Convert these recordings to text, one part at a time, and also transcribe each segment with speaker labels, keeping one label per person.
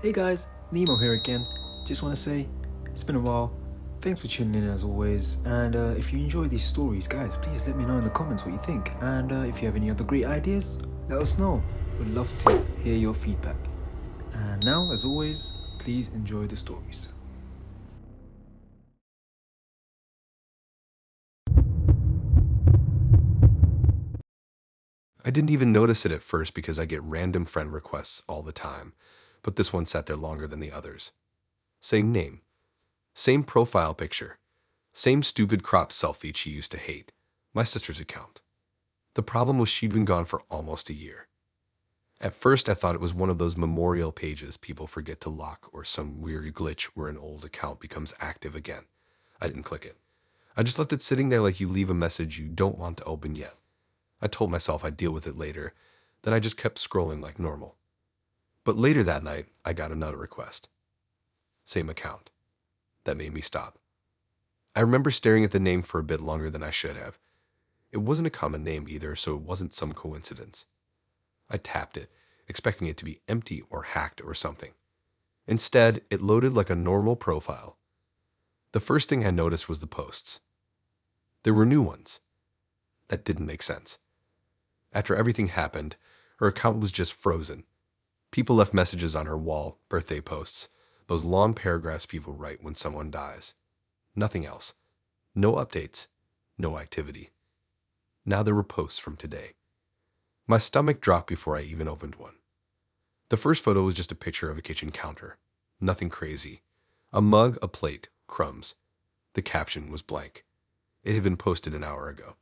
Speaker 1: Hey guys, Nemo here again. Just want to say, it's been a while. Thanks for tuning in as always. And if you enjoy these stories, guys, please let me know in the comments what you think. And if you have any other great ideas, let us know. We'd love to hear your feedback. And now, as always, please enjoy the stories.
Speaker 2: I didn't even notice it at first because I get random friend requests all the time, but this one sat there longer than the others. Same name, same profile picture, same stupid cropped selfie she used to hate. My sister's account. The problem was she'd been gone for almost a year. At first, I thought it was one of those memorial pages people forget to lock or some weird glitch where an old account becomes active again. I didn't click it. I just left it sitting there like you leave a message you don't want to open yet. I told myself I'd deal with it later, then I just kept scrolling like normal. But later that night, I got another request. Same account. That made me stop. I remember staring at the name for a bit longer than I should have. It wasn't a common name either, so it wasn't some coincidence. I tapped it, expecting it to be empty or hacked or something. Instead, it loaded like a normal profile. The first thing I noticed was the posts. There were new ones. That didn't make sense. After everything happened, her account was just frozen. People left messages on her wall, birthday posts, those long paragraphs people write when someone dies. Nothing else. No updates. No activity. Now there were posts from today. My stomach dropped before I even opened one. The first photo was just a picture of a kitchen counter. Nothing crazy. A mug, a plate, crumbs. The caption was blank. It had been posted an hour ago.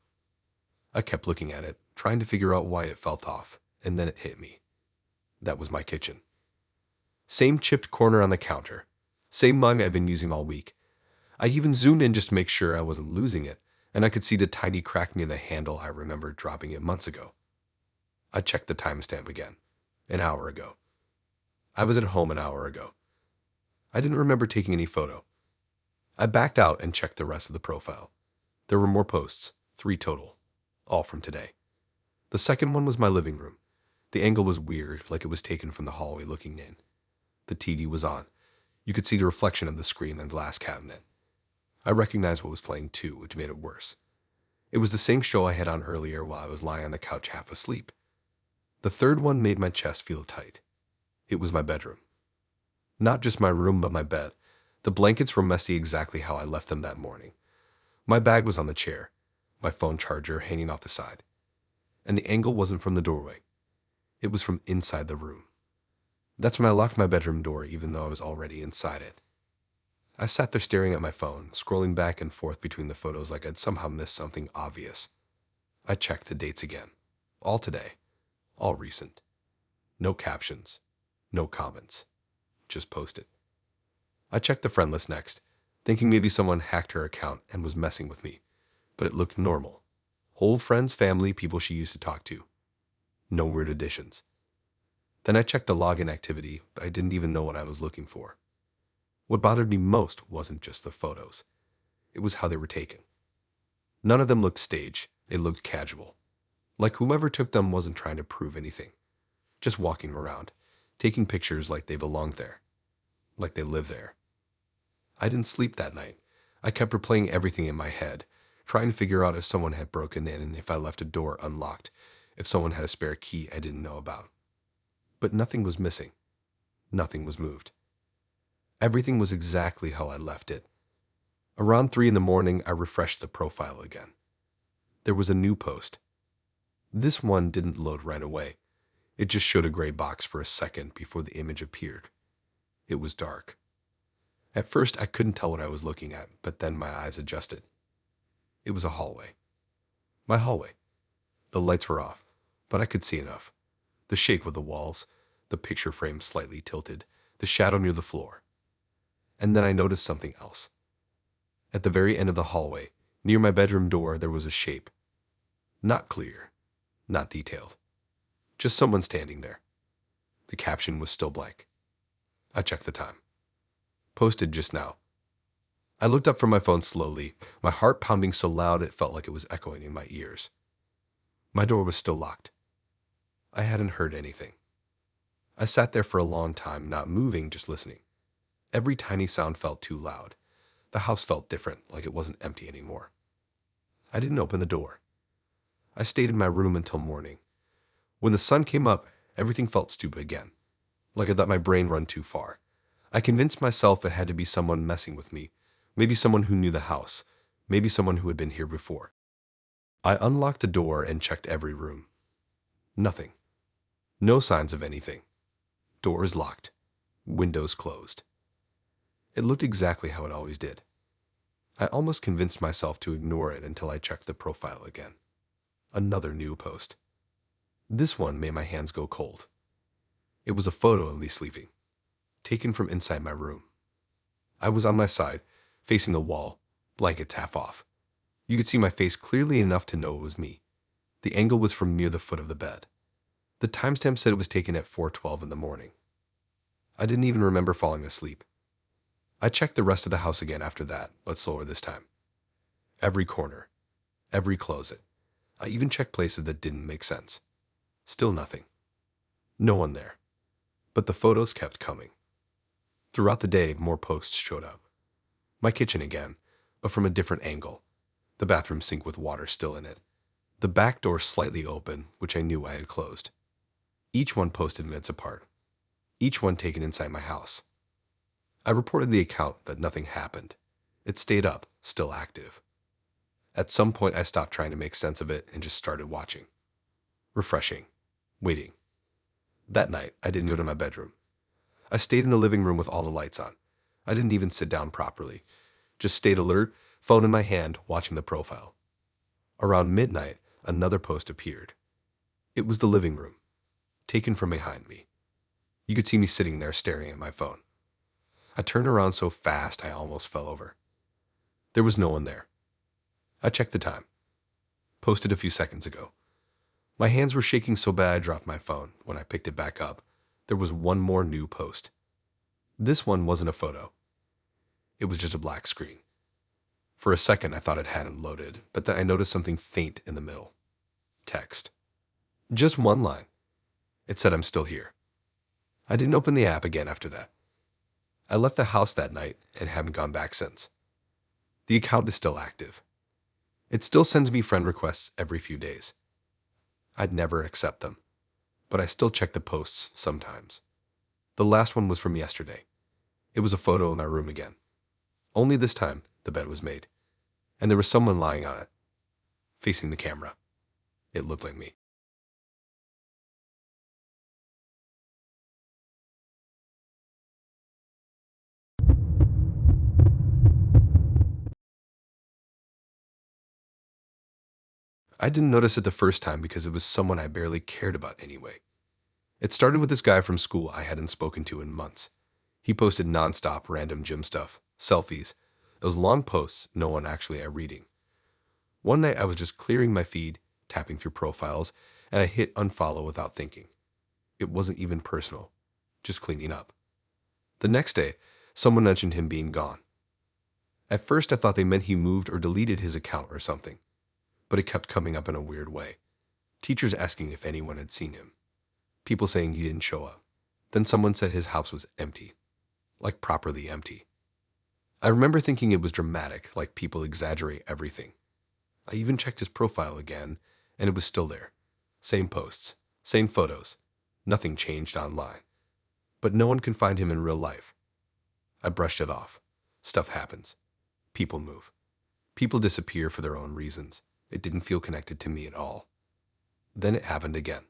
Speaker 2: I kept looking at it, trying to figure out why it felt off, and then it hit me. That was my kitchen. Same chipped corner on the counter. Same mug I've been using all week. I even zoomed in just to make sure I wasn't losing it, and I could see the tiny crack near the handle I remembered dropping it months ago. I checked the timestamp again. An hour ago. I was at home an hour ago. I didn't remember taking any photo. I backed out and checked the rest of the profile. There were more posts, 3 total, all from today. The second one was my living room. The angle was weird, like it was taken from the hallway looking in. The TV was on. You could see the reflection of the screen in the glass cabinet. I recognized what was playing too, which made it worse. It was the same show I had on earlier while I was lying on the couch half asleep. The third one made my chest feel tight. It was my bedroom. Not just my room, but my bed. The blankets were messy exactly how I left them that morning. My bag was on the chair, my phone charger hanging off the side. And the angle wasn't from the doorway. It was from inside the room. That's when I locked my bedroom door even though I was already inside it. I sat there staring at my phone, scrolling back and forth between the photos like I'd somehow missed something obvious. I checked the dates again. All today. All recent. No captions. No comments. Just posted. I checked the friend list next, thinking maybe someone hacked her account and was messing with me. But it looked normal. Whole friends, family, people she used to talk to. No weird additions. Then I checked the login activity, but I didn't even know what I was looking for. What bothered me most wasn't just the photos. It was how they were taken. None of them looked staged. They looked casual. Like whoever took them wasn't trying to prove anything. Just walking around, taking pictures like they belonged there. Like they lived there. I didn't sleep that night. I kept replaying everything in my head, trying to figure out if someone had broken in and if I left a door unlocked, if someone had a spare key I didn't know about. But nothing was missing. Nothing was moved. Everything was exactly how I left it. Around 3 in the morning, I refreshed the profile again. There was a new post. This one didn't load right away. It just showed a gray box for a second before the image appeared. It was dark. At first, I couldn't tell what I was looking at, but then my eyes adjusted. It was a hallway. My hallway. The lights were off, but I could see enough. The shape of the walls, the picture frame slightly tilted, the shadow near the floor. And then I noticed something else. At the very end of the hallway, near my bedroom door, there was a shape. Not clear, not detailed. Just someone standing there. The caption was still blank. I checked the time. Posted just now. I looked up from my phone slowly, my heart pounding so loud it felt like it was echoing in my ears. My door was still locked. I hadn't heard anything. I sat there for a long time, not moving, just listening. Every tiny sound felt too loud. The house felt different, like it wasn't empty anymore. I didn't open the door. I stayed in my room until morning. When the sun came up, everything felt stupid again, like I let my brain run too far. I convinced myself it had to be someone messing with me, maybe someone who knew the house, maybe someone who had been here before. I unlocked the door and checked every room. Nothing. No signs of anything. Doors locked. Windows closed. It looked exactly how it always did. I almost convinced myself to ignore it until I checked the profile again. Another new post. This one made my hands go cold. It was a photo of me sleeping, taken from inside my room. I was on my side, facing the wall, blankets half off. You could see my face clearly enough to know it was me. The angle was from near the foot of the bed. The timestamp said it was taken at 4:12 in the morning. I didn't even remember falling asleep. I checked the rest of the house again after that, but slower this time. Every corner, every closet. I even checked places that didn't make sense. Still nothing. No one there. But the photos kept coming. Throughout the day, more posts showed up. My kitchen again, but from a different angle. The bathroom sink with water still in it. The back door slightly open, which I knew I had closed. Each one posted minutes apart. Each one taken inside my house. I reported the account, but nothing happened. It stayed up, still active. At some point, I stopped trying to make sense of it and just started watching. Refreshing. Waiting. That night, I didn't go to my bedroom. I stayed in the living room with all the lights on. I didn't even sit down properly. Just stayed alert, phone in my hand, watching the profile. Around midnight, another post appeared. It was the living room, taken from behind me. You could see me sitting there staring at my phone. I turned around so fast I almost fell over. There was no one there. I checked the time. Posted a few seconds ago. My hands were shaking so bad I dropped my phone. When I picked it back up, there was one more new post. This one wasn't a photo. It was just a black screen. For a second, I thought it hadn't loaded, but then I noticed something faint in the middle. Text. Just one line. It said, "I'm still here." I didn't open the app again after that. I left the house that night and haven't gone back since. The account is still active. It still sends me friend requests every few days. I'd never accept them, but I still check the posts sometimes. The last one was from yesterday. It was a photo in my room again. Only this time, the bed was made, and there was someone lying on it, facing the camera. It looked like me. I didn't notice it the first time because it was someone I barely cared about anyway. It started with this guy from school I hadn't spoken to in months. He posted nonstop random gym stuff, selfies, those long posts no one actually are reading. One night I was just clearing my feed, tapping through profiles, and I hit unfollow without thinking. It wasn't even personal, just cleaning up. The next day, someone mentioned him being gone. At first I thought they meant he moved or deleted his account or something, but it kept coming up in a weird way. Teachers asking if anyone had seen him. People saying he didn't show up. Then someone said his house was empty, like properly empty. I remember thinking it was dramatic, like people exaggerate everything. I even checked his profile again, and it was still there. Same posts, same photos. Nothing changed online. But no one can find him in real life. I brushed it off. Stuff happens. People move. People disappear for their own reasons. It didn't feel connected to me at all. Then it happened again.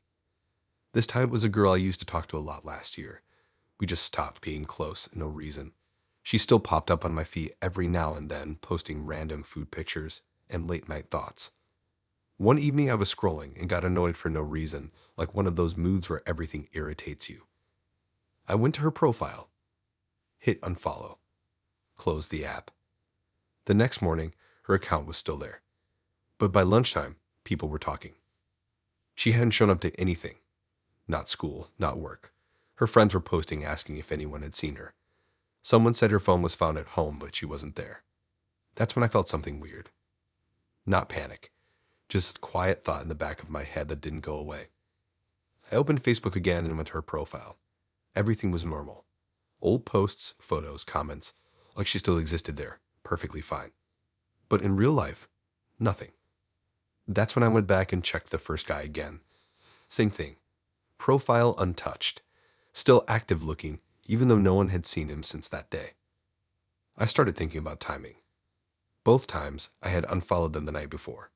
Speaker 2: This time it was a girl I used to talk to a lot last year. We just stopped being close, no reason. She still popped up on my feed every now and then, posting random food pictures and late night thoughts. One evening I was scrolling and got annoyed for no reason, like one of those moods where everything irritates you. I went to her profile, hit unfollow, closed the app. The next morning, her account was still there. But by lunchtime, people were talking. She hadn't shown up to anything. Not school, not work. Her friends were posting asking if anyone had seen her. Someone said her phone was found at home, but she wasn't there. That's when I felt something weird. Not panic, just quiet thought in the back of my head that didn't go away. I opened Facebook again and went to her profile. Everything was normal. Old posts, photos, comments, like she still existed there, perfectly fine. But in real life, nothing. That's when I went back and checked the first guy again. Same thing. Profile untouched. Still active looking, even though no one had seen him since that day. I started thinking about timing. Both times, I had unfollowed them the night before.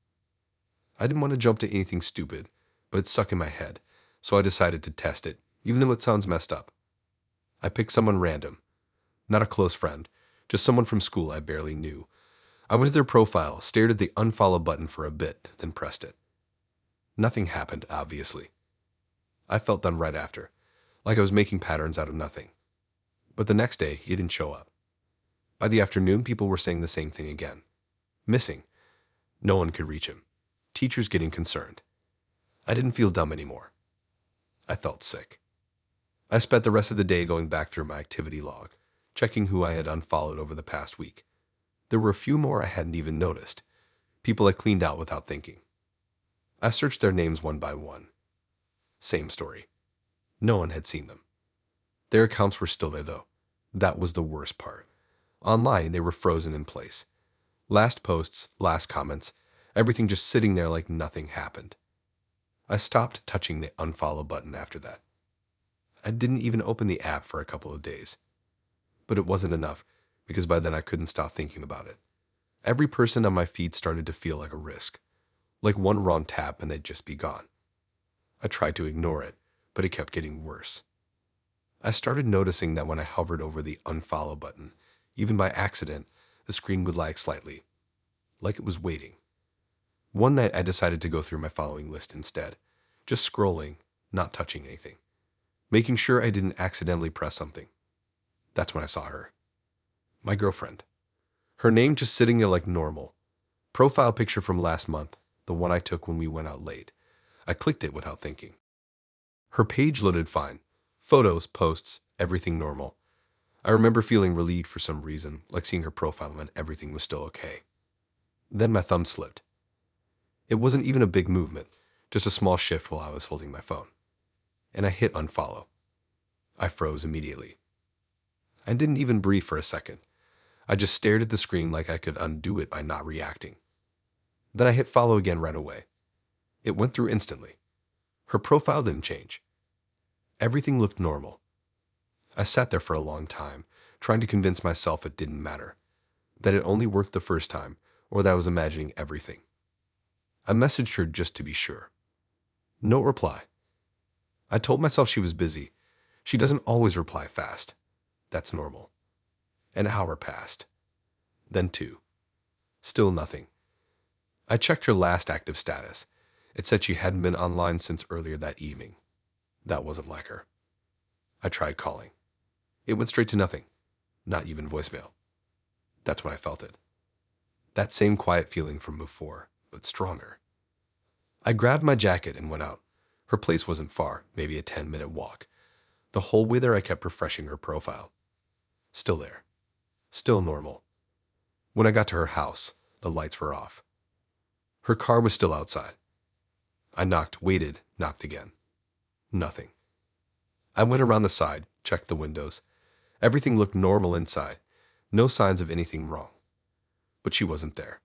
Speaker 2: I didn't want to jump to anything stupid, but it stuck in my head, so I decided to test it, even though it sounds messed up. I picked someone random. Not a close friend, just someone from school I barely knew. I went to their profile, stared at the unfollow button for a bit, then pressed it. Nothing happened, obviously. I felt done right after, like I was making patterns out of nothing. But the next day, he didn't show up. By the afternoon, people were saying the same thing again. Missing. No one could reach him. Teachers getting concerned. I didn't feel dumb anymore. I felt sick. I spent the rest of the day going back through my activity log, checking who I had unfollowed over the past week. There were a few more I hadn't even noticed, people I cleaned out without thinking. I searched their names one by one. Same story. No one had seen them. Their accounts were still there, though. That was the worst part. Online, they were frozen in place. Last posts, last comments, everything just sitting there like nothing happened. I stopped touching the unfollow button after that. I didn't even open the app for a couple of days. But it wasn't enough, because by then I couldn't stop thinking about it. Every person on my feed started to feel like a risk, like one wrong tap and they'd just be gone. I tried to ignore it, but it kept getting worse. I started noticing that when I hovered over the unfollow button, even by accident, the screen would lag slightly, like it was waiting. One night I decided to go through my following list instead, just scrolling, not touching anything, making sure I didn't accidentally press something. That's when I saw her. My girlfriend. Her name just sitting there like normal. Profile picture from last month, the one I took when we went out late. I clicked it without thinking. Her page loaded fine. Photos, posts, everything normal. I remember feeling relieved for some reason, like seeing her profile and everything was still okay. Then my thumb slipped. It wasn't even a big movement, just a small shift while I was holding my phone. And I hit unfollow. I froze immediately. I didn't even breathe for a second. I just stared at the screen like I could undo it by not reacting. Then I hit follow again right away. It went through instantly. Her profile didn't change. Everything looked normal. I sat there for a long time, trying to convince myself it didn't matter, that it only worked the first time, or that I was imagining everything. I messaged her just to be sure. No reply. I told myself she was busy. She doesn't always reply fast. That's normal. An hour passed. Then 2. Still nothing. I checked her last active status. It said she hadn't been online since earlier that evening. That wasn't like her. I tried calling. It went straight to nothing. Not even voicemail. That's when I felt it. That same quiet feeling from before, but stronger. I grabbed my jacket and went out. Her place wasn't far, maybe a 10-minute walk. The whole way there I kept refreshing her profile. Still there. Still normal. When I got to her house, the lights were off. Her car was still outside. I knocked, waited, knocked again. Nothing. I went around the side, checked the windows. Everything looked normal inside. No signs of anything wrong. But she wasn't there.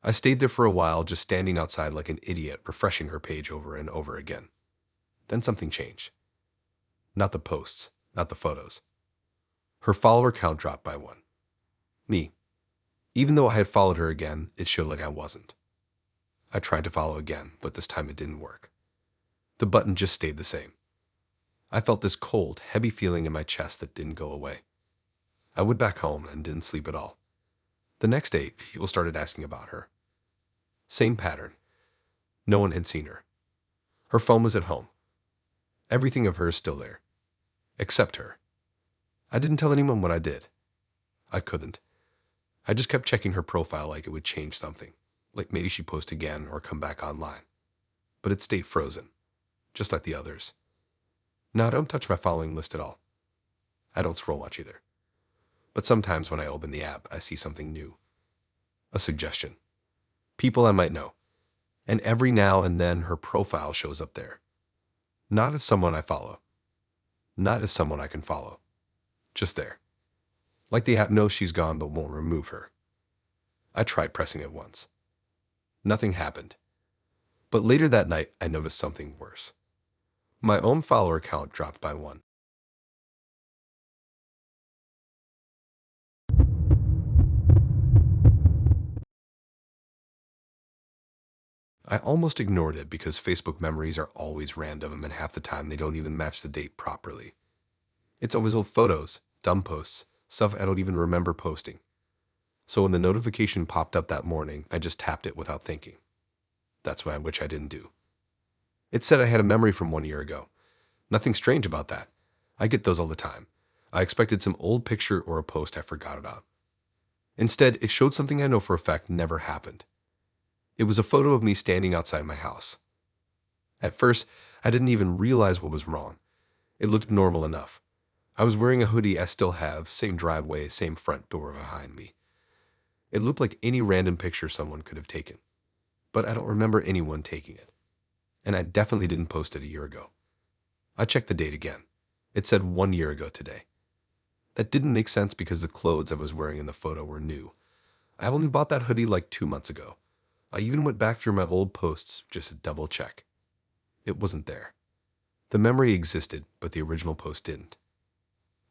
Speaker 2: I stayed there for a while, just standing outside like an idiot, refreshing her page over and over again. Then something changed. Not the posts, not the photos. Her follower count dropped by 1. Me. Even though I had followed her again, it showed like I wasn't. I tried to follow again, but this time it didn't work. The button just stayed the same. I felt this cold, heavy feeling in my chest that didn't go away. I went back home and didn't sleep at all. The next day, people started asking about her. Same pattern. No one had seen her. Her phone was at home. Everything of hers still there. Except her. I didn't tell anyone what I did. I couldn't. I just kept checking her profile like it would change something, like maybe she'd post again or come back online. But it stayed frozen, just like the others. Now I don't touch my following list at all. I don't scroll much either. But sometimes when I open the app, I see something new. A suggestion. People I might know. And every now and then her profile shows up there. Not as someone I follow. not as someone I can follow. Just there. Like the app knows she's gone but won't remove her. I tried pressing it once. Nothing happened. But later that night, I noticed something worse. My own follower count dropped by 1. I almost ignored it because Facebook memories are always random and half the time they don't even match the date properly. It's always old photos, dumb posts, stuff I don't even remember posting. So when the notification popped up that morning, I just tapped it without thinking. That's which I didn't do. It said I had a memory from 1 year ago. Nothing strange about that. I get those all the time. I expected some old picture or a post I forgot about. Instead, it showed something I know for a fact never happened. It was a photo of me standing outside my house. At first, I didn't even realize what was wrong. It looked normal enough. I was wearing a hoodie I still have, same driveway, same front door behind me. It looked like any random picture someone could have taken. But I don't remember anyone taking it. And I definitely didn't post it a year ago. I checked the date again. It said 1 year ago today. That didn't make sense because the clothes I was wearing in the photo were new. I only bought that hoodie like 2 months ago. I even went back through my old posts just to double check. It wasn't there. The memory existed, but the original post didn't.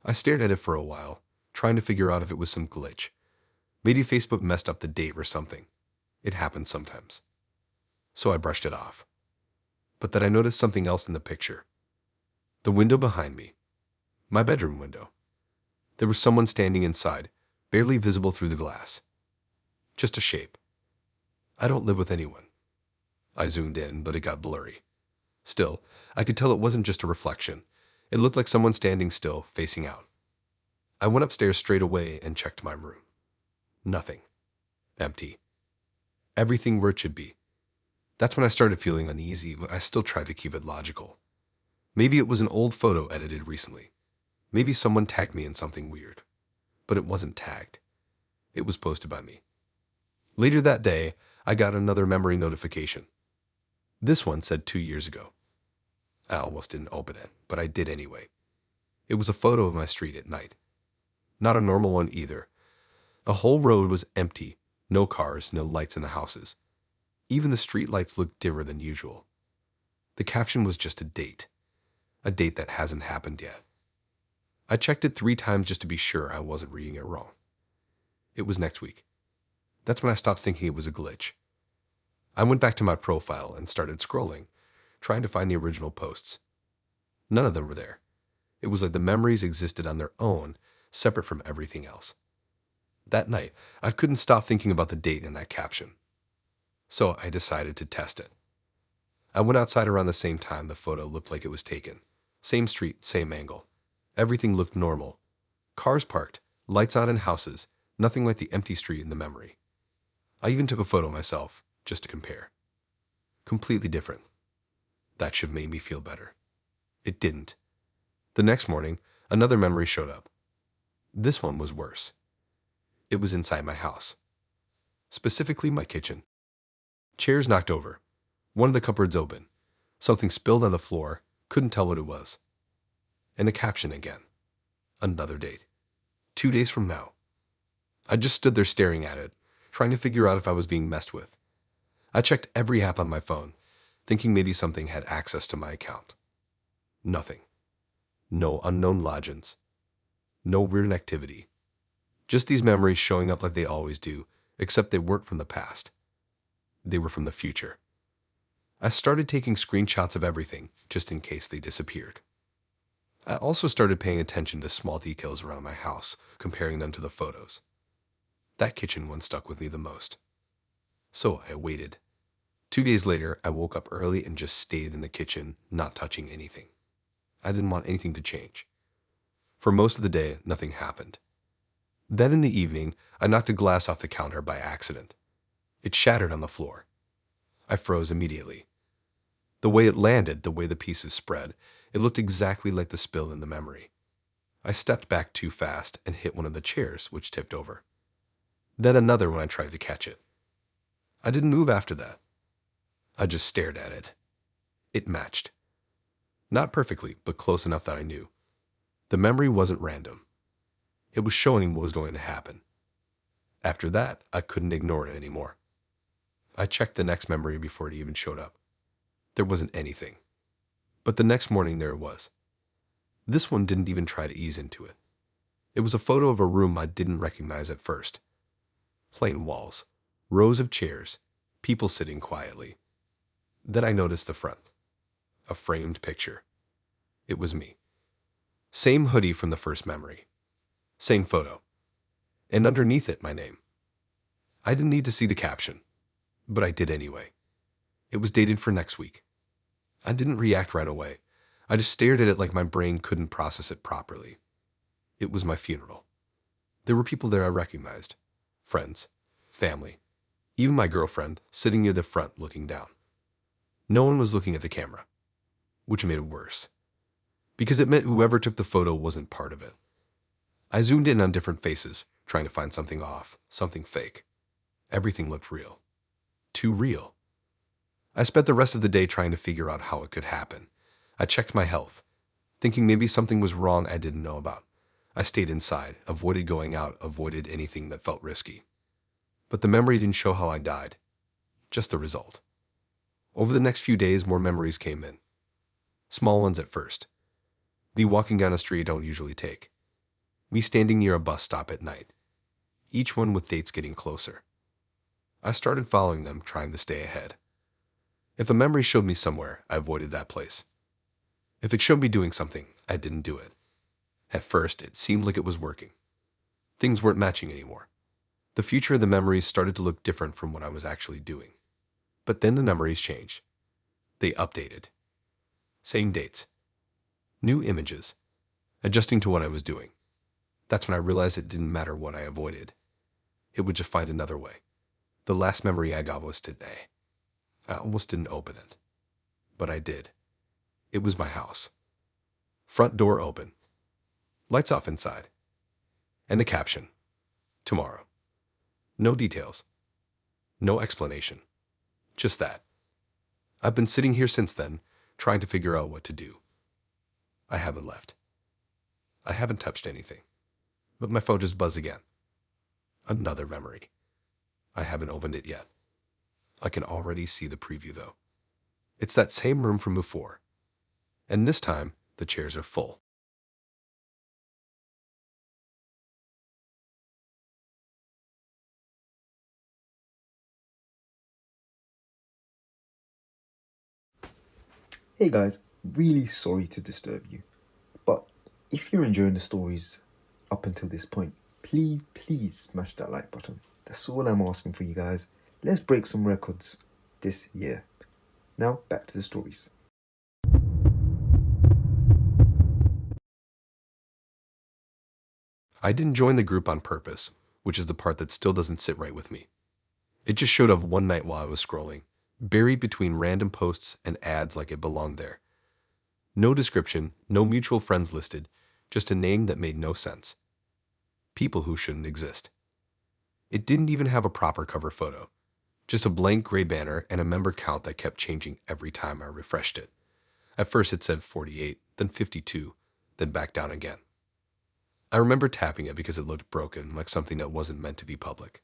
Speaker 2: I stared at it for a while, trying to figure out if it was some glitch. Maybe Facebook messed up the date or something. It happens sometimes. So I brushed it off. But then I noticed something else in the picture. The window behind me. My bedroom window. There was someone standing inside, barely visible through the glass. Just a shape. I don't live with anyone. I zoomed in, but it got blurry. Still, I could tell it wasn't just a reflection. It looked like someone standing still, facing out. I went upstairs straight away and checked my room. Nothing. Empty. Everything where it should be. That's when I started feeling uneasy, but I still tried to keep it logical. Maybe it was an old photo edited recently. Maybe someone tagged me in something weird. But it wasn't tagged. It was posted by me. Later that day, I got another memory notification. This one said 2 years ago. I almost didn't open it, but I did anyway. It was a photo of my street at night. Not a normal one either. The whole road was empty, no cars, no lights in the houses. Even the street lights looked dimmer than usual. The caption was just a date that hasn't happened yet. I checked it 3 times just to be sure I wasn't reading it wrong. It was next week. That's when I stopped thinking it was a glitch. I went back to my profile and started scrolling, trying to find the original posts. None of them were there. It was like the memories existed on their own, separate from everything else. That night, I couldn't stop thinking about the date in that caption. So I decided to test it. I went outside around the same time the photo looked like it was taken. Same street, same angle. Everything looked normal. Cars parked, lights on in houses, nothing like the empty street in the memory. I even took a photo myself, just to compare. Completely different. That should have made me feel better. It didn't. The next morning, another memory showed up. This one was worse. It was inside my house. Specifically my kitchen. Chairs knocked over. One of the cupboards open. Something spilled on the floor. Couldn't tell what it was. And the caption again. Another date. 2 days from now. I just stood there staring at it, trying to figure out if I was being messed with. I checked every app on my phone, thinking maybe something had access to my account. Nothing. No unknown logins. No weird activity. Just these memories showing up like they always do, except they weren't from the past. They were from the future. I started taking screenshots of everything, just in case they disappeared. I also started paying attention to small details around my house, comparing them to the photos. That kitchen one stuck with me the most. So I waited. 2 days later, I woke up early and just stayed in the kitchen, not touching anything. I didn't want anything to change. For most of the day, nothing happened. Then in the evening, I knocked a glass off the counter by accident. It shattered on the floor. I froze immediately. The way it landed, the way the pieces spread, it looked exactly like the spill in the memory. I stepped back too fast and hit one of the chairs, which tipped over. Then another when I tried to catch it. I didn't move after that. I just stared at it. It matched. Not perfectly, but close enough that I knew. The memory wasn't random. It was showing what was going to happen. After that, I couldn't ignore it anymore. I checked the next memory before it even showed up. There wasn't anything. But the next morning there it was. This one didn't even try to ease into it. It was a photo of a room I didn't recognize at first. Plain walls, rows of chairs, people sitting quietly. Then I noticed the front. A framed picture. It was me. Same hoodie from the first memory. Same photo. And underneath it, my name. I didn't need to see the caption, but I did anyway. It was dated for next week. I didn't react right away. I just stared at it like my brain couldn't process it properly. It was my funeral. There were people there I recognized. Friends, family, even my girlfriend sitting near the front looking down. No one was looking at the camera, which made it worse, because it meant whoever took the photo wasn't part of it. I zoomed in on different faces, trying to find something off, something fake. Everything looked real. Too real. I spent the rest of the day trying to figure out how it could happen. I checked my health, thinking maybe something was wrong I didn't know about. I stayed inside, avoided going out, avoided anything that felt risky. But the memory didn't show how I died, just the result. Over the next few days, more memories came in. Small ones at first. Me walking down a street I don't usually take. Me standing near a bus stop at night. Each one with dates getting closer. I started following them, trying to stay ahead. If a memory showed me somewhere, I avoided that place. If it showed me doing something, I didn't do it. At first, it seemed like it was working. Things weren't matching anymore. The future of the memories started to look different from what I was actually doing. But then the memories changed. They updated. Same dates. New images. Adjusting to what I was doing. That's when I realized it didn't matter what I avoided. It would just find another way. The last memory I got was today. I almost didn't open it. But I did. It was my house. Front door open. Lights off inside. And the caption. Tomorrow. No details. No explanation. Just that. I've been sitting here since then, trying to figure out what to do. I haven't left. I haven't touched anything. But my phone just buzzed again. Another memory. I haven't opened it yet. I can already see the preview though. It's that same room from before. And this time, the chairs are full.
Speaker 1: Hey guys, really sorry to disturb you, but if you're enjoying the stories up until this point, please smash that like button. That's all I'm asking for you guys. Let's break some records this year. Now back to the stories.
Speaker 2: I didn't join the group on purpose, which is the part that still doesn't sit right with me. It just showed up one night while I was scrolling, buried between random posts and ads like it belonged there. No description, no mutual friends listed, just a name that made no sense. People who shouldn't exist. It didn't even have a proper cover photo, just a blank gray banner and a member count that kept changing every time I refreshed it. At first it said 48, then 52, then back down again. I remember tapping it because it looked broken, like something that wasn't meant to be public.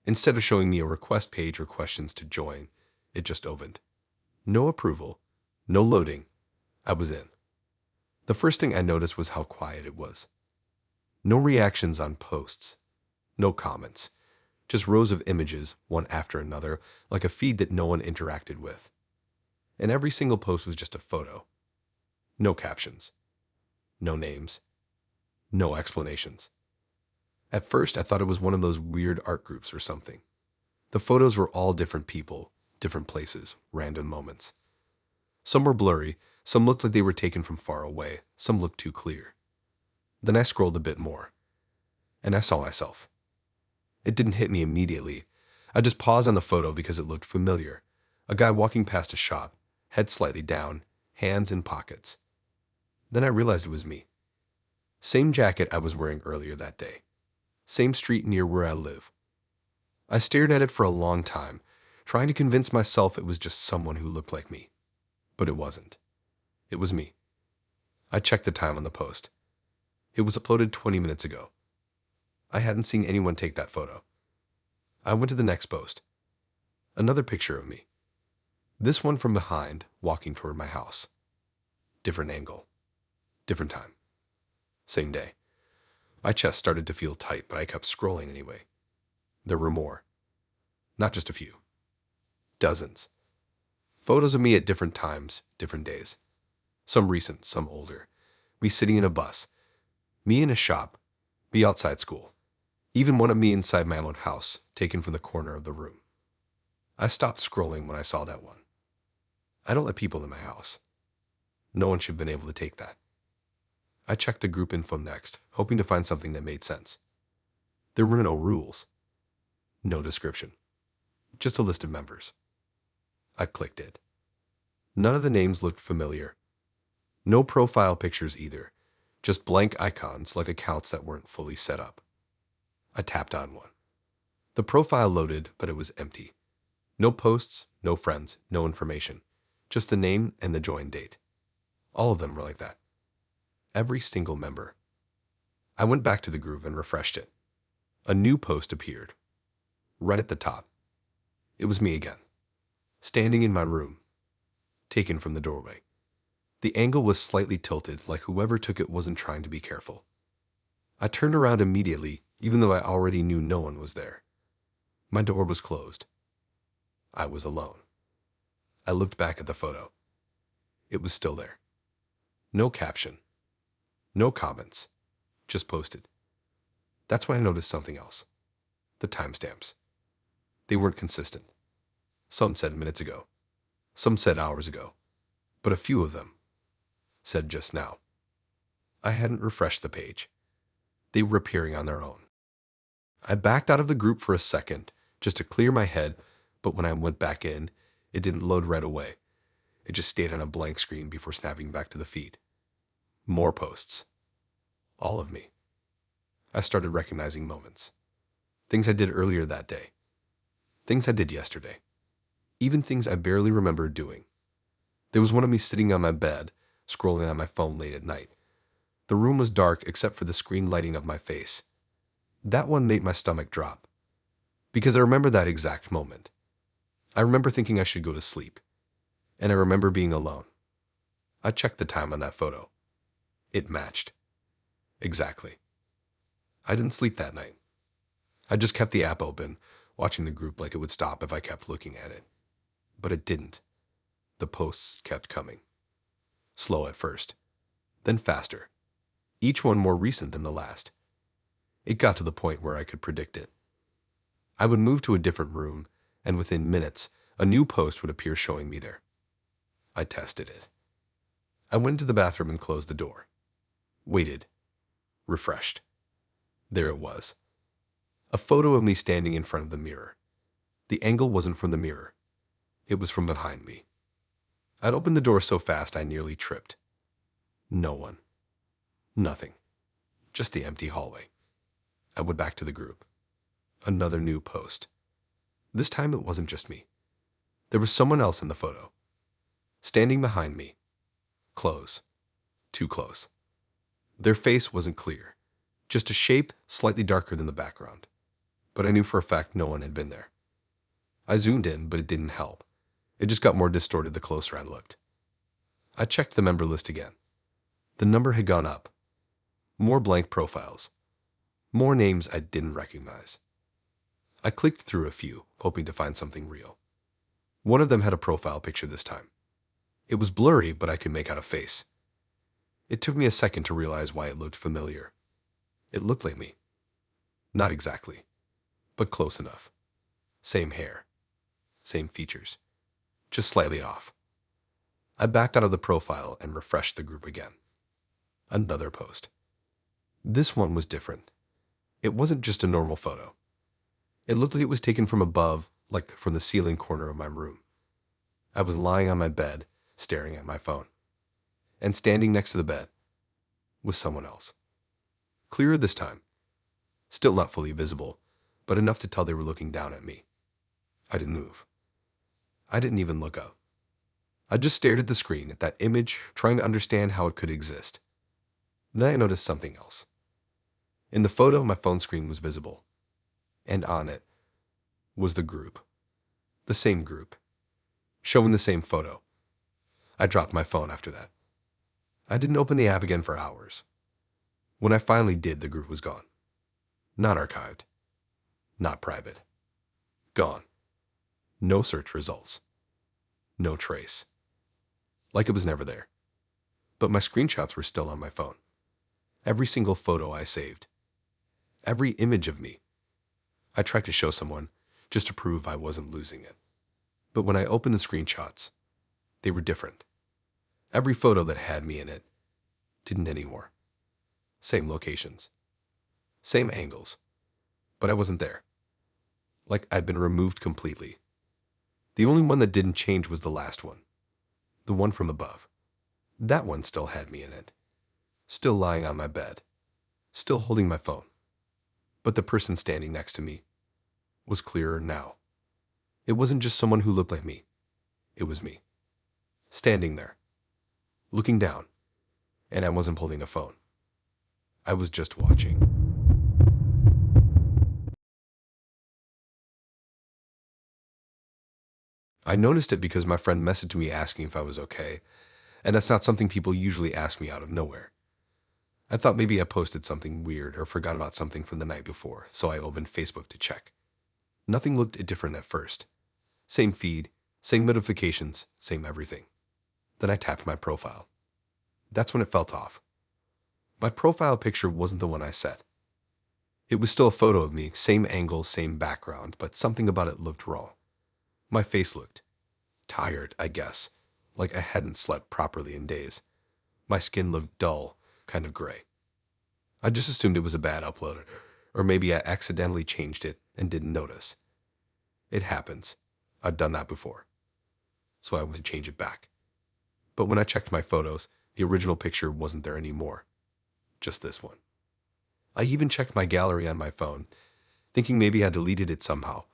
Speaker 2: Instead of showing me a request page or questions to join, it just opened. No approval, no loading. I was in. The first thing I noticed was how quiet it was. No reactions on posts. No comments. Just rows of images, one after another, like a feed that no one interacted with. And every single post was just a photo. No captions. No names. No explanations. At first, I thought it was one of those weird art groups or something. The photos were all different people, different places, random moments. Some were blurry, some looked like they were taken from far away, some looked too clear. Then I scrolled a bit more, and I saw myself. It didn't hit me immediately. I just paused on the photo because it looked familiar. A guy walking past a shop, head slightly down, hands in pockets. Then I realized it was me. Same jacket I was wearing earlier that day. Same street near where I live. I stared at it for a long time, trying to convince myself it was just someone who looked like me. But it wasn't. It was me. I checked the time on the post. It was uploaded 20 minutes ago. I hadn't seen anyone take that photo. I went to the next post. Another picture of me. This one from behind, walking toward my house. Different angle. Different time. Same day. My chest started to feel tight, but I kept scrolling anyway. There were more. Not just a few. Dozens. Photos of me at different times, different days. Some recent, some older. Me sitting in a bus. Me in a shop. Me outside school. Even one of me inside my own house, taken from the corner of the room. I stopped scrolling when I saw that one. I don't let people in my house. No one should have been able to take that. I checked the group info next, hoping to find something that made sense. There were no rules. No description. Just a list of members. I clicked it. None of the names looked familiar. No profile pictures either, just blank icons like accounts that weren't fully set up. I tapped on one. The profile loaded, but it was empty. No posts, no friends, no information. Just the name and the join date. All of them were like that. Every single member. I went back to the group and refreshed it. A new post appeared. Right at the top. It was me again. Standing in my room. Taken from the doorway. The angle was slightly tilted, like whoever took it wasn't trying to be careful. I turned around immediately, even though I already knew no one was there. My door was closed. I was alone. I looked back at the photo. It was still there. No caption. No comments. Just posted. That's when I noticed something else. The timestamps. They weren't consistent. Some said minutes ago. Some said hours ago. But a few of them said just now. I hadn't refreshed the page. They were appearing on their own. I backed out of the group for a second, just to clear my head, but when I went back in, it didn't load right away. It just stayed on a blank screen before snapping back to the feed. More posts. All of me. I started recognizing moments. Things I did earlier that day. Things I did yesterday. Even things I barely remembered doing. There was one of me sitting on my bed, scrolling on my phone late at night. The room was dark except for the screen lighting of my face. That one made my stomach drop. Because I remember that exact moment. I remember thinking I should go to sleep. And I remember being alone. I checked the time on that photo. It matched. Exactly. I didn't sleep that night. I just kept the app open, watching the group like it would stop if I kept looking at it. But it didn't. The posts kept coming. Slow at first, then faster. Each one more recent than the last. It got to the point where I could predict it. I would move to a different room, and within minutes, a new post would appear showing me there. I tested it. I went to the bathroom and closed the door. Waited. Refreshed. There it was. A photo of me standing in front of the mirror. The angle wasn't from the mirror. It was from behind me. I'd opened the door so fast I nearly tripped. No one. Nothing. Just the empty hallway. I went back to the group. Another new post. This time it wasn't just me. There was someone else in the photo. Standing behind me. Close. Too close. Their face wasn't clear. Just a shape slightly darker than the background. But I knew for a fact no one had been there. I zoomed in, but it didn't help. It just got more distorted the closer I looked. I checked the member list again. The number had gone up. More blank profiles. More names I didn't recognize. I clicked through a few, hoping to find something real. One of them had a profile picture this time. It was blurry, but I could make out a face. It took me a second to realize why it looked familiar. It looked like me. Not exactly, but close enough. Same hair. Same features. Just slightly off. I backed out of the profile and refreshed the group again. Another post. This one was different. It wasn't just a normal photo. It looked like it was taken from above, like from the ceiling corner of my room. I was lying on my bed, staring at my phone. And standing next to the bed was someone else. Clearer this time. Still not fully visible, but enough to tell they were looking down at me. I didn't move. I didn't even look up. I just stared at the screen, at that image, trying to understand how it could exist. Then I noticed something else. In the photo, my phone screen was visible, and on it was the group. The same group, showing the same photo. I dropped my phone after that. I didn't open the app again for hours. When I finally did, the group was gone. Not archived. Not private. Gone. No search results. No trace. Like it was never there. But my screenshots were still on my phone. Every single photo I saved. Every image of me. I tried to show someone just to prove I wasn't losing it. But when I opened the screenshots, they were different. Every photo that had me in it didn't anymore. Same locations. Same angles. But I wasn't there. Like I'd been removed completely. The only one that didn't change was the last one. The one from above. That one still had me in it. Still lying on my bed. Still holding my phone. But the person standing next to me was clearer now. It wasn't just someone who looked like me. It was me. Standing there. Looking down. And I wasn't holding a phone. I was just watching. I noticed it because my friend messaged me asking if I was okay, and that's not something people usually ask me out of nowhere. I thought maybe I posted something weird or forgot about something from the night before, so I opened Facebook to check. Nothing looked different at first. Same feed, same notifications, same everything. Then I tapped my profile. That's when it felt off. My profile picture wasn't the one I set. It was still a photo of me, same angle, same background, but something about it looked wrong. My face looked tired, I guess, like I hadn't slept properly in days. My skin looked dull, kind of gray. I just assumed it was a bad upload, or maybe I accidentally changed it and didn't notice. It happens. I'd done that before. So I went to change it back. But when I checked my photos, the original picture wasn't there anymore. Just this one. I even checked my gallery on my phone, thinking maybe I deleted it somehow,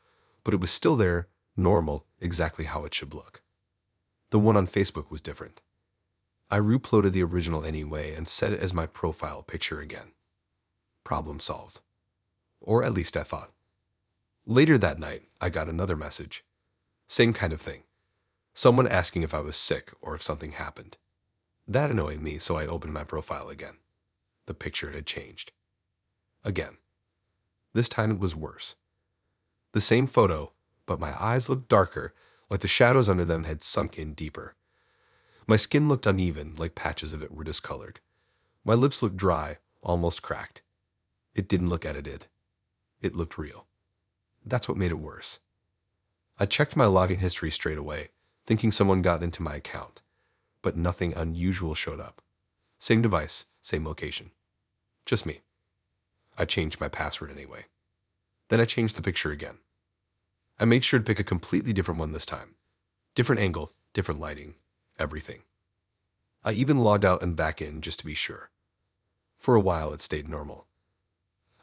Speaker 2: but it was still there, normal, exactly how it should look. The one on Facebook was different. I re-uploaded the original anyway and set it as my profile picture again. Problem solved. Or at least I thought. Later that night, I got another message. Same kind of thing. Someone asking if I was sick or if something happened. That annoyed me, so I opened my profile again. The picture had changed. Again. This time it was worse. The same photo, but my eyes looked darker, like the shadows under them had sunk in deeper. My skin looked uneven, like patches of it were discolored. My lips looked dry, almost cracked. It didn't look edited. It looked real. That's what made it worse. I checked my login history straight away, thinking someone got into my account, but nothing unusual showed up. Same device, same location. Just me. I changed my password anyway. Then I changed the picture again. I made sure to pick a completely different one this time. Different angle, different lighting, everything. I even logged out and back in just to be sure. For a while it stayed normal.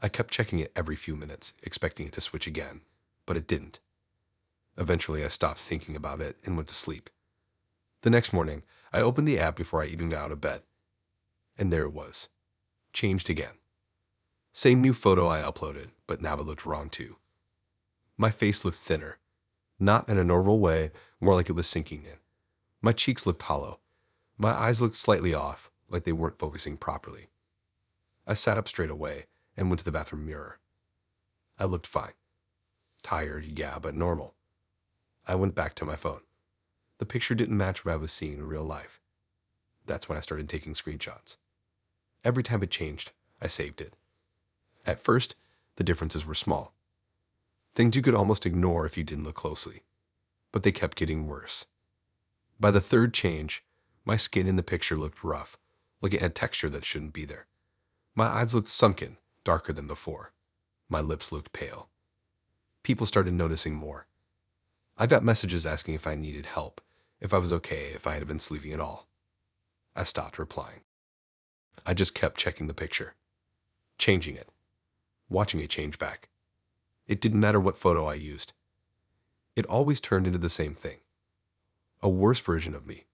Speaker 2: I kept checking it every few minutes, expecting it to switch again, but it didn't. Eventually I stopped thinking about it and went to sleep. The next morning, I opened the app before I even got out of bed. And there it was. Changed again. Same new photo I uploaded, but now it looked wrong too. My face looked thinner. Not in a normal way, more like it was sinking in. My cheeks looked hollow. My eyes looked slightly off, like they weren't focusing properly. I sat up straight away and went to the bathroom mirror. I looked fine. Tired, yeah, but normal. I went back to my phone. The picture didn't match what I was seeing in real life. That's when I started taking screenshots. Every time it changed, I saved it. At first, the differences were small. Things you could almost ignore if you didn't look closely. But they kept getting worse. By the third change, my skin in the picture looked rough, like it had texture that shouldn't be there. My eyes looked sunken, darker than before. My lips looked pale. People started noticing more. I got messages asking if I needed help, if I was okay, if I had been sleeping at all. I stopped replying. I just kept checking the picture, changing it, watching it change back. It didn't matter what photo I used. It always turned into the same thing. A worse version of me.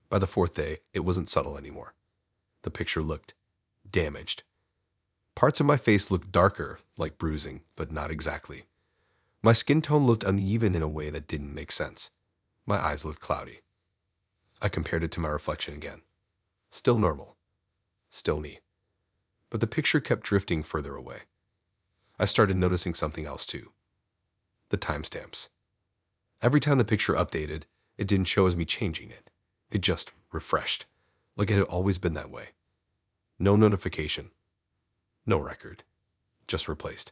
Speaker 2: By the fourth day, it wasn't subtle anymore. The picture looked damaged. Parts of my face looked darker, like bruising, but not exactly. My skin tone looked uneven in a way that didn't make sense. My eyes looked cloudy. I compared it to my reflection again. Still normal. Still me. But the picture kept drifting further away. I started noticing something else too. The timestamps. Every time the picture updated, it didn't show as me changing it. It just refreshed, like it had always been that way. No notification. No record. Just replaced.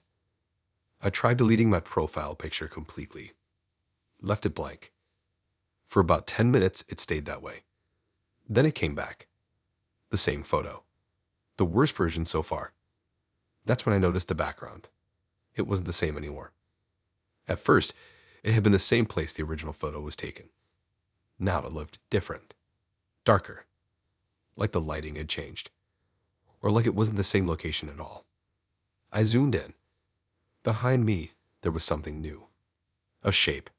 Speaker 2: I tried deleting my profile picture completely. Left it blank. For about 10 minutes, it stayed that way. Then it came back. The same photo. The worst version so far. That's when I noticed the background. It wasn't the same anymore. At first, it had been the same place the original photo was taken. Now it looked different. Darker. Like the lighting had changed. Or like it wasn't the same location at all. I zoomed in. Behind me, there was something new. A shape.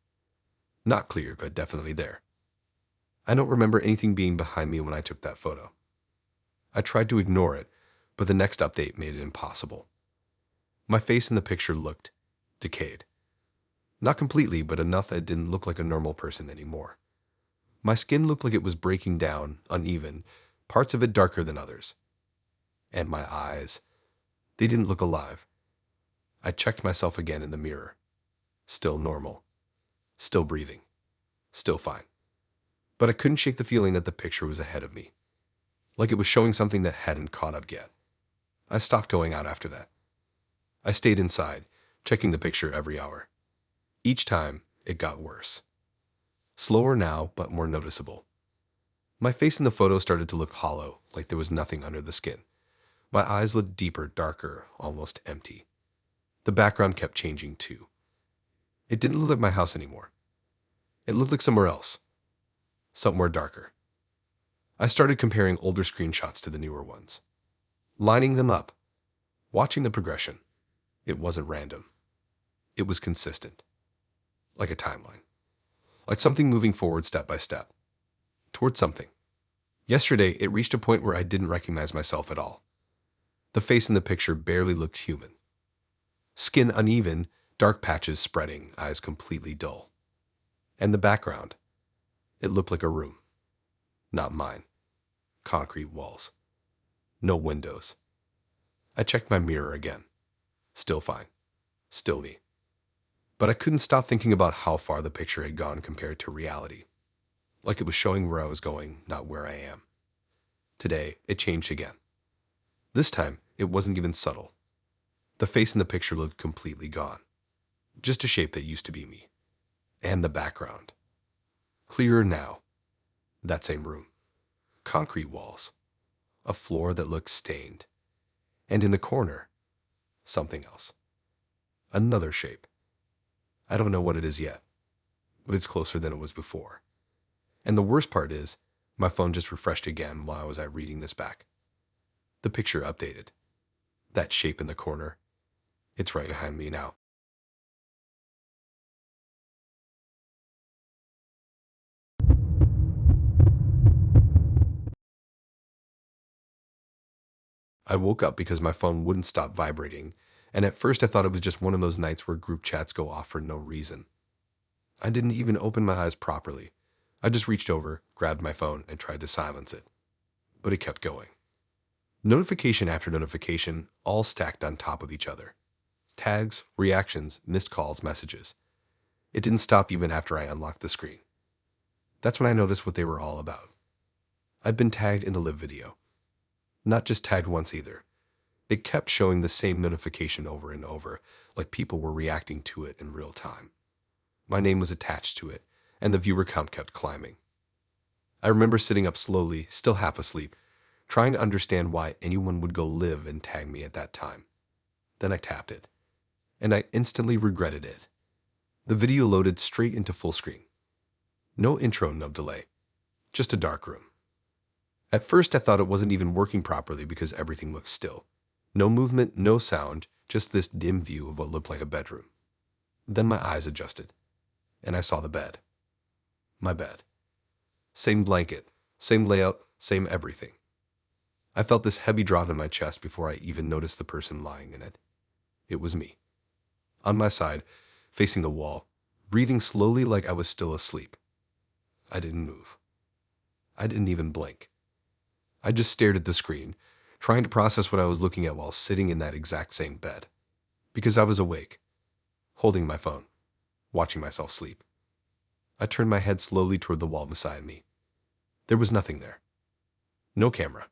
Speaker 2: Not clear, but definitely there. I don't remember anything being behind me when I took that photo. I tried to ignore it, but the next update made it impossible. My face in the picture looked decayed. Not completely, but enough that it didn't look like a normal person anymore. My skin looked like it was breaking down, uneven, parts of it darker than others. And my eyes, they didn't look alive. I checked myself again in the mirror. Still normal. Still breathing. Still fine. But I couldn't shake the feeling that the picture was ahead of me. Like it was showing something that hadn't caught up yet. I stopped going out after that. I stayed inside, checking the picture every hour. Each time, it got worse. Slower now, but more noticeable. My face in the photo started to look hollow, like there was nothing under the skin. My eyes looked deeper, darker, almost empty. The background kept changing too. It didn't look like my house anymore. It looked like somewhere else. Somewhere darker. I started comparing older screenshots to the newer ones. Lining them up. Watching the progression. It wasn't random. It was consistent. Like a timeline. Like something moving forward step by step. Towards something. Yesterday, it reached a point where I didn't recognize myself at all. The face in the picture barely looked human. Skin uneven, dark patches spreading, eyes completely dull. And the background. It looked like a room. Not mine. Concrete walls. No windows. I checked my mirror again. Still fine. Still me. But I couldn't stop thinking about how far the picture had gone compared to reality. Like it was showing where I was going, not where I am. Today, it changed again. This time, it wasn't even subtle. The face in the picture looked completely gone. Just a shape that used to be me. And the background. Clearer now. That same room. Concrete walls. A floor that looked stained. And in the corner, something else. Another shape. I don't know what it is yet, but it's closer than it was before. And the worst part is, my phone just refreshed again while I was reading this back. The picture updated. That shape in the corner, it's right behind me now. I woke up because my phone wouldn't stop vibrating, and at first I thought it was just one of those nights where group chats go off for no reason. I didn't even open my eyes properly. I just reached over, grabbed my phone, and tried to silence it. But it kept going. Notification after notification, all stacked on top of each other. Tags, reactions, missed calls, messages. It didn't stop even after I unlocked the screen. That's when I noticed what they were all about. I'd been tagged in the live video. Not just tagged once either. It kept showing the same notification over and over, like people were reacting to it in real time. My name was attached to it, and the viewer count kept climbing. I remember sitting up slowly, still half asleep, trying to understand why anyone would go live and tag me at that time. Then I tapped it, and I instantly regretted it. The video loaded straight into full screen. No intro, no delay. Just a dark room. At first I thought it wasn't even working properly because everything looked still. No movement, no sound, just this dim view of what looked like a bedroom. Then my eyes adjusted, and I saw the bed. My bed. Same blanket, same layout, same everything. I felt this heavy drop in my chest before I even noticed the person lying in it. It was me. On my side, facing the wall, breathing slowly like I was still asleep. I didn't move. I didn't even blink. I just stared at the screen, trying to process what I was looking at while sitting in that exact same bed. Because I was awake, holding my phone, watching myself sleep. I turned my head slowly toward the wall beside me. There was nothing there. No camera.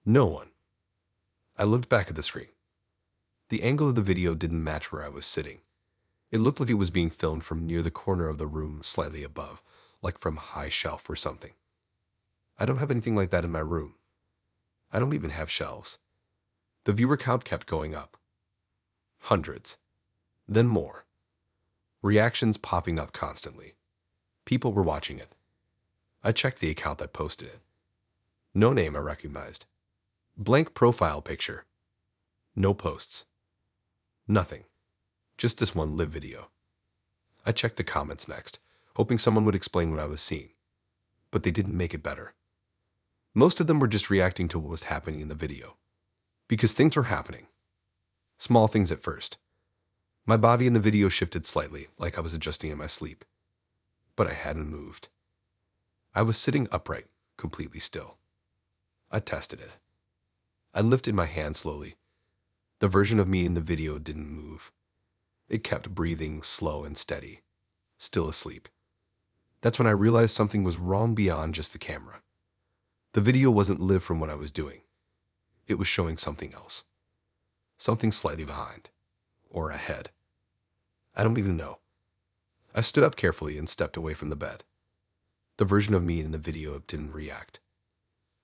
Speaker 2: No one. I looked back at the screen. The angle of the video didn't match where I was sitting. It looked like it was being filmed from near the corner of the room slightly above, like from a high shelf or something. I don't have anything like that in my room. I don't even have shelves. The viewer count kept going up. Hundreds. Then more. Reactions popping up constantly. People were watching it. I checked the account that posted it. No name I recognized. Blank profile picture. No posts. Nothing. Just this one live video. I checked the comments next, hoping someone would explain what I was seeing. But they didn't make it better. Most of them were just reacting to what was happening in the video. Because things were happening. Small things at first. My body in the video shifted slightly, like I was adjusting in my sleep. But I hadn't moved. I was sitting upright, completely still. I tested it. I lifted my hand slowly. The version of me in the video didn't move. It kept breathing slow and steady, still asleep. That's when I realized something was wrong beyond just the camera. The video wasn't live from what I was doing. It was showing something else. Something slightly behind. Or ahead. I don't even know. I stood up carefully and stepped away from the bed. The version of me in the video didn't react.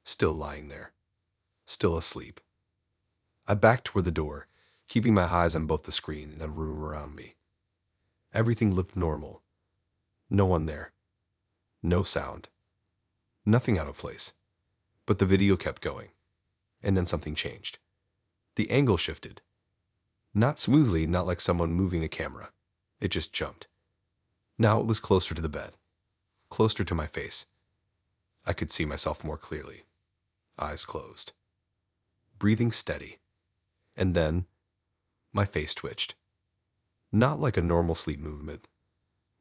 Speaker 2: Still lying there. Still asleep. I backed toward the door, keeping my eyes on both the screen and the room around me. Everything looked normal. No one there. No sound. Nothing out of place. But the video kept going. And then something changed. The angle shifted. Not smoothly, not like someone moving the camera. It just jumped. Now it was closer to the bed. Closer to my face. I could see myself more clearly. Eyes closed. Breathing steady. And then, my face twitched. Not like a normal sleep movement.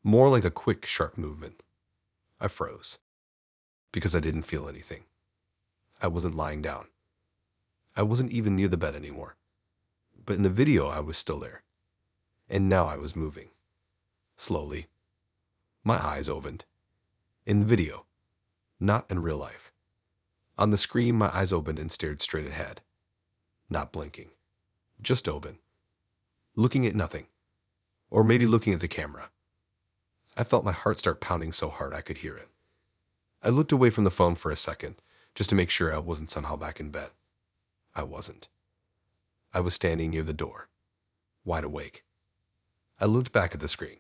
Speaker 2: More like a quick, sharp movement. I froze. Because I didn't feel anything. I wasn't lying down. I wasn't even near the bed anymore. But in the video, I was still there. And now I was moving. Slowly. My eyes opened. In the video. Not in real life. On the screen, my eyes opened and stared straight ahead. Not blinking. Just open. Looking at nothing. Or maybe looking at the camera. I felt my heart start pounding so hard I could hear it. I looked away from the phone for a second, just to make sure I wasn't somehow back in bed. I wasn't. I was standing near the door, wide awake. I looked back at the screen.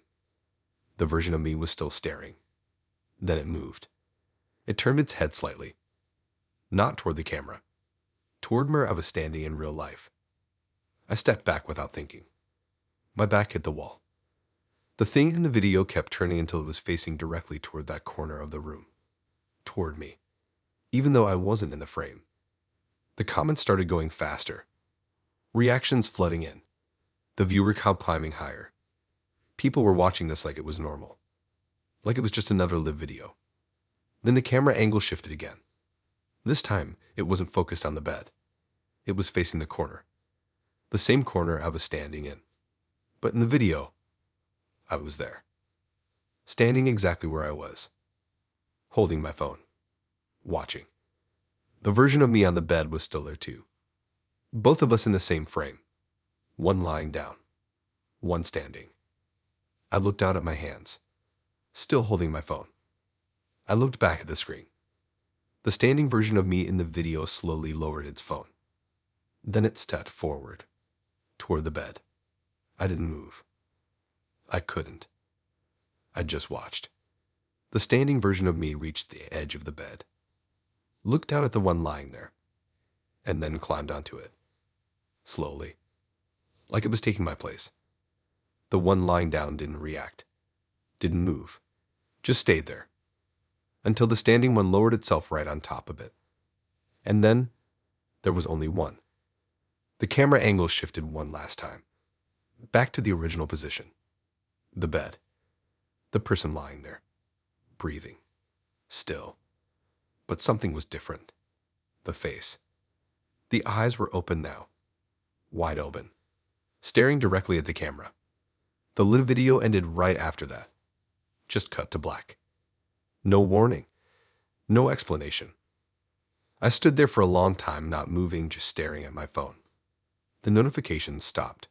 Speaker 2: The version of me was still staring. Then it moved. It turned its head slightly. Not toward the camera. Toward where I was standing in real life. I stepped back without thinking. My back hit the wall. The thing in the video kept turning until it was facing directly toward that corner of the room. Toward me. Even though I wasn't in the frame. The comments started going faster. Reactions flooding in. The viewer count climbing higher. People were watching this like it was normal. Like it was just another live video. Then the camera angle shifted again. This time, it wasn't focused on the bed. It was facing the corner. The same corner I was standing in. But in the video, I was there. Standing exactly where I was. Holding my phone. Watching. The version of me on the bed was still there too. Both of us in the same frame. One lying down. One standing. I looked down at my hands. Still holding my phone. I looked back at the screen. The standing version of me in the video slowly lowered its phone. Then it stepped forward. Toward the bed. I didn't move. I couldn't. I just watched. The standing version of me reached the edge of the bed. Looked down at the one lying there. And then climbed onto it. Slowly. Like it was taking my place. The one lying down didn't react. Didn't move. Just stayed there. Until the standing one lowered itself right on top of it. And then, There was only one. The camera angle shifted one last time. Back to the original position. The bed. The person lying there. Breathing. Still. But something was different. The face. The eyes were open now. Wide open. Staring directly at the camera. The live video ended right after that. Just cut to black. No warning. No explanation. I stood there for a long time, not moving, just staring at my phone. The notifications stopped.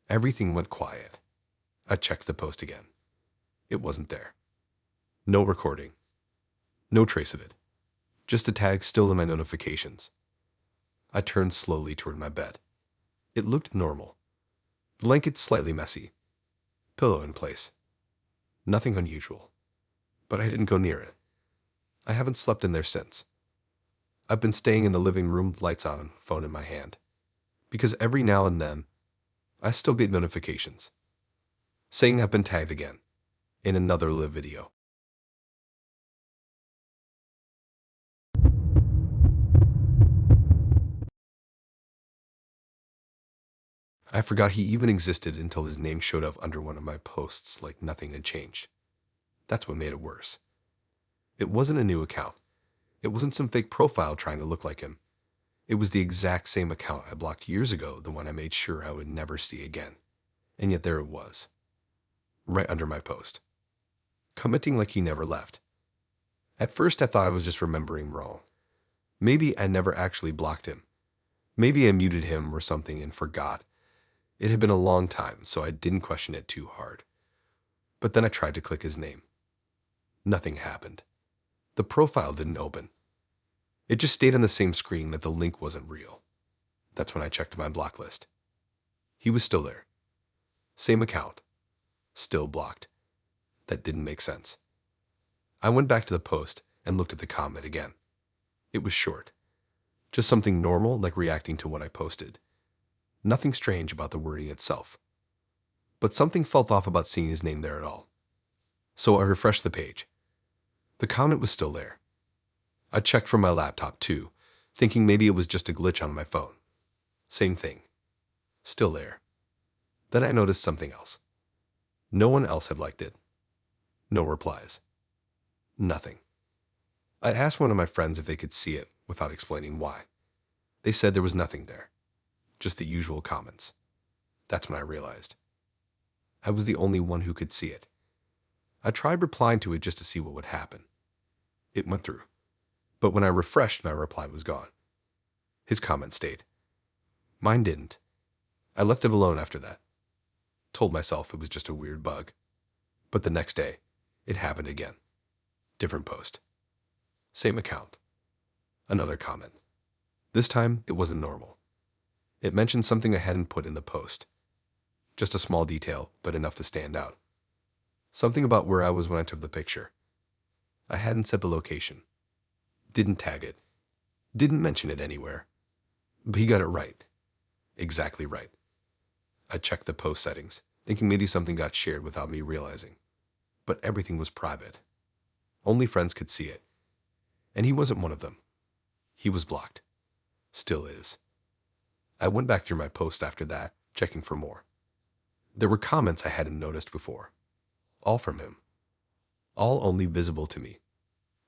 Speaker 2: Everything went quiet. I checked the post again. It wasn't there. No recording. No trace of it. Just a tag still in my notifications. I turned slowly toward my bed. It looked normal. Blanket slightly messy. Pillow in place. Nothing unusual. But I didn't go near it. I haven't slept in there since. I've been staying in the living room, lights on, phone in my hand. Because every now and then, I still get notifications saying I've been tagged again in another live video. I forgot he even existed until his name showed up under one of my posts like nothing had changed. That's what made it worse. It wasn't a new account. It wasn't some fake profile trying to look like him. It was the exact same account I blocked years ago, the one I made sure I would never see again. And yet there it was. Right under my post. Commenting like he never left. At first I thought I was just remembering wrong. Maybe I never actually blocked him. Maybe I muted him or something and forgot. It had been a long time, so I didn't question it too hard. But then I tried to click his name. Nothing happened. The profile didn't open. It just stayed on the same screen that the link wasn't real. That's when I checked my block list. He was still there. Same account. Still blocked. That didn't make sense. I went back to the post and looked at the comment again. It was short. Just something normal, like reacting to what I posted. Nothing strange about the wording itself. But something felt off about seeing his name there at all. So I refreshed the page. The comment was still there. I checked from my laptop too, thinking maybe it was just a glitch on my phone. Same thing. Still there. Then I noticed something else. No one else had liked it. No replies. Nothing. I asked one of my friends if they could see it without explaining why. They said there was nothing there. Just the usual comments. That's when I realized. I was the only one who could see it. I tried replying to it just to see what would happen. It went through. But when I refreshed, my reply was gone. His comment stayed. Mine didn't. I left it alone after that. Told myself it was just a weird bug. But the next day, it happened again. Different post. Same account. Another comment. This time, it wasn't normal. It mentioned something I hadn't put in the post. Just a small detail, but enough to stand out. Something about where I was when I took the picture. I hadn't set the location. Didn't tag it. Didn't mention it anywhere. But he got it right. Exactly right. I checked the post settings, thinking maybe something got shared without me realizing. But everything was private. Only friends could see it. And he wasn't one of them. He was blocked. Still is. I went back through my posts after that, checking for more. There were comments I hadn't noticed before. All from him. All only visible to me.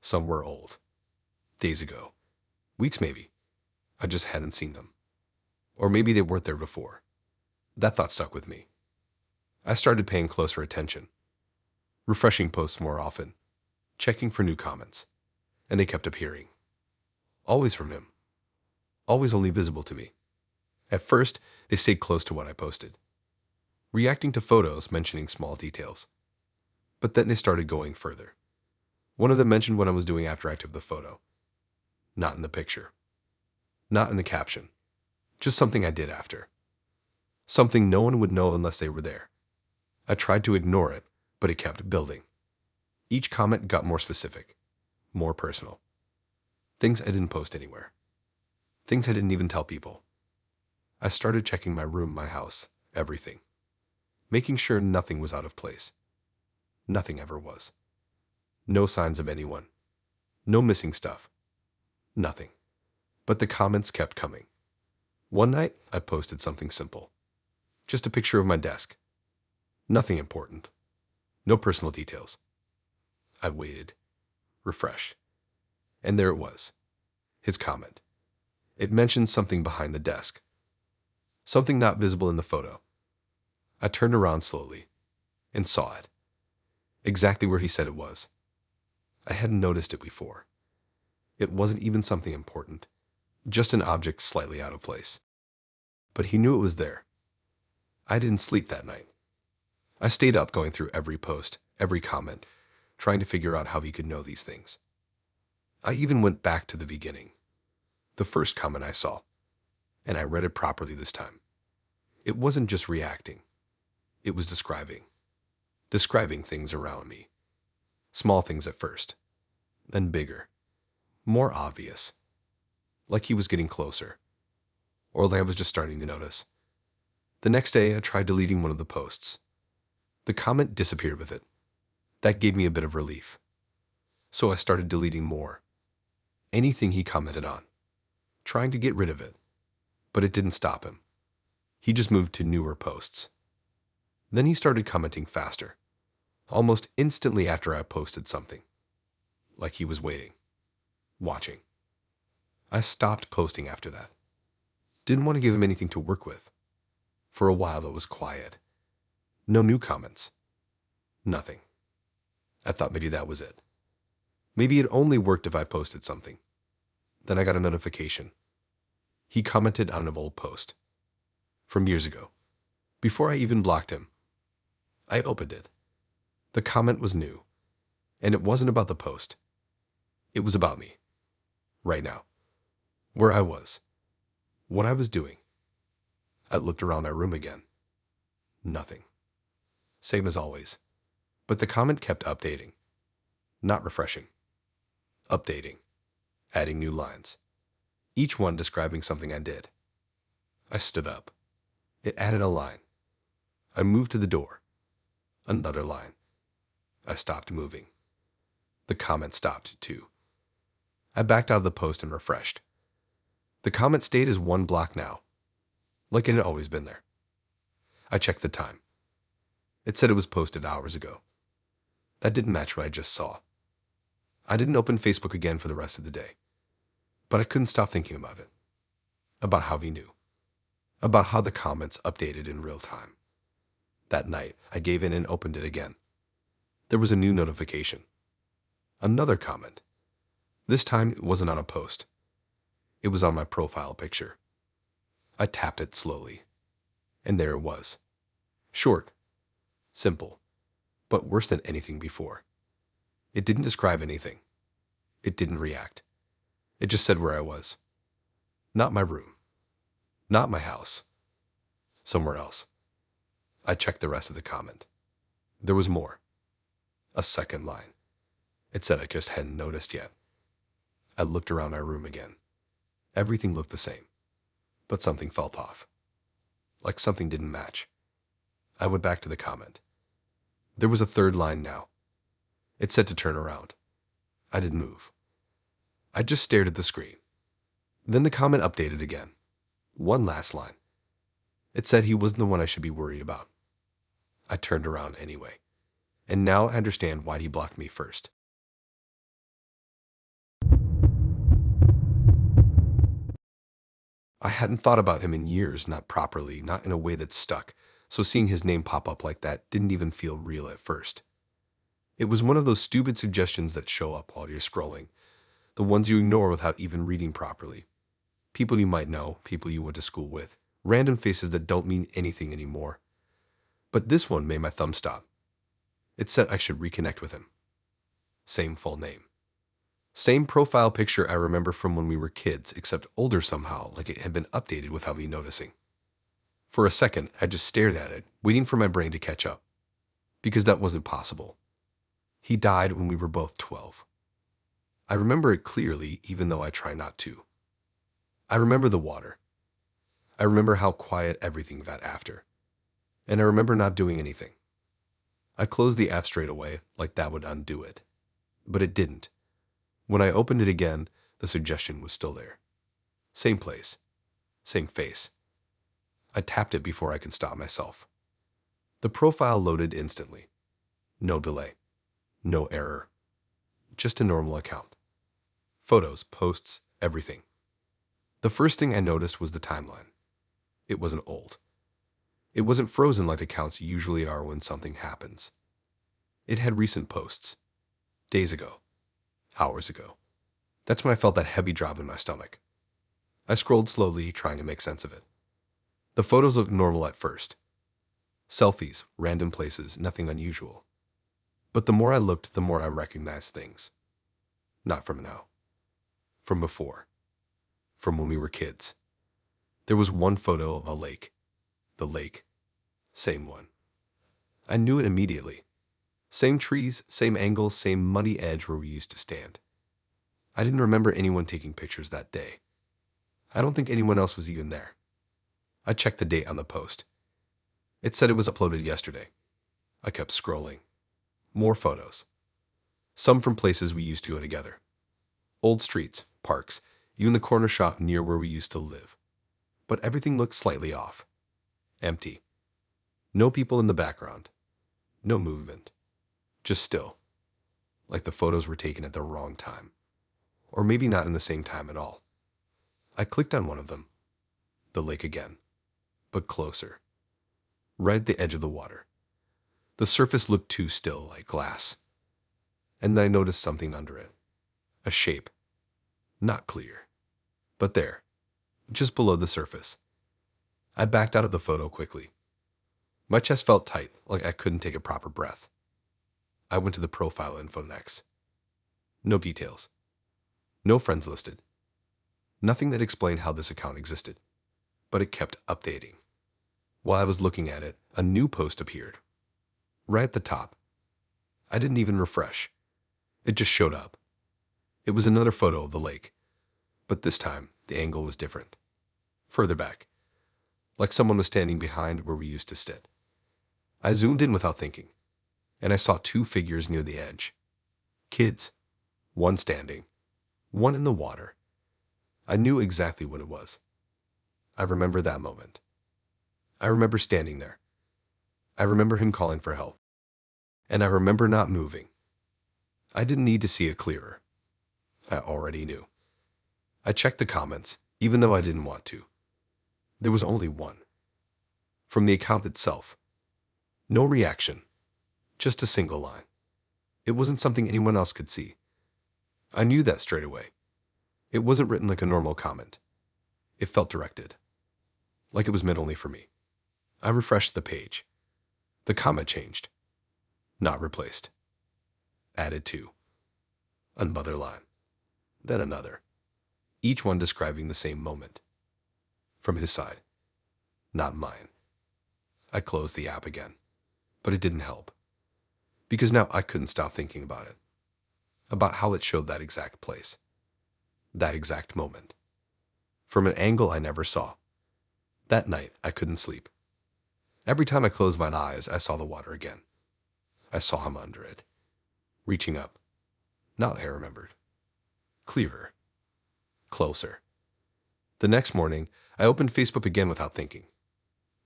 Speaker 2: Some were old. Days ago. Weeks maybe. I just hadn't seen them. Or maybe they weren't there before. That thought stuck with me. I started paying closer attention. Refreshing posts more often. Checking for new comments. And they kept appearing. Always from him. Always only visible to me. At first, they stayed close to what I posted. Reacting to photos mentioning small details. But then they started going further. One of them mentioned what I was doing after I took the photo. Not in the picture. Not in the caption. Just something I did after. Something no one would know unless they were there. I tried to ignore it, but it kept building. Each comment got more specific. More personal. Things I didn't post anywhere. Things I didn't even tell people. I started checking my room, my house, everything. Making sure nothing was out of place. Nothing ever was. No signs of anyone. No missing stuff. Nothing. But the comments kept coming. One night, I posted something simple. Just a picture of my desk. Nothing important. No personal details. I waited. Refresh. And there it was. His comment. It mentioned something behind the desk. Something not visible in the photo. I turned around slowly and saw it. Exactly where he said it was. I hadn't noticed it before. It wasn't even something important. Just an object slightly out of place. But he knew it was there. I didn't sleep that night. I stayed up going through every post, every comment, trying to figure out how he could know these things. I even went back to the beginning. The first comment I saw, and I read it properly this time. It wasn't just reacting. It was describing. Describing things around me. Small things at first, then bigger, more obvious. Like he was getting closer, or like I was just starting to notice. The next day, I tried deleting one of the posts. The comment disappeared with it. That gave me a bit of relief. So I started deleting more. Anything he commented on, trying to get rid of it. But it didn't stop him. He just moved to newer posts. Then he started commenting faster, almost instantly after I posted something. Like he was waiting, watching. I stopped posting after that. Didn't want to give him anything to work with. For a while it was quiet. No new comments. Nothing. I thought maybe that was it. Maybe it only worked if I posted something. Then I got a notification. He commented on an old post. From years ago. Before I even blocked him. I opened it. The comment was new. And it wasn't about the post. It was about me. Right now. Where I was. What I was doing. I looked around our room again. Nothing. Same as always. But the comment kept updating. Not refreshing. Updating. Adding new lines. Each one describing something I did. I stood up. It added a line. I moved to the door. Another line. I stopped moving. The comment stopped too. I backed out of the post and refreshed. The comment stayed as one block now, like it had always been there. I checked the time. It said it was posted hours ago. That didn't match what I just saw. I didn't open Facebook again for the rest of the day, but I couldn't stop thinking about it, about how he knew, about how the comments updated in real time. That night, I gave in and opened it again. There was a new notification. Another comment. This time, it wasn't on a post. It was on my profile picture. I tapped it slowly, and there it was. Short, simple, but worse than anything before. It didn't describe anything. It didn't react. It just said where I was. Not my room. Not my house. Somewhere else. I checked the rest of the comment. There was more. A second line. It said I just hadn't noticed yet. I looked around our room again. Everything looked the same, but something felt off. Like something didn't match. I went back to the comment. There was a third line now. It said to turn around. I didn't move. I just stared at the screen. Then the comment updated again. One last line. It said he wasn't the one I should be worried about. I turned around anyway. And now I understand why he blocked me first. I hadn't thought about him in years, not properly, not in a way that stuck, so seeing his name pop up like that didn't even feel real at first. It was one of those stupid suggestions that show up while you're scrolling, the ones you ignore without even reading properly. People you might know, people you went to school with, random faces that don't mean anything anymore. But this one made my thumb stop. It said I should reconnect with him. Same full name. Same profile picture I remember from when we were kids, except older somehow, like it had been updated without me noticing. For a second, I just stared at it, waiting for my brain to catch up. Because that wasn't possible. He died when we were both 12. I remember it clearly, even though I try not to. I remember the water. I remember how quiet everything got after. And I remember not doing anything. I closed the app straight away, like that would undo it. But it didn't. When I opened it again, the suggestion was still there. Same place. Same face. I tapped it before I could stop myself. The profile loaded instantly. No delay. No error. Just a normal account. Photos, posts, everything. The first thing I noticed was the timeline. It wasn't old. It wasn't frozen like accounts usually are when something happens. It had recent posts. Days ago. Hours ago. That's when I felt that heavy drop in my stomach. I scrolled slowly, trying to make sense of it. The photos looked normal at first. Selfies, random places, nothing unusual. But the more I looked, the more I recognized things. Not from now. From before. From when we were kids. There was one photo of a lake. The lake. Same one. I knew it immediately. Same trees, same angle, same muddy edge where we used to stand. I didn't remember anyone taking pictures that day. I don't think anyone else was even there. I checked the date on the post. It said it was uploaded yesterday. I kept scrolling. More photos. Some from places we used to go together. Old streets, parks, even the corner shop near where we used to live. But everything looked slightly off. Empty. No people in the background. No movement. Just still. Like the photos were taken at the wrong time. Or maybe not in the same time at all. I clicked on one of them. The lake again. But closer. Right at the edge of the water. The surface looked too still, like glass. And then I noticed something under it. A shape. Not clear. But there. Just below the surface. I backed out of the photo quickly. My chest felt tight, like I couldn't take a proper breath. I went to the profile info next. No details. No friends listed. Nothing that explained how this account existed. But it kept updating. While I was looking at it, a new post appeared. Right at the top. I didn't even refresh. It just showed up. It was another photo of the lake. But this time, the angle was different. Further back. Like someone was standing behind where we used to sit. I zoomed in without thinking. And I saw two figures near the edge. Kids. One standing. One in the water. I knew exactly what it was. I remember that moment. I remember standing there. I remember him calling for help. And I remember not moving. I didn't need to see it clearer. I already knew. I checked the comments, even though I didn't want to. There was only one. From the account itself. No reaction. Just a single line. It wasn't something anyone else could see. I knew that straight away. It wasn't written like a normal comment. It felt directed. Like it was meant only for me. I refreshed the page. The comment changed. Not replaced. Added to. Another line. Then another. Each one describing the same moment. From his side. Not mine. I closed the app again. But it didn't help. Because now I couldn't stop thinking about it. About how it showed that exact place. That exact moment. From an angle I never saw. That night, I couldn't sleep. Every time I closed my eyes, I saw the water again. I saw him under it. Reaching up. Not I remembered. Clearer. Closer. The next morning, I opened Facebook again without thinking.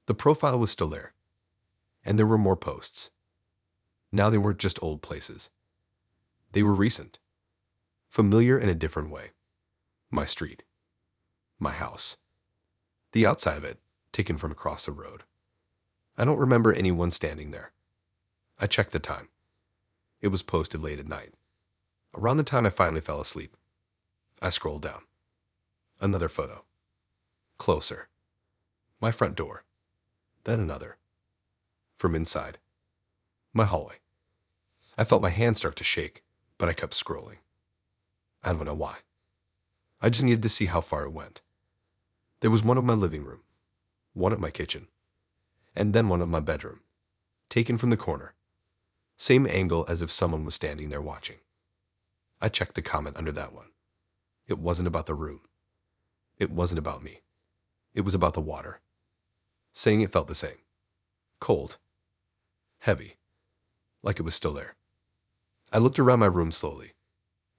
Speaker 2: The profile was still there. And there were more posts. Now they weren't just old places. They were recent. Familiar in a different way. My street. My house. The outside of it, taken from across the road. I don't remember anyone standing there. I checked the time. It was posted late at night. Around the time I finally fell asleep. I scrolled down. Another photo. Closer. My front door. Then another. From inside. My hallway. I felt my hands start to shake, but I kept scrolling. I don't know why. I just needed to see how far it went. There was one of my living room, one at my kitchen, and then one at my bedroom, taken from the corner. Same angle as if someone was standing there watching. I checked the comment under that one. It wasn't about the room. It wasn't about me. It was about the water. Saying it felt the same. Cold. Heavy. Like it was still there. I looked around my room slowly.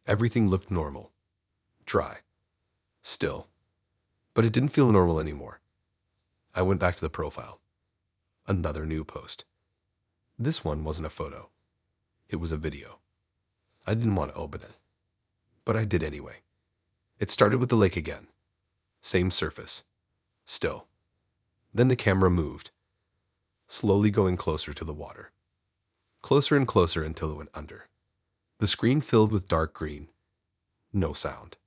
Speaker 2: Everything looked normal. Dry. Still. But it didn't feel normal anymore. I went back to the profile. Another new post. This one wasn't a photo. It was a video. I didn't want to open it, but I did anyway. It started with the lake again. Same surface. Still. Then the camera moved, slowly going closer to the water. Closer and closer until it went under. The screen filled with dark green. No sound.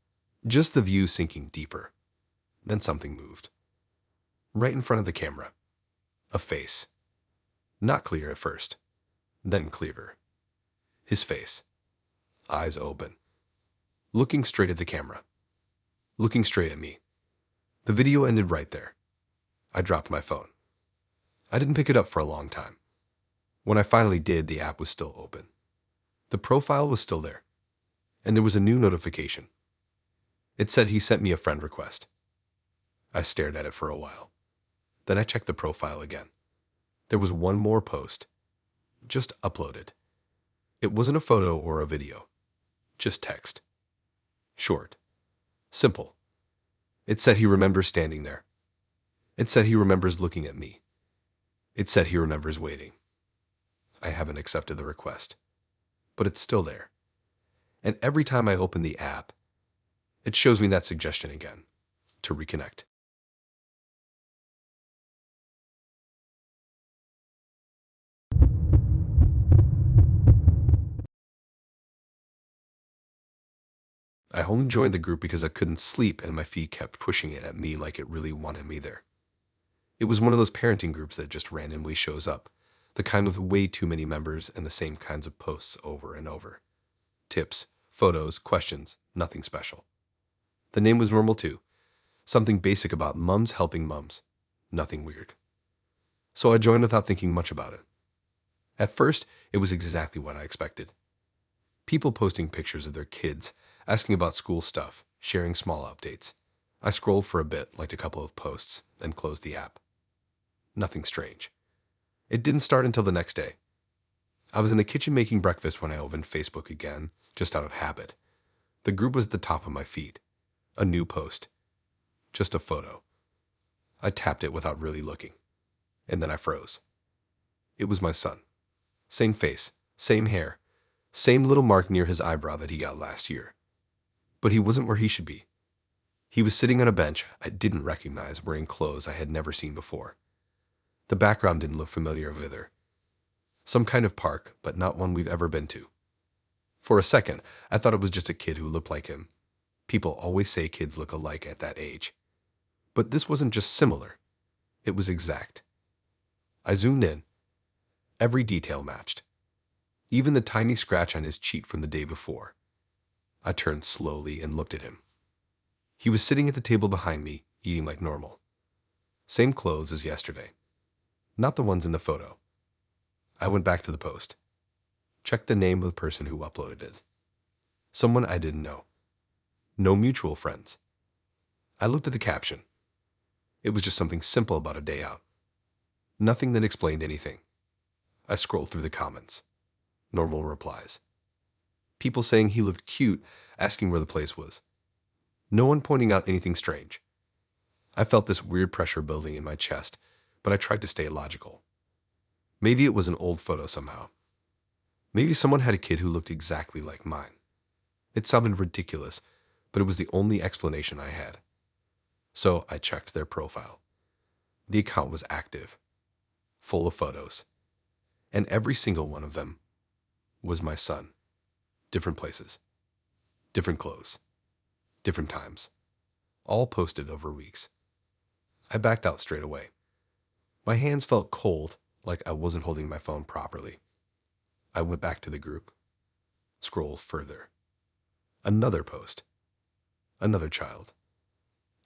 Speaker 2: Just the view sinking deeper. Then something moved. Right in front of the camera. A face. Not clear at first. Then clearer. His face. Eyes open. Looking straight at the camera. Looking straight at me. The video ended right there. I dropped my phone. I didn't pick it up for a long time. When I finally did, the app was still open. The profile was still there. And there was a new notification. It said he sent me a friend request. I stared at it for a while. Then I checked the profile again. There was one more post. Just uploaded. It wasn't a photo or a video. Just text. Short. Simple. It said he remembers standing there. It said he remembers looking at me. It said he remembers waiting. I haven't accepted the request, but it's still there. And every time I open the app, it shows me that suggestion again, to reconnect. I only joined the group because I couldn't sleep and my feed kept pushing it at me like it really wanted me there. It was one of those parenting groups that just randomly shows up, the kind with way too many members and the same kinds of posts over and over. Tips, photos, questions, nothing special. The name was normal too. Something basic about mums helping mums. Nothing weird. So I joined without thinking much about it. At first, it was exactly what I expected. People posting pictures of their kids, asking about school stuff, sharing small updates. I scrolled for a bit, liked a couple of posts, then closed the app. Nothing strange. It didn't start until the next day. I was in the kitchen making breakfast when I opened Facebook again, just out of habit. The group was at the top of my feed. A new post. Just a photo. I tapped it without really looking. And then I froze. It was my son. Same face, same hair, same little mark near his eyebrow that he got last year. But he wasn't where he should be. He was sitting on a bench I didn't recognize, wearing clothes I had never seen before. The background didn't look familiar either. Some kind of park, but not one we've ever been to. For a second, I thought it was just a kid who looked like him. People always say kids look alike at that age. But this wasn't just similar. It was exact. I zoomed in. Every detail matched. Even the tiny scratch on his cheek from the day before. I turned slowly and looked at him. He was sitting at the table behind me, eating like normal. Same clothes as yesterday. Not the ones in the photo. I went back to the post. Checked the name of the person who uploaded it. Someone I didn't know. No mutual friends. I looked at the caption. It was just something simple about a day out. Nothing that explained anything. I scrolled through the comments. Normal replies. People saying he looked cute, asking where the place was. No one pointing out anything strange. I felt this weird pressure building in my chest, but I tried to stay logical. Maybe it was an old photo somehow. Maybe someone had a kid who looked exactly like mine. It sounded ridiculous, but it was the only explanation I had. So I checked their profile. The account was active, full of photos, and every single one of them was my son. Different places, different clothes, different times, all posted over weeks. I backed out straight away. My hands felt cold, like I wasn't holding my phone properly. I went back to the group. Scroll further. Another post. Another child.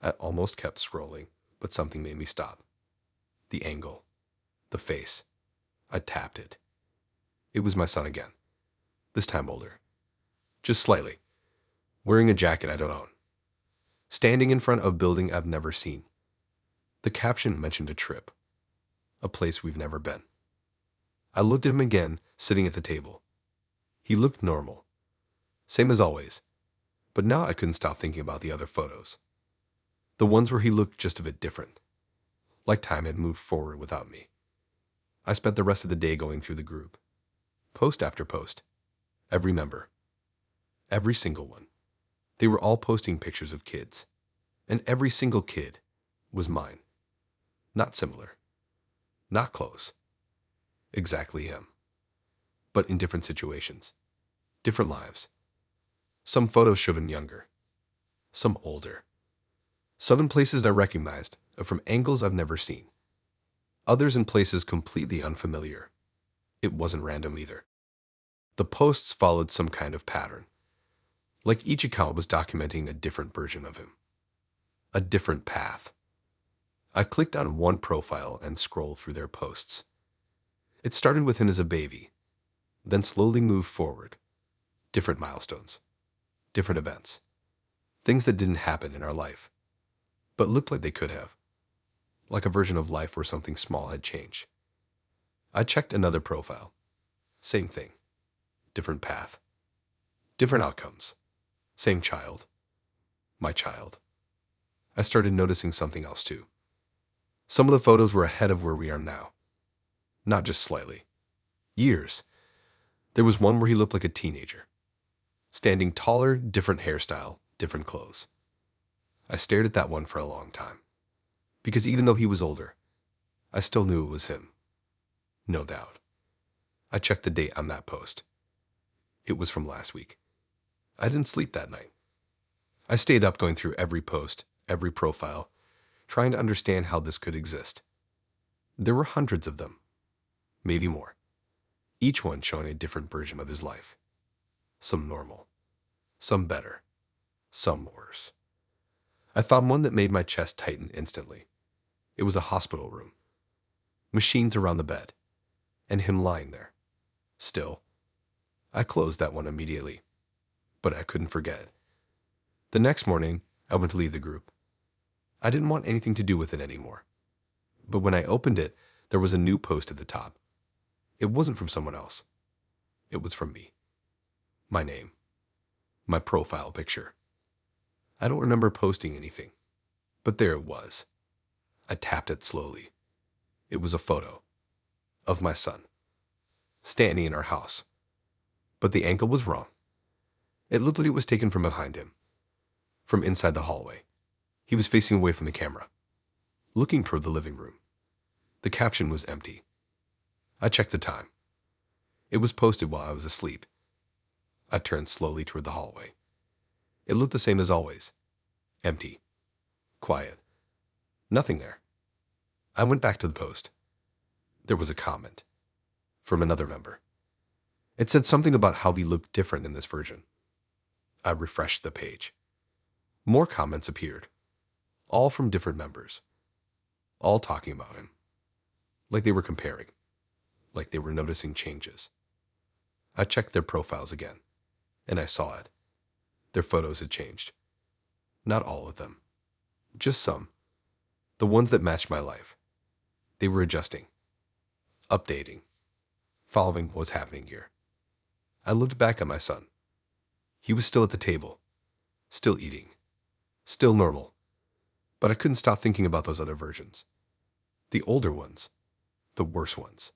Speaker 2: I almost kept scrolling, but something made me stop. The angle. The face. I tapped it. It was my son again. This time older. Just slightly. Wearing a jacket I don't own. Standing in front of a building I've never seen. The caption mentioned a trip. A place we've never been. I looked at him again, sitting at the table. He looked normal. Same as always. But now I couldn't stop thinking about the other photos. The ones where he looked just a bit different, like time had moved forward without me. I spent the rest of the day going through the group, post after post, every member, every single one. They were all posting pictures of kids, and every single kid was mine. Not similar, not close, exactly him, but in different situations, different lives. Some photos showed him younger, some older, some in places I recognized, from angles I've never seen, others in places completely unfamiliar. It wasn't random either. The posts followed some kind of pattern, like each account was documenting a different version of him, a different path. I clicked on one profile and scrolled through their posts. It started with him as a baby, then slowly moved forward. Different milestones, different events, things that didn't happen in our life, but looked like they could have, like a version of life where something small had changed. I checked another profile. Same thing, different path, different outcomes, same child, my child. I started noticing something else too. Some of the photos were ahead of where we are now, not just slightly. Years. There was one where he looked like a teenager, standing taller, different hairstyle, different clothes. I stared at that one for a long time, because even though he was older, I still knew it was him. No doubt. I checked the date on that post. It was from last week. I didn't sleep that night. I stayed up going through every post, every profile, trying to understand how this could exist. There were hundreds of them, maybe more, each one showing a different version of his life. Some normal, some better, some worse. I found one that made my chest tighten instantly. It was a hospital room, machines around the bed, and him lying there, still. I closed that one immediately, but I couldn't forget it. The next morning, I went to leave the group. I didn't want anything to do with it anymore. But when I opened it, there was a new post at the top. It wasn't from someone else. It was from me. My name. My profile picture. I don't remember posting anything, but there it was. I tapped it slowly. It was a photo of my son, standing in our house. But the angle was wrong. It looked like it was taken from behind him, from inside the hallway. He was facing away from the camera, looking toward the living room. The caption was empty. I checked the time. It was posted while I was asleep. I turned slowly toward the hallway. It looked the same as always. Empty. Quiet. Nothing there. I went back to the post. There was a comment from another member. It said something about how he looked different in this version. I refreshed the page. More comments appeared, all from different members, all talking about him, like they were comparing, like they were noticing changes. I checked their profiles again, and I saw it. Their photos had changed. Not all of them, just some, the ones that matched my life. They were adjusting, updating, following what was happening here. I looked back at my son. He was still at the table, still eating, still normal, but I couldn't stop thinking about those other versions. The older ones, the worse ones,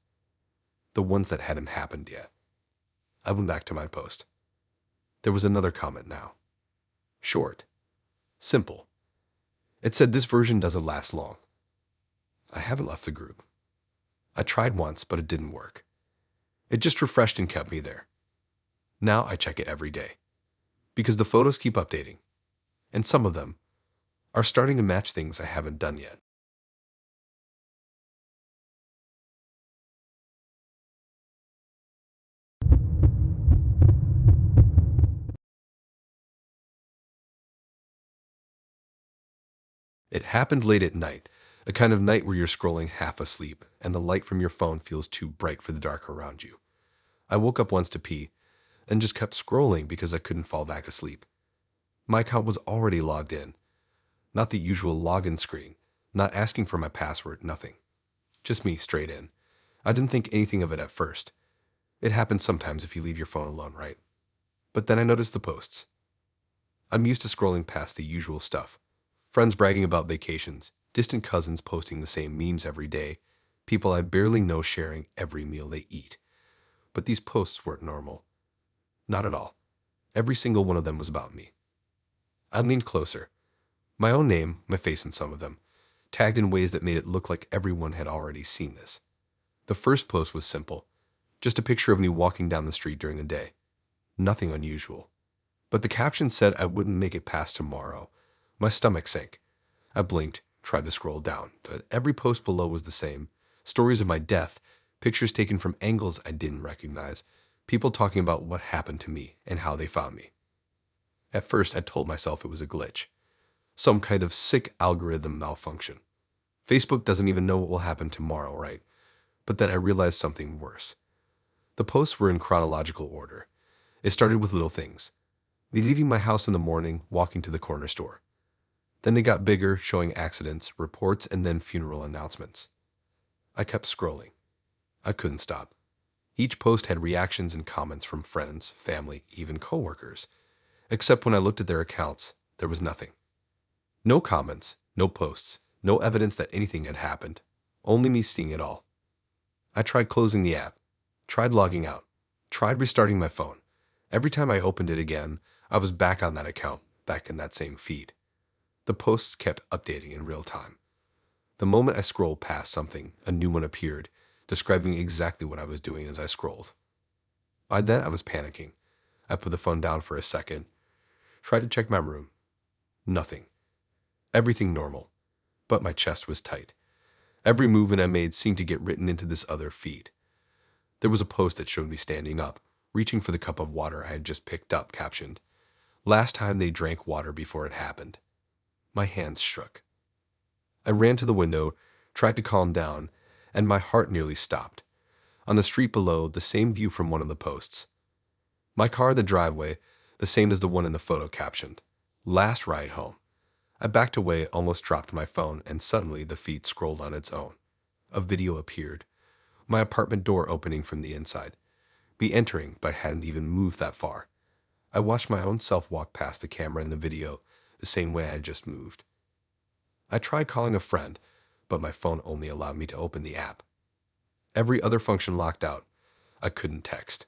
Speaker 2: the ones that hadn't happened yet. I went back to my post. There was another comment now. Short, simple. It said this version doesn't last long. I haven't left the group. I tried once, but it didn't work. It just refreshed and kept me there. Now I check it every day, because the photos keep updating, and some of them are starting to match things I haven't done yet. It happened late at night, the kind of night where you're scrolling half asleep and the light from your phone feels too bright for the dark around you. I woke up once to pee and just kept scrolling because I couldn't fall back asleep. My account was already logged in, not the usual login screen, not asking for my password, nothing. Just me straight in. I didn't think anything of it at first. It happens sometimes if you leave your phone alone, right? But then I noticed the posts. I'm used to scrolling past the usual stuff. Friends bragging about vacations, distant cousins posting the same memes every day, people I barely know sharing every meal they eat. But these posts weren't normal. Not at all. Every single one of them was about me. I leaned closer. My own name, my face in some of them, tagged in ways that made it look like everyone had already seen this. The first post was simple. Just a picture of me walking down the street during the day. Nothing unusual. But the caption said I wouldn't make it past tomorrow. My stomach sank. I blinked, tried to scroll down, but every post below was the same. Stories of my death, pictures taken from angles I didn't recognize, people talking about what happened to me and how they found me. At first, I told myself it was a glitch. Some kind of sick algorithm malfunction. Facebook doesn't even know what will happen tomorrow, right? But then I realized something worse. The posts were in chronological order. It started with little things. Me leaving my house in the morning, walking to the corner store. Then they got bigger, showing accidents, reports, and then funeral announcements. I kept scrolling. I couldn't stop. Each post had reactions and comments from friends, family, even coworkers. Except when I looked at their accounts, there was nothing. No comments, no posts, no evidence that anything had happened. Only me seeing it all. I tried closing the app, tried logging out, tried restarting my phone. Every time I opened it again, I was back on that account, back in that same feed. The posts kept updating in real time. The moment I scrolled past something, a new one appeared, describing exactly what I was doing as I scrolled. By then, I was panicking. I put the phone down for a second, tried to check my room. Nothing. Everything normal, but my chest was tight. Every movement I made seemed to get written into this other feed. There was a post that showed me standing up, reaching for the cup of water I had just picked up, captioned, "Last time they drank water before it happened." My hands shook. I ran to the window, tried to calm down, and my heart nearly stopped. On the street below, the same view from one of the posts. My car in the driveway, the same as the one in the photo captioned, "Last ride home." I backed away, almost dropped my phone, and suddenly the feed scrolled on its own. A video appeared. My apartment door opening from the inside. Me entering, but hadn't even moved that far. I watched my own self walk past the camera in the video, the same way I had just moved. I tried calling a friend, but my phone only allowed me to open the app. Every other function locked out. I couldn't text.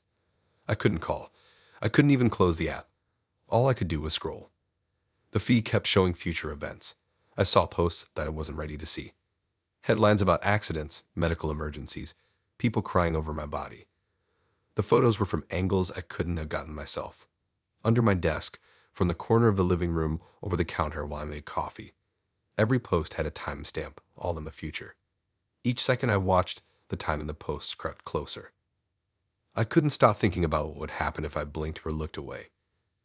Speaker 2: I couldn't call. I couldn't even close the app. All I could do was scroll. The feed kept showing future events. I saw posts that I wasn't ready to see. Headlines about accidents, medical emergencies, people crying over my body. The photos were from angles I couldn't have gotten myself. Under my desk, from the corner of the living room over the counter while I made coffee. Every post had a timestamp, all in the future. Each second I watched, the time in the posts crept closer. I couldn't stop thinking about what would happen if I blinked or looked away.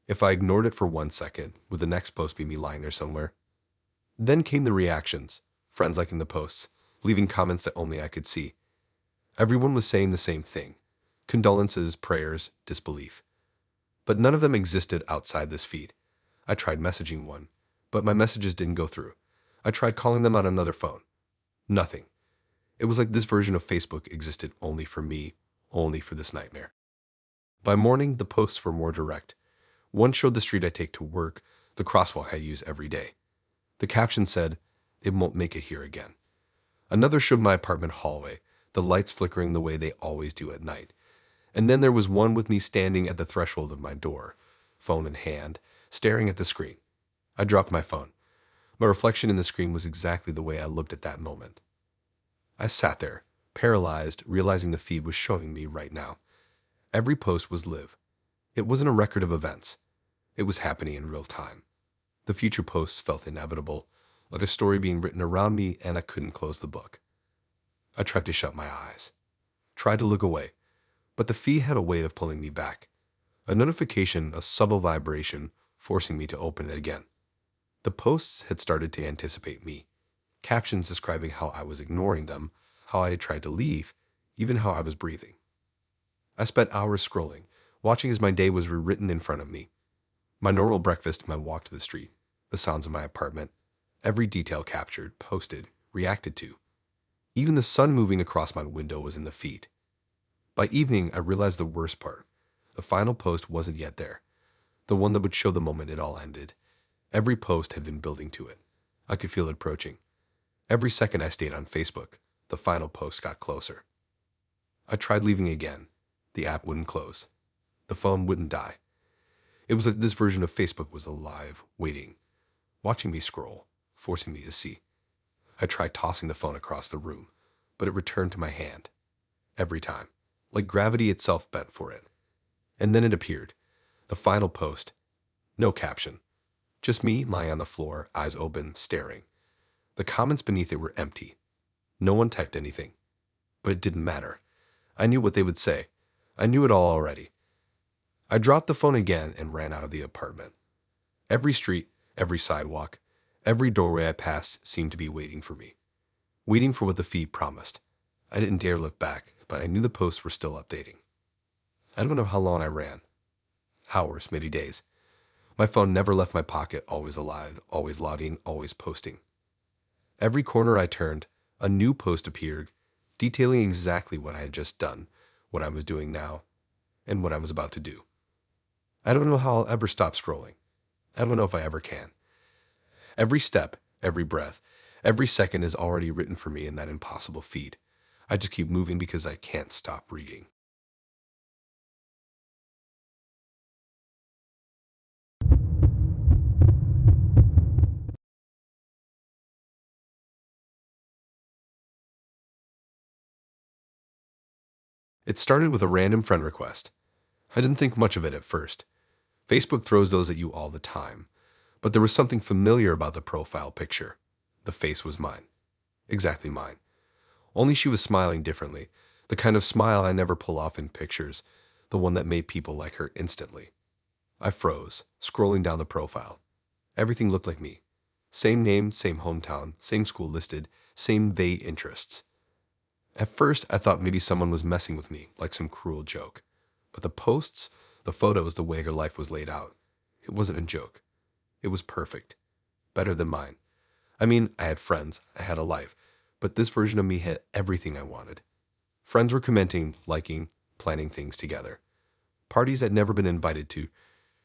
Speaker 2: If I ignored it for 1 second, would the next post be me lying there somewhere? Then came the reactions, friends liking the posts, leaving comments that only I could see. Everyone was saying the same thing. Condolences, prayers, disbelief. But none of them existed outside this feed. I tried messaging one, but my messages didn't go through. I tried calling them on another phone. Nothing. It was like this version of Facebook existed only for me, only for this nightmare. By morning, the posts were more direct. One showed the street I take to work, the crosswalk I use every day. The caption said, "It won't make it here again." Another showed my apartment hallway, the lights flickering the way they always do at night. And then there was one with me standing at the threshold of my door, phone in hand, staring at the screen. I dropped my phone. My reflection in the screen was exactly the way I looked at that moment. I sat there, paralyzed, realizing the feed was showing me right now. Every post was live. It wasn't a record of events. It was happening in real time. The future posts felt inevitable, like a story being written around me, and I couldn't close the book. I tried to shut my eyes, tried to look away, but the feed had a way of pulling me back. A notification, a subtle vibration, forcing me to open it again. The posts had started to anticipate me. Captions describing how I was ignoring them, how I had tried to leave, even how I was breathing. I spent hours scrolling, watching as my day was rewritten in front of me. My normal breakfast, my walk to the street, the sounds of my apartment, every detail captured, posted, reacted to. Even the sun moving across my window was in the feed. By evening, I realized the worst part. The final post wasn't yet there. The one that would show the moment it all ended. Every post had been building to it. I could feel it approaching. Every second I stayed on Facebook, the final post got closer. I tried leaving again. The app wouldn't close. The phone wouldn't die. It was like this version of Facebook was alive, waiting, watching me scroll, forcing me to see. I tried tossing the phone across the room, but it returned to my hand. Every time, like gravity itself bent for it. And then it appeared. The final post. No caption. Just me lying on the floor, eyes open, staring. The comments beneath it were empty. No one typed anything. But it didn't matter. I knew what they would say. I knew it all already. I dropped the phone again and ran out of the apartment. Every street, every sidewalk, every doorway I passed seemed to be waiting for me. Waiting for what the feed promised. I didn't dare look back, but I knew the posts were still updating. I don't know how long I ran. Hours, maybe days. My phone never left my pocket, always alive, always logging, always posting. Every corner I turned, a new post appeared, detailing exactly what I had just done, what I was doing now, and what I was about to do. I don't know how I'll ever stop scrolling. I don't know if I ever can. Every step, every breath, every second is already written for me in that impossible feed. I just keep moving because I can't stop reading. It started with a random friend request. I didn't think much of it at first. Facebook throws those at you all the time. But there was something familiar about the profile picture. The face was mine. Exactly mine. Only she was smiling differently. The kind of smile I never pull off in pictures. The one that made people like her instantly. I froze, scrolling down the profile. Everything looked like me. Same name, same hometown, same school listed, same vague interests. At first, I thought maybe someone was messing with me, like some cruel joke. But the posts, the photos, the way her life was laid out, it wasn't a joke. It was perfect. Better than mine. I mean, I had friends, I had a life, but this version of me had everything I wanted. Friends were commenting, liking, planning things together. Parties I'd never been invited to,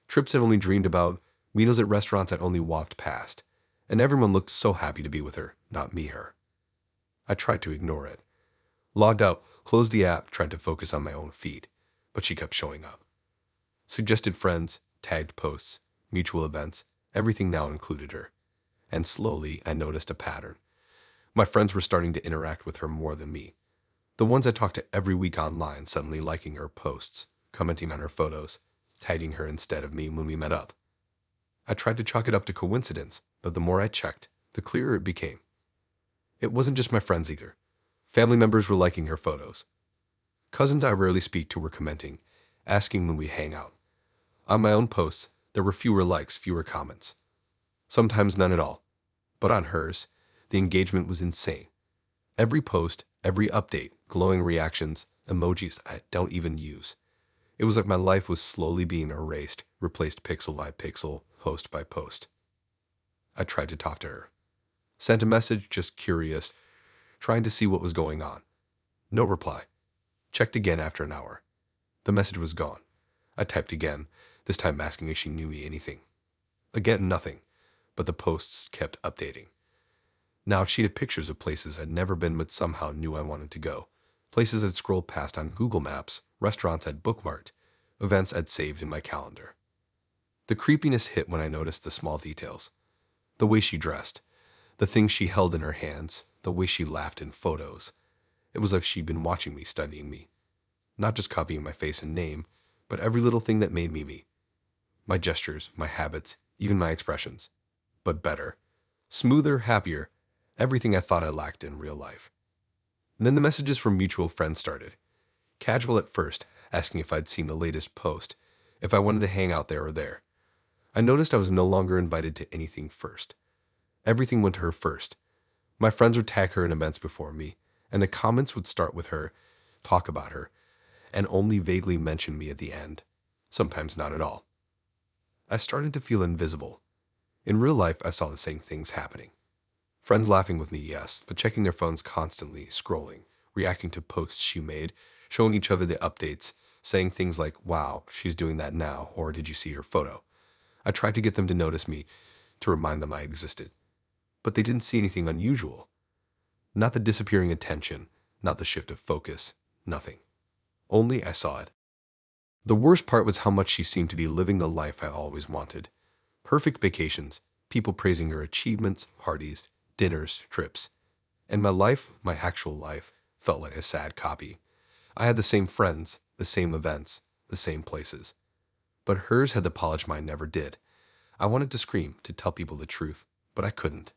Speaker 2: trips I'd only dreamed about, meals at restaurants I'd only walked past, and everyone looked so happy to be with her, not me her. I tried to ignore it. Logged out, closed the app, tried to focus on my own feed, but she kept showing up. Suggested friends, tagged posts, mutual events, everything now included her. And slowly, I noticed a pattern. My friends were starting to interact with her more than me. The ones I talked to every week online suddenly liking her posts, commenting on her photos, tagging her instead of me when we met up. I tried to chalk it up to coincidence, but the more I checked, the clearer it became. It wasn't just my friends either. Family members were liking her photos. Cousins I rarely speak to were commenting, asking when we hang out. On my own posts, there were fewer likes, fewer comments. Sometimes none at all. But on hers, the engagement was insane. Every post, every update, glowing reactions, emojis I don't even use. It was like my life was slowly being erased, replaced pixel by pixel, post by post. I tried to talk to her. Sent a message, just curious, trying to see what was going on. No reply. Checked again after an hour. The message was gone. I typed again, this time asking if she knew me anything. Again, nothing, but the posts kept updating. Now she had pictures of places I'd never been but somehow knew I wanted to go. Places I'd scrolled past on Google Maps, restaurants I'd bookmarked, events I'd saved in my calendar. The creepiness hit when I noticed the small details. The way she dressed, the things she held in her hands, the way she laughed in photos. It was like she'd been watching me, studying me. Not just copying my face and name, but every little thing that made me me. My gestures, my habits, even my expressions. But better. Smoother, happier. Everything I thought I lacked in real life. And then the messages from mutual friends started. Casual at first, asking if I'd seen the latest post, if I wanted to hang out there or there. I noticed I was no longer invited to anything first. Everything went to her first. My friends would tag her in events before me, and the comments would start with her, talk about her, and only vaguely mention me at the end. Sometimes not at all. I started to feel invisible. In real life, I saw the same things happening. Friends laughing with me, yes, but checking their phones constantly, scrolling, reacting to posts she made, showing each other the updates, saying things like, wow, she's doing that now, or did you see her photo? I tried to get them to notice me, to remind them I existed. but they didn't see anything unusual. Not the disappearing attention, not the shift of focus, nothing. Only I saw it. The worst part was how much she seemed to be living the life I always wanted. Perfect vacations, people praising her achievements, parties, dinners, trips. And my life, my actual life, felt like a sad copy. I had the same friends, the same events, the same places. But hers had the polish mine never did. I wanted to scream, to tell people the truth, but I couldn't.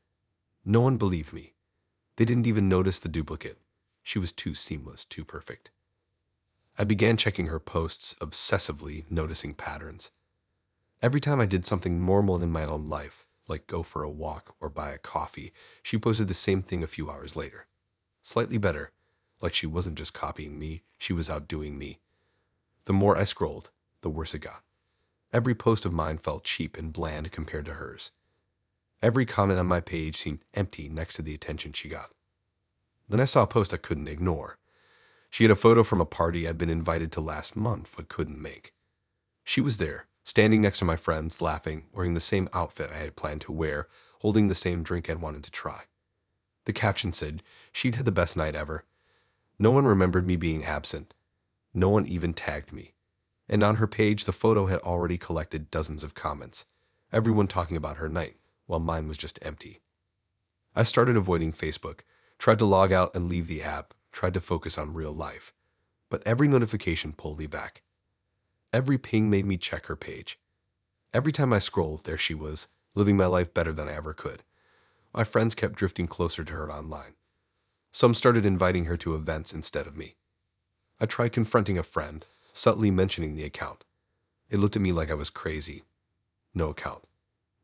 Speaker 2: No one believed me. They didn't even notice the duplicate. She was too seamless, too perfect. I began checking her posts obsessively, noticing patterns. Every time I did something normal in my own life, like go for a walk or buy a coffee, she posted the same thing a few hours later. Slightly better, like she wasn't just copying me, she was outdoing me. The more I scrolled, the worse it got. Every post of mine felt cheap and bland compared to hers. Every comment on my page seemed empty next to the attention she got. Then I saw a post I couldn't ignore. She had a photo from a party I'd been invited to last month but couldn't make. She was there, standing next to my friends, laughing, wearing the same outfit I had planned to wear, holding the same drink I'd wanted to try. The caption said she'd had the best night ever. No one remembered me being absent. No one even tagged me. And on her page, the photo had already collected dozens of comments, everyone talking about her night, while mine was just empty. I started avoiding Facebook, tried to log out and leave the app, tried to focus on real life. But every notification pulled me back. Every ping made me check her page. Every time I scrolled, there she was, living my life better than I ever could. My friends kept drifting closer to her online. Some started inviting her to events instead of me. I tried confronting a friend, subtly mentioning the account. It looked at me like I was crazy. No account.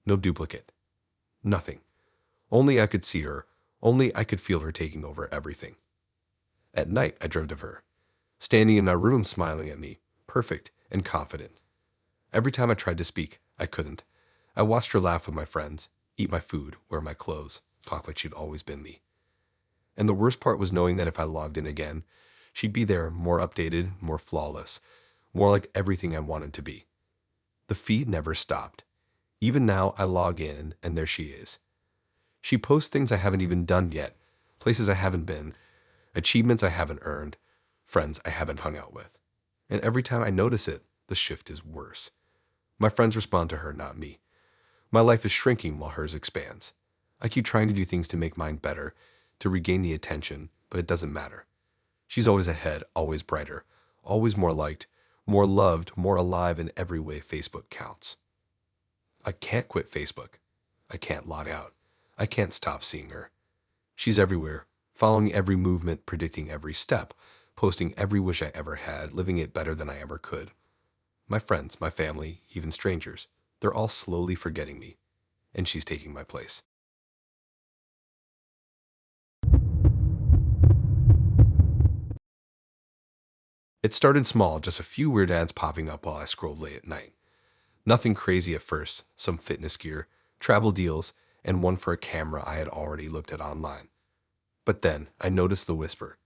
Speaker 2: No duplicate. Nothing. Only I could see her. Only I could feel her taking over everything. At night, I dreamt of her, standing in my room smiling at me, perfect and confident. Every time I tried to speak, I couldn't. I watched her laugh with my friends, eat my food, wear my clothes, talk like she'd always been me. And the worst part was knowing that if I logged in again, she'd be there, more updated, more flawless, more like everything I wanted to be. The feed never stopped. Even now, I log in, and there she is. She posts things I haven't even done yet, places I haven't been, achievements I haven't earned, friends I haven't hung out with. And every time I notice it, the shift is worse. My friends respond to her, not me. My life is shrinking while hers expands. I keep trying to do things to make mine better, to regain the attention, but it doesn't matter. She's always ahead, always brighter, always more liked, more loved, more alive in every way Facebook counts. I can't quit Facebook. I can't log out. I can't stop seeing her. She's everywhere, following every movement, predicting every step, posting every wish I ever had, living it better than I ever could. My friends, my family, even strangers, they're all slowly forgetting me, and she's taking my place. It started small, just a few weird ads popping up while I scrolled late at night. Nothing crazy at first, some fitness gear, travel deals, and one for a camera I had already looked at online. But then I noticed the whisper.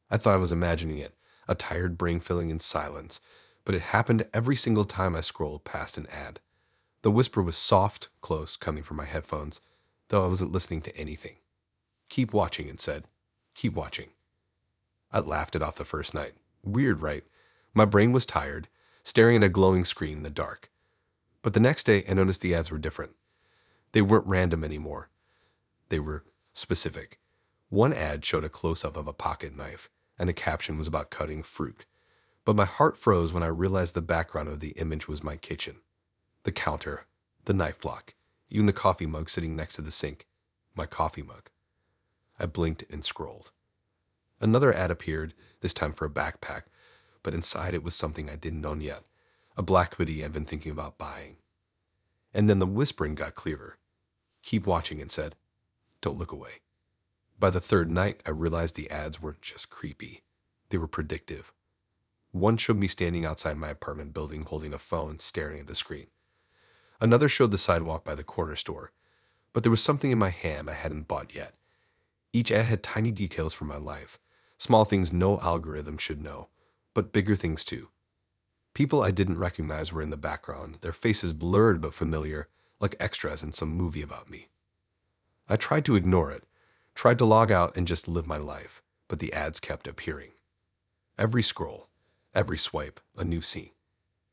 Speaker 2: I thought I was imagining it, a tired brain filling in silence, but it happened every single time I scrolled past an ad. The whisper was soft, close, coming from my headphones, though I wasn't listening to anything. Keep watching, it said. Keep watching. I laughed it off the first night. Weird, right? My brain was tired, staring at a glowing screen in the dark. But the next day, I noticed the ads were different. They weren't random anymore. They were specific. One ad showed a close-up of a pocket knife, and the caption was about cutting fruit. But my heart froze when I realized the background of the image was my kitchen. The counter, the knife block, even the coffee mug sitting next to the sink. My coffee mug. I blinked and scrolled. Another ad appeared, this time for a backpack, but inside it was something I didn't own yet, a black hoodie I'd been thinking about buying. And then the whispering got clearer. Keep watching, it said. Don't look away. By the third night, I realized the ads weren't just creepy. They were predictive. One showed me standing outside my apartment building holding a phone, staring at the screen. Another showed the sidewalk by the corner store, but there was something in my hand I hadn't bought yet. Each ad had tiny details from my life, small things no algorithm should know, but bigger things too. People I didn't recognize were in the background, their faces blurred but familiar, like extras in some movie about me. I tried to ignore it, tried to log out and just live my life, but the ads kept appearing. Every scroll, every swipe, a new scene.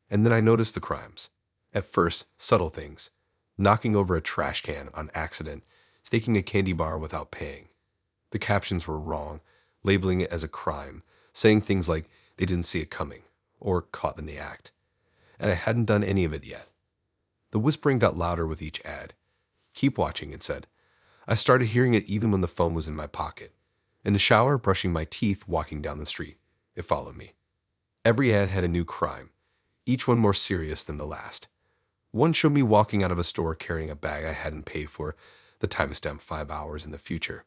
Speaker 2: And then I noticed the crimes. At first, subtle things. Knocking over a trash can on accident, taking a candy bar without paying. The captions were wrong, labeling it as a crime, saying things like they didn't see it coming, or caught in the act. And I hadn't done any of it yet. The whispering got louder with each ad. Keep watching, it said. I started hearing it even when the phone was in my pocket. In the shower, brushing my teeth, walking down the street. It followed me. Every ad had a new crime, each one more serious than the last. One showed me walking out of a store carrying a bag I hadn't paid for, the timestamp 5 hours in the future.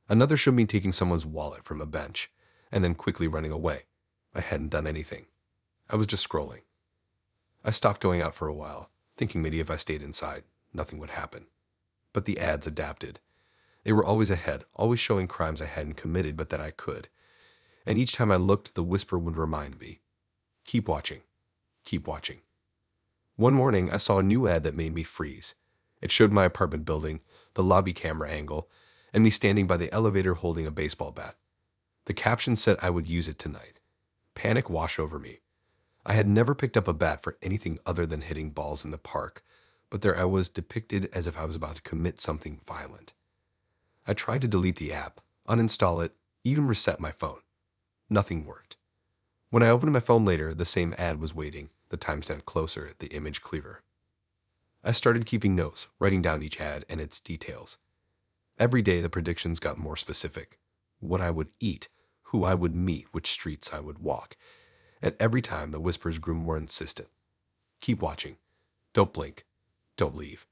Speaker 2: Another showed me taking someone's wallet from a bench, and then quickly running away. I hadn't done anything. I was just scrolling. I stopped going out for a while, thinking maybe if I stayed inside, nothing would happen. But the ads adapted. They were always ahead, always showing crimes I hadn't committed but that I could. And each time I looked, the whisper would remind me, keep watching, keep watching. One morning, I saw a new ad that made me freeze. It showed my apartment building, the lobby camera angle, and me standing by the elevator holding a baseball bat. The caption said I would use it tonight. Panic washed over me. I had never picked up a bat for anything other than hitting balls in the park, but there I was depicted as if I was about to commit something violent. I tried to delete the app, uninstall it, even reset my phone. Nothing worked. When I opened my phone later, the same ad was waiting, the timestamp closer, the image clearer. I started keeping notes, writing down each ad and its details. Every day the predictions got more specific. What I would eat, who I would meet, which streets I would walk. And every time the whispers grew more insistent. Keep watching. Don't blink. Don't leave.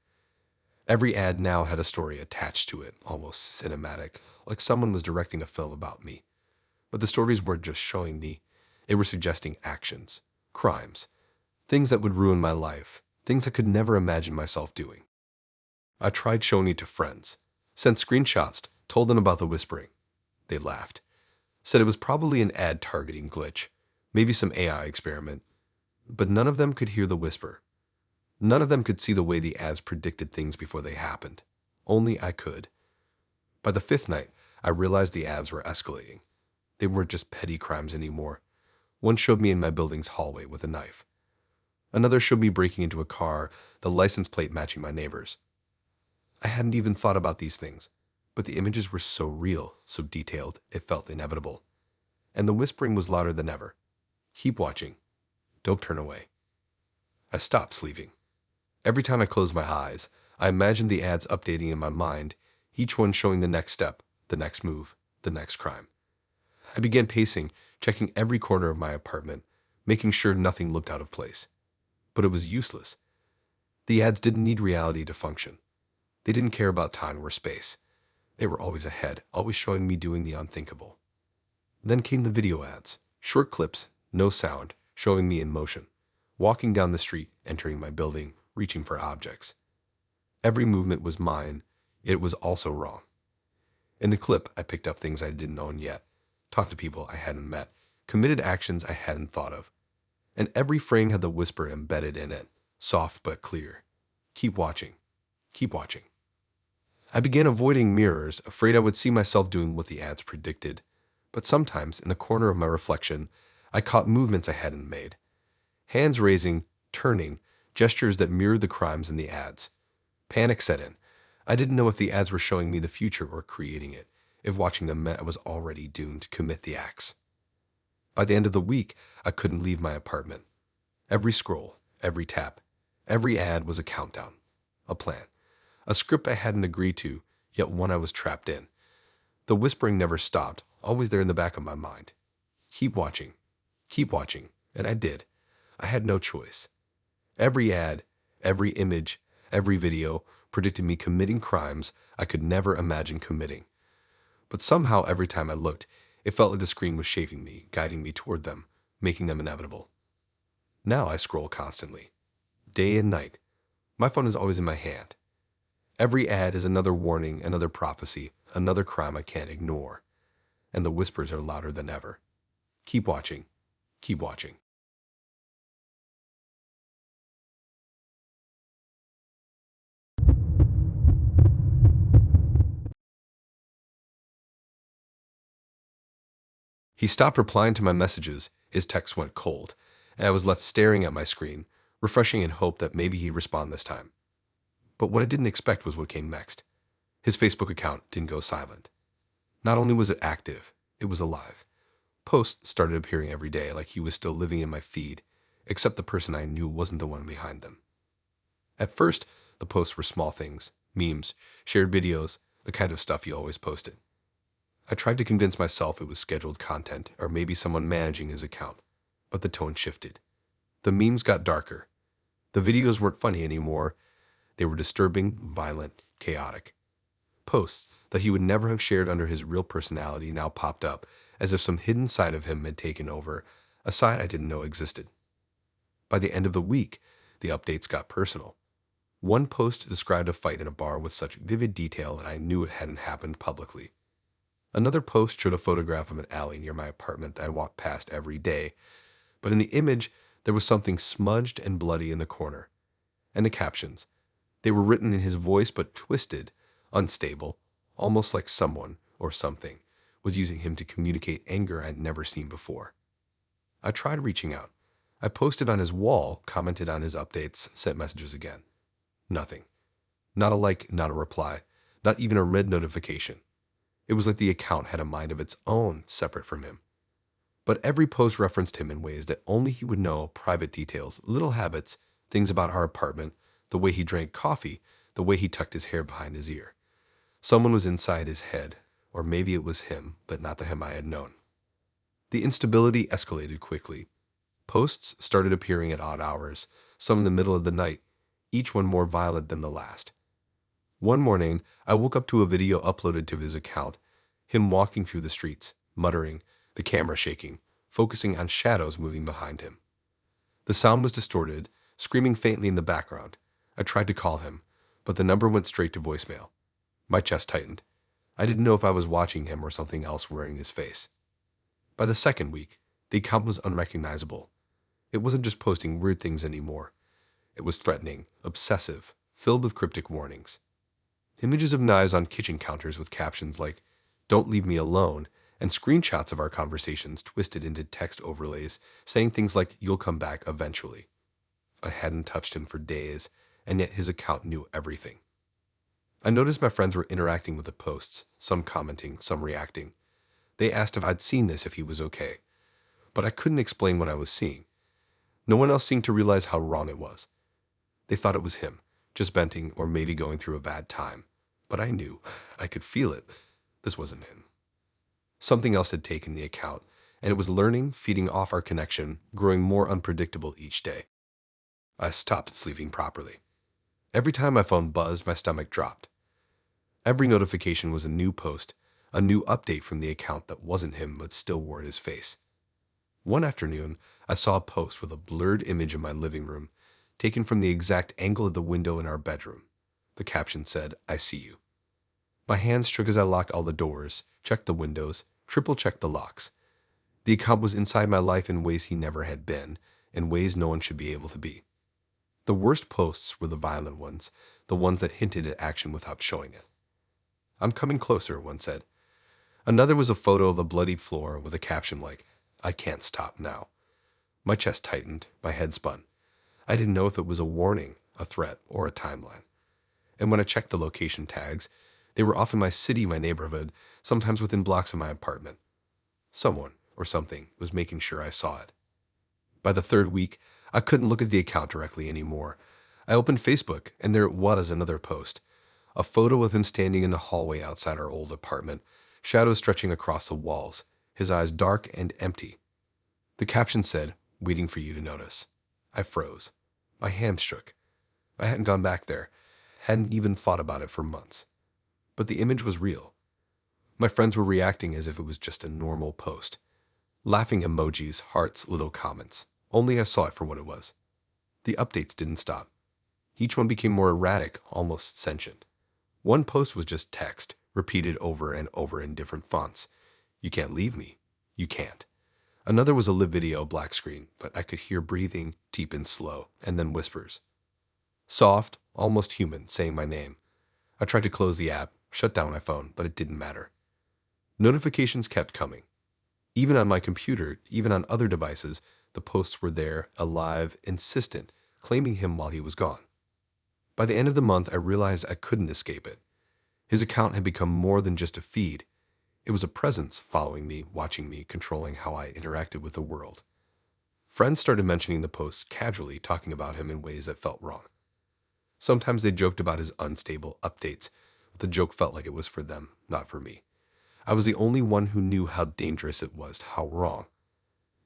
Speaker 2: Every ad now had a story attached to it, almost cinematic, like someone was directing a film about me. But the stories weren't just showing me. They were suggesting actions, crimes, things that would ruin my life, things I could never imagine myself doing. I tried showing it to friends, sent screenshots, told them about the whispering. They laughed, said it was probably an ad targeting glitch, maybe some AI experiment, but none of them could hear the whisper. None of them could see the way the ads predicted things before they happened. Only I could. By the 5th night, I realized the ads were escalating. They weren't just petty crimes anymore. One showed me in my building's hallway with a knife. Another showed me breaking into a car, the license plate matching my neighbor's. I hadn't even thought about these things, but the images were so real, so detailed, it felt inevitable. And the whispering was louder than ever. Keep watching. Don't turn away. I stopped sleeping. Every time I closed my eyes, I imagined the ads updating in my mind, each one showing the next step, the next move, the next crime. I began pacing, checking every corner of my apartment, making sure nothing looked out of place. But it was useless. The ads didn't need reality to function. They didn't care about time or space. They were always ahead, always showing me doing the unthinkable. Then came the video ads, short clips, no sound, showing me in motion, walking down the street, entering my building, reaching for objects. Every movement was mine, yet it was also wrong. In the clip, I picked up things I didn't own yet, talked to people I hadn't met, committed actions I hadn't thought of. And every frame had the whisper embedded in it, soft but clear. Keep watching. Keep watching. I began avoiding mirrors, afraid I would see myself doing what the ads predicted. But sometimes, in the corner of my reflection, I caught movements I hadn't made. Hands raising, turning, gestures that mirrored the crimes in the ads. Panic set in. I didn't know if the ads were showing me the future or creating it, if watching them meant I was already doomed to commit the acts. By the end of the week, I couldn't leave my apartment. Every scroll, every tap, every ad was a countdown, a plan, a script I hadn't agreed to, yet one I was trapped in. The whispering never stopped, always there in the back of my mind. Keep watching, and I did. I had no choice. Every ad, every image, every video predicted me committing crimes I could never imagine committing. But somehow every time I looked, it felt like the screen was shaping me, guiding me toward them, making them inevitable. Now I scroll constantly, day and night. My phone is always in my hand. Every ad is another warning, another prophecy, another crime I can't ignore. And the whispers are louder than ever. Keep watching. Keep watching. He stopped replying to my messages, his text went cold, and I was left staring at my screen, refreshing in hope that maybe he'd respond this time. But what I didn't expect was what came next. His Facebook account didn't go silent. Not only was it active, it was alive. Posts started appearing every day like he was still living in my feed, except the person I knew wasn't the one behind them. At first, the posts were small things, memes, shared videos, the kind of stuff he always posted. I tried to convince myself it was scheduled content or maybe someone managing his account, but the tone shifted. The memes got darker. The videos weren't funny anymore. They were disturbing, violent, chaotic. Posts that he would never have shared under his real personality now popped up, as if some hidden side of him had taken over, a side I didn't know existed. By the end of the week, the updates got personal. One post described a fight in a bar with such vivid detail that I knew it hadn't happened publicly. Another post showed a photograph of an alley near my apartment that I walked past every day, but in the image there was something smudged and bloody in the corner. And the captions. They were written in his voice but twisted, unstable, almost like someone, or something, was using him to communicate anger I'd never seen before. I tried reaching out. I posted on his wall, commented on his updates, sent messages again. Nothing. Not a like, not a reply, not even a red notification. It was like the account had a mind of its own, separate from him. But every post referenced him in ways that only he would know, private details, little habits, things about our apartment, the way he drank coffee, the way he tucked his hair behind his ear. Someone was inside his head, or maybe it was him, but not the him I had known. The instability escalated quickly. Posts started appearing at odd hours, some in the middle of the night, each one more violent than the last. One morning, I woke up to a video uploaded to his account, him walking through the streets, muttering, the camera shaking, focusing on shadows moving behind him. The sound was distorted, screaming faintly in the background. I tried to call him, but the number went straight to voicemail. My chest tightened. I didn't know if I was watching him or something else wearing his face. By the second week, the account was unrecognizable. It wasn't just posting weird things anymore. It was threatening, obsessive, filled with cryptic warnings. Images of knives on kitchen counters with captions like, "Don't leave me alone," and screenshots of our conversations twisted into text overlays saying things like, "You'll come back eventually." I hadn't touched him for days, and yet his account knew everything. I noticed my friends were interacting with the posts, some commenting, some reacting. They asked if I'd seen this, if he was okay. But I couldn't explain what I was seeing. No one else seemed to realize how wrong it was. They thought it was him, just venting or maybe going through a bad time. But I knew. I could feel it. This wasn't him. Something else had taken the account, and it was learning, feeding off our connection, growing more unpredictable each day. I stopped sleeping properly. Every time my phone buzzed, my stomach dropped. Every notification was a new post, a new update from the account that wasn't him but still wore his face. One afternoon, I saw a post with a blurred image of my living room, taken from the exact angle of the window in our bedroom. The caption said, "I see you." My hands shook as I locked all the doors, checked the windows, triple-checked the locks. The account was inside my life in ways he never had been, in ways no one should be able to be. The worst posts were the violent ones, the ones that hinted at action without showing it. "I'm coming closer," one said. Another was a photo of a bloodied floor with a caption like, "I can't stop now." My chest tightened, my head spun. I didn't know if it was a warning, a threat, or a timeline. And when I checked the location tags, they were often my city, my neighborhood, sometimes within blocks of my apartment. Someone, or something, was making sure I saw it. By the third week, I couldn't look at the account directly anymore. I opened Facebook, and there it was, another post. A photo of him standing in the hallway outside our old apartment, shadows stretching across the walls, his eyes dark and empty. The caption said, "Waiting for you to notice." I froze. My hands shook. I hadn't gone back there, hadn't even thought about it for months. But the image was real. My friends were reacting as if it was just a normal post. Laughing emojis, hearts, little comments. Only I saw it for what it was. The updates didn't stop. Each one became more erratic, almost sentient. One post was just text, repeated over and over in different fonts. "You can't leave me. You can't." Another was a live video, black screen, but I could hear breathing, deep and slow, and then whispers. Soft, almost human, saying my name. I tried to close the app, shut down my phone, but it didn't matter. Notifications kept coming. Even on my computer, even on other devices, the posts were there, alive, insistent, claiming him while he was gone. By the end of the month, I realized I couldn't escape it. His account had become more than just a feed. It was a presence, following me, watching me, controlling how I interacted with the world. Friends started mentioning the posts casually, talking about him in ways that felt wrong. Sometimes they joked about his unstable updates, but the joke felt like it was for them, not for me. I was the only one who knew how dangerous it was, how wrong.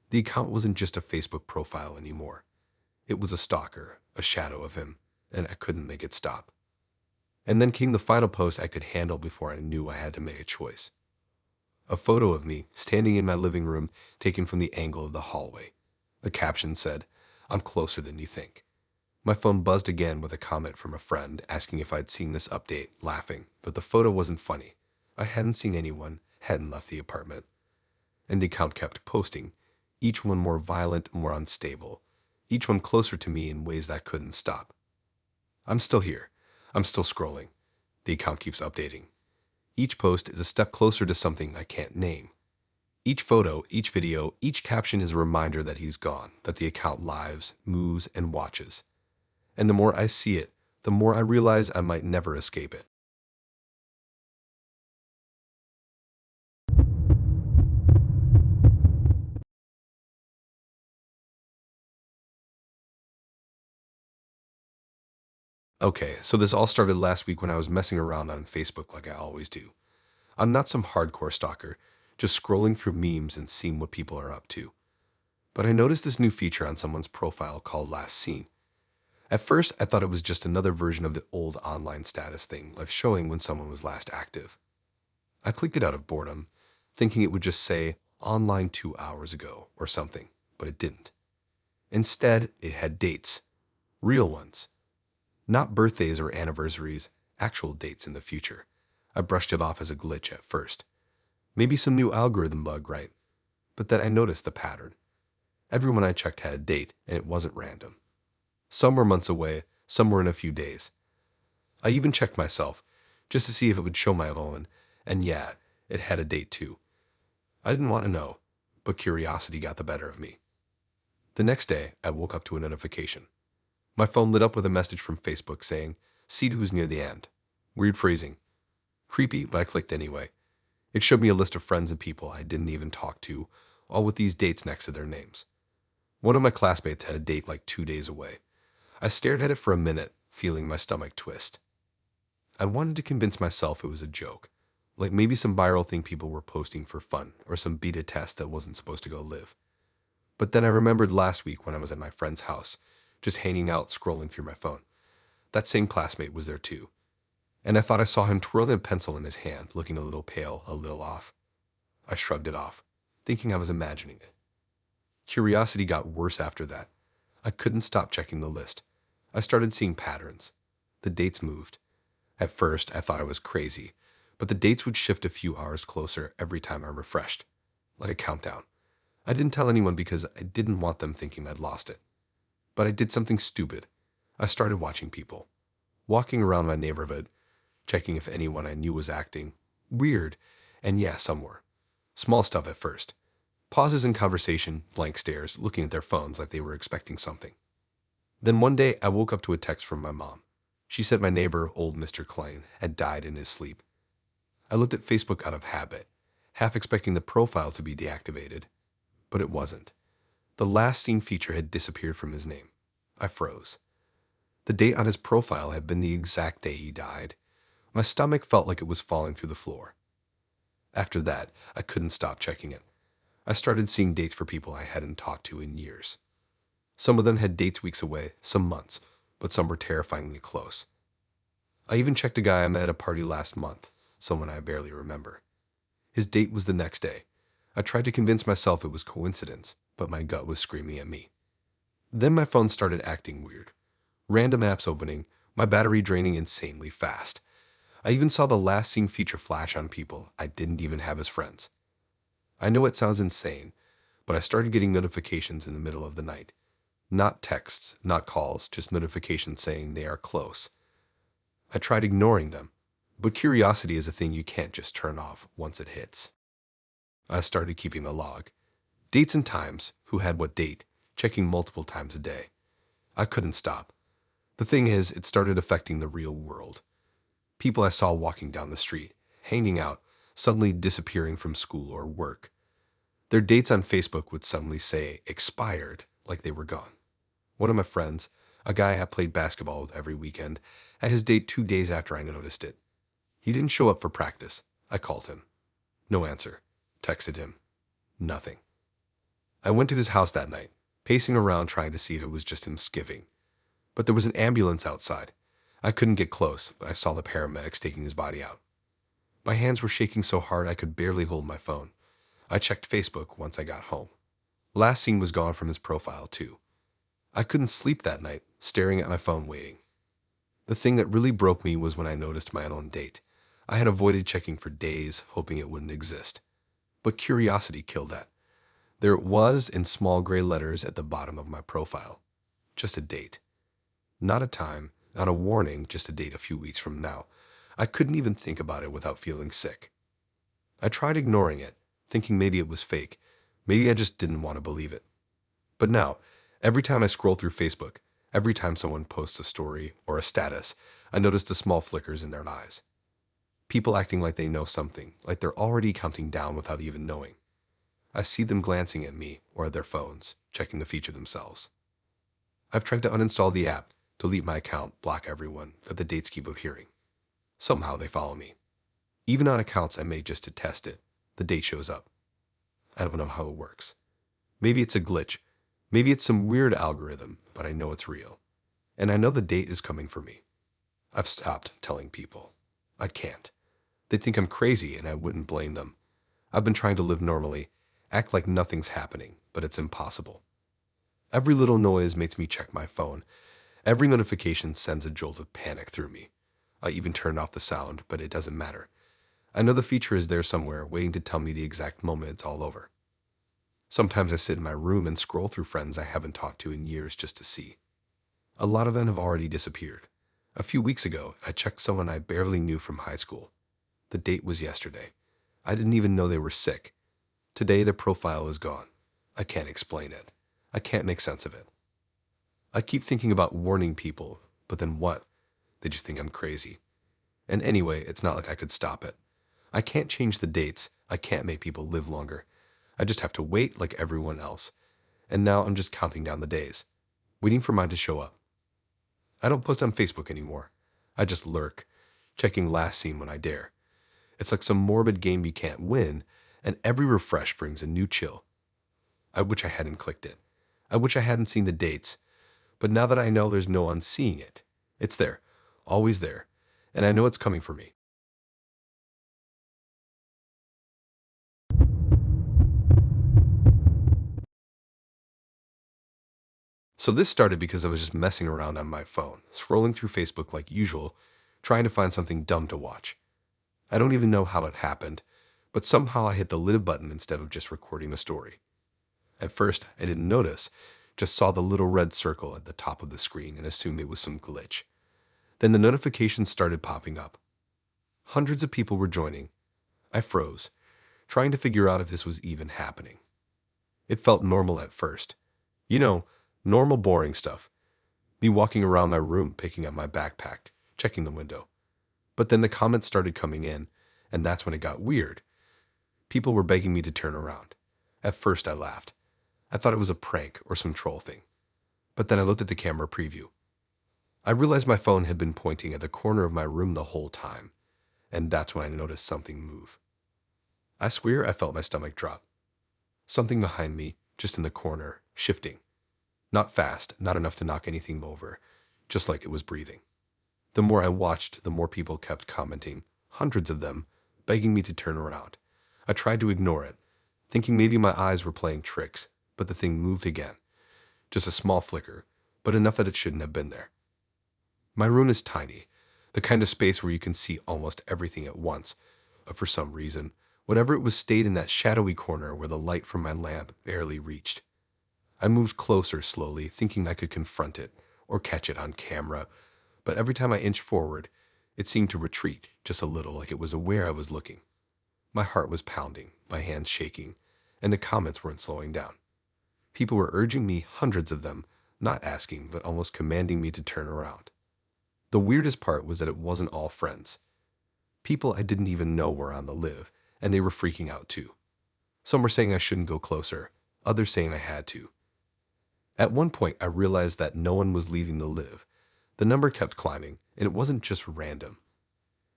Speaker 2: The account wasn't just a Facebook profile anymore. It was a stalker, a shadow of him, and I couldn't make it stop. And then came the final post I could handle before I knew I had to make a choice. A photo of me standing in my living room, taken from the angle of the hallway. The caption said, "I'm closer than you think." My phone buzzed again with a comment from a friend asking if I'd seen this update, laughing, but the photo wasn't funny. I hadn't seen anyone, hadn't left the apartment. And the account kept posting, each one more violent, more unstable, each one closer to me in ways that I couldn't stop. I'm still here. I'm still scrolling. The account keeps updating. Each post is a step closer to something I can't name. Each photo, each video, each caption is a reminder that he's gone, that the account lives, moves, and watches. And the more I see it, the more I realize I might never escape it. Okay, so this all started last week when I was messing around on Facebook like I always do. I'm not some hardcore stalker, just scrolling through memes and seeing what people are up to. But I noticed this new feature on someone's profile called Last Seen. At first, I thought it was just another version of the old online status thing, like showing when someone was last active. I clicked it out of boredom, thinking it would just say, "online 2 hours ago," or something, but it didn't. Instead, it had dates. Real ones. Not birthdays or anniversaries, actual dates in the future. I brushed it off as a glitch at first. Maybe some new algorithm bug, right? But then I noticed the pattern. Everyone I checked had a date, and it wasn't random. Some were months away, some were in a few days. I even checked myself, just to see if it would show my own, and yeah, it had a date too. I didn't want to know, but curiosity got the better of me. The next day, I woke up to a notification. My phone lit up with a message from Facebook saying, "See who's near the end." Weird phrasing. Creepy, but I clicked anyway. It showed me a list of friends and people I didn't even talk to, all with these dates next to their names. One of my classmates had a date like 2 days away. I stared at it for a minute, feeling my stomach twist. I wanted to convince myself it was a joke, like maybe some viral thing people were posting for fun, or some beta test that wasn't supposed to go live. But then I remembered last week when I was at my friend's house, just hanging out scrolling through my phone. That same classmate was there too. And I thought I saw him twirling a pencil in his hand, looking a little pale, a little off. I shrugged it off, thinking I was imagining it. Curiosity got worse after that. I couldn't stop checking the list. I started seeing patterns. The dates moved. At first, I thought I was crazy, but the dates would shift a few hours closer every time I refreshed, like a countdown. I didn't tell anyone because I didn't want them thinking I'd lost it. But I did something stupid. I started watching people, walking around my neighborhood, checking if anyone I knew was acting weird, and yeah, some were. Small stuff at first. Pauses in conversation, blank stares, looking at their phones like they were expecting something. Then one day, I woke up to a text from my mom. She said my neighbor, old Mr. Klein, had died in his sleep. I looked at Facebook out of habit, half expecting the profile to be deactivated, but it wasn't. The last seen feature had disappeared from his name. I froze. The date on his profile had been the exact day he died. My stomach felt like it was falling through the floor. After that, I couldn't stop checking it. I started seeing dates for people I hadn't talked to in years. Some of them had dates weeks away, some months, but some were terrifyingly close. I even checked a guy I met at a party last month, someone I barely remember. His date was the next day. I tried to convince myself it was coincidence, but my gut was screaming at me. Then my phone started acting weird. Random apps opening, my battery draining insanely fast. I even saw the last seen feature flash on people I didn't even have as friends. I know it sounds insane, but I started getting notifications in the middle of the night. Not texts, not calls, just notifications saying they are close. I tried ignoring them, but curiosity is a thing you can't just turn off once it hits. I started keeping a log. Dates and times, who had what date, checking multiple times a day. I couldn't stop. The thing is, it started affecting the real world. People I saw walking down the street, hanging out, suddenly disappearing from school or work. Their dates on Facebook would suddenly say expired, like they were gone. One of my friends, a guy I played basketball with every weekend, had his date 2 days after I noticed it. He didn't show up for practice. I called him. No answer. Texted him. Nothing. I went to his house that night, pacing around trying to see if it was just him skipping. But there was an ambulance outside. I couldn't get close, but I saw the paramedics taking his body out. My hands were shaking so hard I could barely hold my phone. I checked Facebook once I got home. Last seen was gone from his profile, too. I couldn't sleep that night, staring at my phone waiting. The thing that really broke me was when I noticed my own date. I had avoided checking for days, hoping it wouldn't exist. But curiosity killed that. There it was in small gray letters at the bottom of my profile. Just a date. Not a time, not a warning, just a date a few weeks from now. I couldn't even think about it without feeling sick. I tried ignoring it, thinking maybe it was fake. Maybe I just didn't want to believe it. But now, every time I scroll through Facebook, every time someone posts a story or a status, I notice the small flickers in their eyes. People acting like they know something, like they're already counting down without even knowing. I see them glancing at me or at their phones, checking the feature themselves. I've tried to uninstall the app, delete my account, block everyone, but the dates keep appearing. Somehow they follow me. Even on accounts I made just to test it, the date shows up. I don't know how it works. Maybe it's a glitch. Maybe it's some weird algorithm, but I know it's real. And I know the date is coming for me. I've stopped telling people. I can't. They think I'm crazy and I wouldn't blame them. I've been trying to live normally, act like nothing's happening, but it's impossible. Every little noise makes me check my phone. Every notification sends a jolt of panic through me. I even turned off the sound, but it doesn't matter. I know the feature is there somewhere, waiting to tell me the exact moment it's all over. Sometimes I sit in my room and scroll through friends I haven't talked to in years just to see. A lot of them have already disappeared. A few weeks ago, I checked someone I barely knew from high school. The date was yesterday. I didn't even know they were sick. Today, their profile is gone. I can't explain it. I can't make sense of it. I keep thinking about warning people, but then what? They just think I'm crazy. And anyway, it's not like I could stop it. I can't change the dates. I can't make people live longer. I just have to wait like everyone else. And now I'm just counting down the days, waiting for mine to show up. I don't post on Facebook anymore. I just lurk, checking last seen when I dare. It's like some morbid game you can't win, and every refresh brings a new chill. I wish I hadn't clicked it. I wish I hadn't seen the dates. But now that I know there's no unseeing it, it's there, always there, and I know it's coming for me. So this started because I was just messing around on my phone, scrolling through Facebook like usual, trying to find something dumb to watch. I don't even know how it happened, but somehow I hit the live button instead of just recording a story. At first, I didn't notice, just saw the little red circle at the top of the screen and assumed it was some glitch. Then the notifications started popping up. Hundreds of people were joining. I froze, trying to figure out if this was even happening. It felt normal at first. You know, normal boring stuff. Me walking around my room picking up my backpack, checking the window. But then the comments started coming in, and that's when it got weird. People were begging me to turn around. At first I laughed. I thought it was a prank or some troll thing. But then I looked at the camera preview. I realized my phone had been pointing at the corner of my room the whole time, and that's when I noticed something move. I swear I felt my stomach drop. Something behind me, just in the corner, shifting. Not fast, not enough to knock anything over, just like it was breathing. The more I watched, the more people kept commenting, hundreds of them, begging me to turn around. I tried to ignore it, thinking maybe my eyes were playing tricks, but the thing moved again. Just a small flicker, but enough that it shouldn't have been there. My room is tiny, the kind of space where you can see almost everything at once, but for some reason, whatever it was stayed in that shadowy corner where the light from my lamp barely reached. I moved closer slowly, thinking I could confront it or catch it on camera, but every time I inched forward, it seemed to retreat just a little, like it was aware I was looking. My heart was pounding, my hands shaking, and the comments weren't slowing down. People were urging me, hundreds of them, not asking, but almost commanding me to turn around. The weirdest part was that it wasn't all friends. People I didn't even know were on the live, and they were freaking out too. Some were saying I shouldn't go closer, others saying I had to. At one point, I realized that no one was leaving the live. The number kept climbing, and it wasn't just random.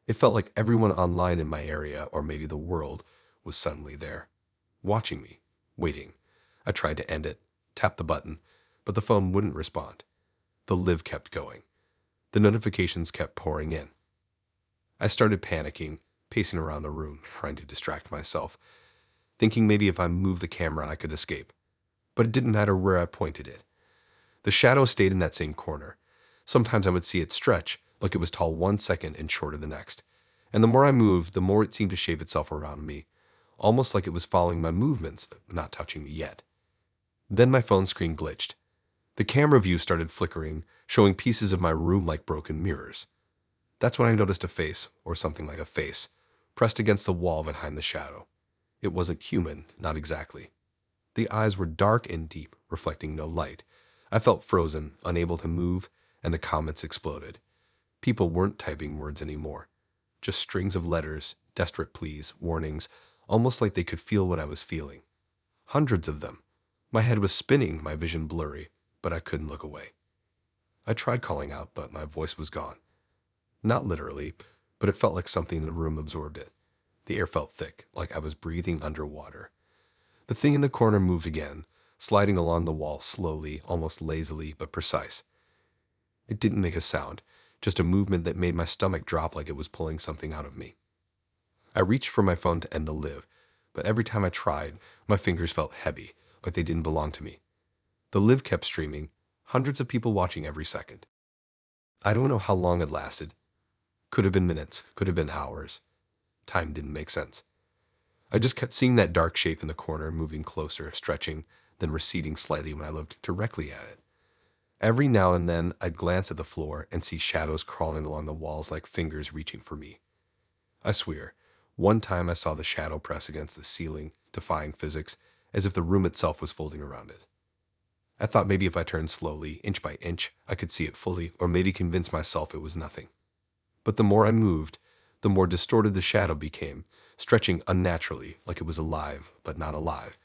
Speaker 2: It felt like everyone online in my area, or maybe the world, was suddenly there, watching me, waiting. I tried to end it, tapped the button, but the phone wouldn't respond. The live kept going. The notifications kept pouring in. I started panicking, pacing around the room, trying to distract myself, thinking maybe if I moved the camera I could escape. But it didn't matter where I pointed it. The shadow stayed in that same corner. Sometimes I would see it stretch, like it was tall 1 second and shorter the next. And the more I moved, the more it seemed to shape itself around me, almost like it was following my movements, but not touching me yet. Then my phone screen glitched. The camera view started flickering, showing pieces of my room like broken mirrors. That's when I noticed a face, or something like a face, pressed against the wall behind the shadow. It wasn't human, not exactly. The eyes were dark and deep, reflecting no light. I felt frozen, unable to move, and the comments exploded. People weren't typing words anymore. Just strings of letters, desperate pleas, warnings, almost like they could feel what I was feeling. Hundreds of them. My head was spinning, my vision blurry, but I couldn't look away. I tried calling out, but my voice was gone. Not literally, but it felt like something in the room absorbed it. The air felt thick, like I was breathing underwater. The thing in the corner moved again, sliding along the wall slowly, almost lazily, but precise. It didn't make a sound, just a movement that made my stomach drop like it was pulling something out of me. I reached for my phone to end the live, but every time I tried, my fingers felt heavy, like they didn't belong to me. The live kept streaming, hundreds of people watching every second. I don't know how long it lasted. Could have been minutes, could have been hours. Time didn't make sense. I just kept seeing that dark shape in the corner moving closer, stretching, then receding slightly when I looked directly at it. Every now and then, I'd glance at the floor and see shadows crawling along the walls like fingers reaching for me. I swear, one time I saw the shadow press against the ceiling, defying physics, as if the room itself was folding around it. I thought maybe if I turned slowly, inch by inch, I could see it fully, or maybe convince myself it was nothing. But the more I moved, the more distorted the shadow became, stretching unnaturally, like it was alive, but not alive.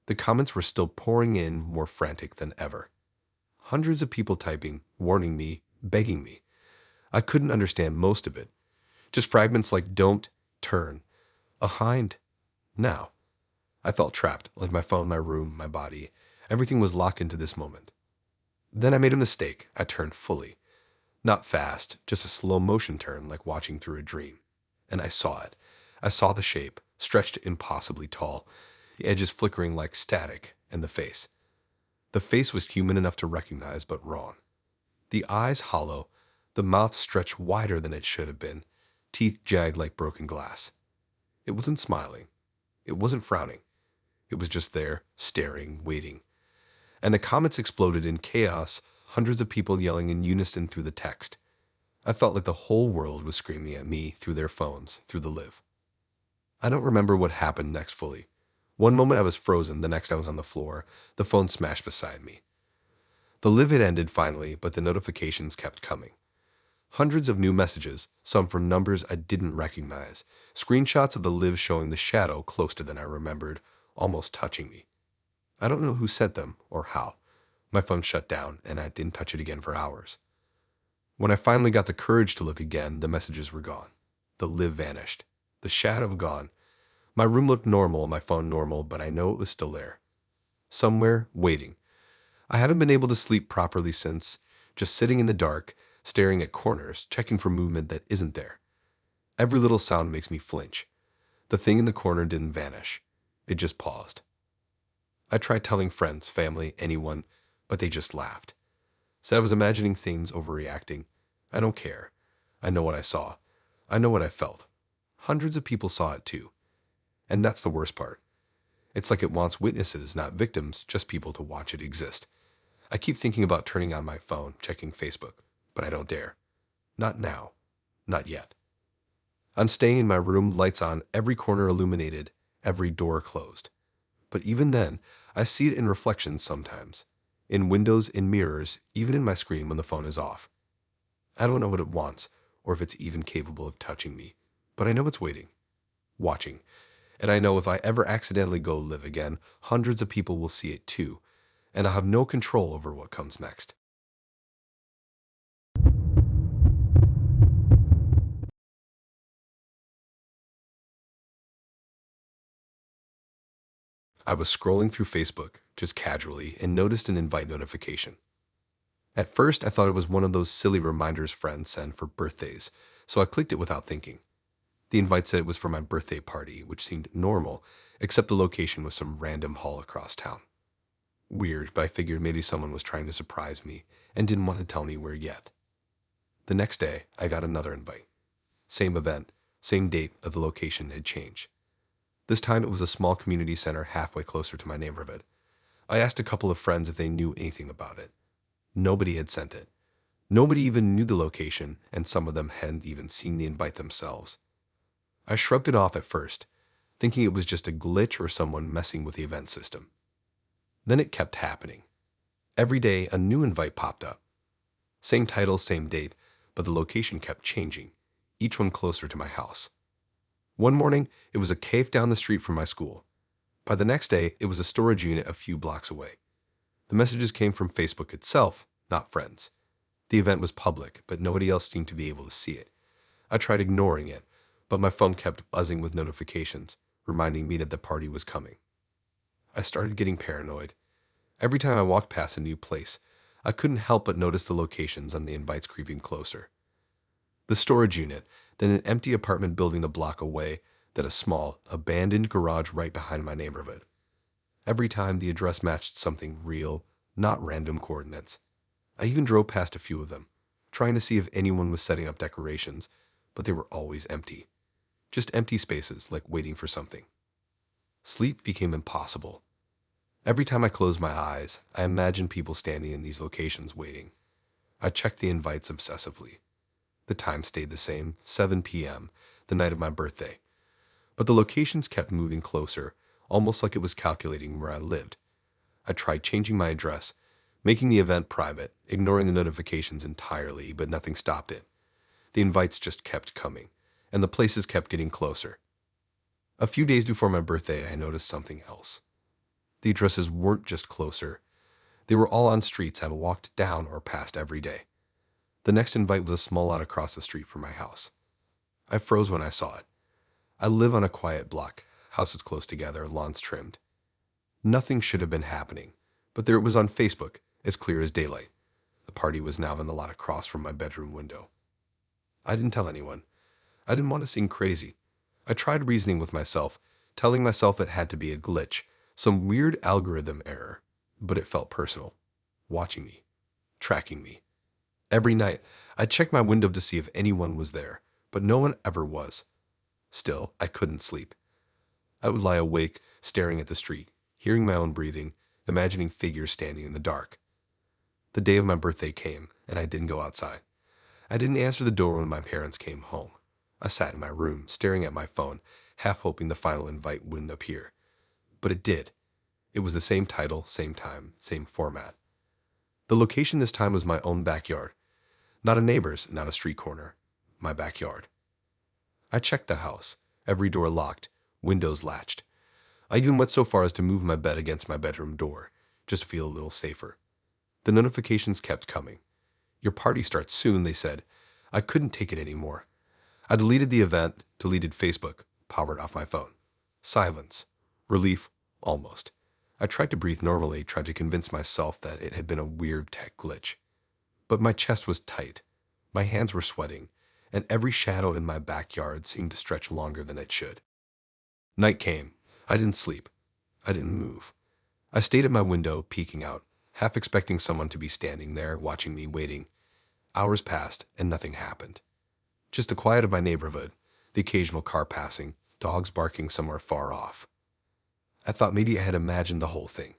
Speaker 2: The comments were still pouring in, more frantic than ever. Hundreds of people typing, warning me, begging me. I couldn't understand most of it. Just fragments like don't, turn, behind, now. I felt trapped, like my phone, my room, my body. Everything was locked into this moment. Then I made a mistake. I turned fully. Not fast, just a slow motion turn like watching through a dream. And I saw it. I saw the shape, stretched impossibly tall, the edges flickering like static, and the face. The face was human enough to recognize, but wrong. The eyes hollow, the mouth stretched wider than it should have been, teeth jagged like broken glass. It wasn't smiling. It wasn't frowning. It was just there, staring, waiting. And the comments exploded in chaos, hundreds of people yelling in unison through the text. I felt like the whole world was screaming at me through their phones, through the live. I don't remember what happened next fully. One moment I was frozen, the next I was on the floor, the phone smashed beside me. The live had ended finally, but the notifications kept coming. Hundreds of new messages, some from numbers I didn't recognize, screenshots of the live showing the shadow closer than I remembered, almost touching me. I don't know who sent them or how. My phone shut down, and I didn't touch it again for hours. When I finally got the courage to look again, the messages were gone. The live vanished. The shadow gone. My room looked normal, my phone normal, but I know it was still there. Somewhere, waiting. I haven't been able to sleep properly since, just sitting in the dark, staring at corners, checking for movement that isn't there. Every little sound makes me flinch. The thing in the corner didn't vanish. It just paused. I tried telling friends, family, anyone, but they just laughed. Said I was imagining things, overreacting. I don't care. I know what I saw. I know what I felt. Hundreds of people saw it too. And that's the worst part. It's like it wants witnesses, not victims, just people to watch it exist. I keep thinking about turning on my phone, checking Facebook, but I don't dare. Not now. Not yet. I'm staying in my room, lights on, every corner illuminated, every door closed. But even then, I see it in reflections sometimes. In windows, in mirrors, even in my screen when the phone is off. I don't know what it wants, or if it's even capable of touching me, but I know it's waiting, watching. And I know if I ever accidentally go live again, hundreds of people will see it too, and I'll have no control over what comes next. I was scrolling through Facebook, just casually, and noticed an invite notification. At first, I thought it was one of those silly reminders friends send for birthdays, so I clicked it without thinking. The invite said it was for my birthday party, which seemed normal, except the location was some random hall across town. Weird, but I figured maybe someone was trying to surprise me and didn't want to tell me where yet. The next day, I got another invite. Same event, same date, but the location had changed. This time it was a small community center halfway closer to my neighborhood. I asked a couple of friends if they knew anything about it. Nobody had sent it. Nobody even knew the location, and some of them hadn't even seen the invite themselves. I shrugged it off at first, thinking it was just a glitch or someone messing with the event system. Then it kept happening. Every day, a new invite popped up. Same title, same date, but the location kept changing, each one closer to my house. One morning, it was a cave down the street from my school. By the next day, it was a storage unit a few blocks away. The messages came from Facebook itself, not friends. The event was public, but nobody else seemed to be able to see it. I tried ignoring it, but my phone kept buzzing with notifications, reminding me that the party was coming. I started getting paranoid. Every time I walked past a new place, I couldn't help but notice the locations on the invites creeping closer. The storage unit, then an empty apartment building a block away, then a small, abandoned garage right behind my neighborhood. Every time the address matched something real, not random coordinates. I even drove past a few of them, trying to see if anyone was setting up decorations, but they were always empty. Just empty spaces, like waiting for something. Sleep became impossible. Every time I closed my eyes, I imagined people standing in these locations waiting. I checked the invites obsessively. The time stayed the same, 7 p.m., the night of my birthday. But the locations kept moving closer, almost like it was calculating where I lived. I tried changing my address, making the event private, ignoring the notifications entirely, but nothing stopped it. The invites just kept coming, and the places kept getting closer. A few days before my birthday, I noticed something else. The addresses weren't just closer. They were all on streets I've walked down or past every day. The next invite was a small lot across the street from my house. I froze when I saw it. I live on a quiet block, houses close together, lawns trimmed. Nothing should have been happening, but there it was on Facebook, as clear as daylight. The party was now in the lot across from my bedroom window. I didn't tell anyone. I didn't want to seem crazy. I tried reasoning with myself, telling myself it had to be a glitch, some weird algorithm error, but it felt personal, watching me, tracking me. Every night, I checked my window to see if anyone was there, but no one ever was. Still, I couldn't sleep. I would lie awake, staring at the street, hearing my own breathing, imagining figures standing in the dark. The day of my birthday came, and I didn't go outside. I didn't answer the door when my parents came home. I sat in my room, staring at my phone, half hoping the final invite wouldn't appear. But it did. It was the same title, same time, same format. The location this time was my own backyard. Not a neighbor's, not a street corner. My backyard. I checked the house, every door locked, windows latched. I even went so far as to move my bed against my bedroom door, just to feel a little safer. The notifications kept coming. Your party starts soon, they said. I couldn't take it anymore. I deleted the event, deleted Facebook, powered off my phone. Silence. Relief, almost. I tried to breathe normally, tried to convince myself that it had been a weird tech glitch. But my chest was tight. My hands were sweating, and every shadow in my backyard seemed to stretch longer than it should. Night came. I didn't sleep. I didn't move. I stayed at my window, peeking out, half expecting someone to be standing there, watching me, waiting. Hours passed, and nothing happened. Just the quiet of my neighborhood, the occasional car passing, dogs barking somewhere far off. I thought maybe I had imagined the whole thing.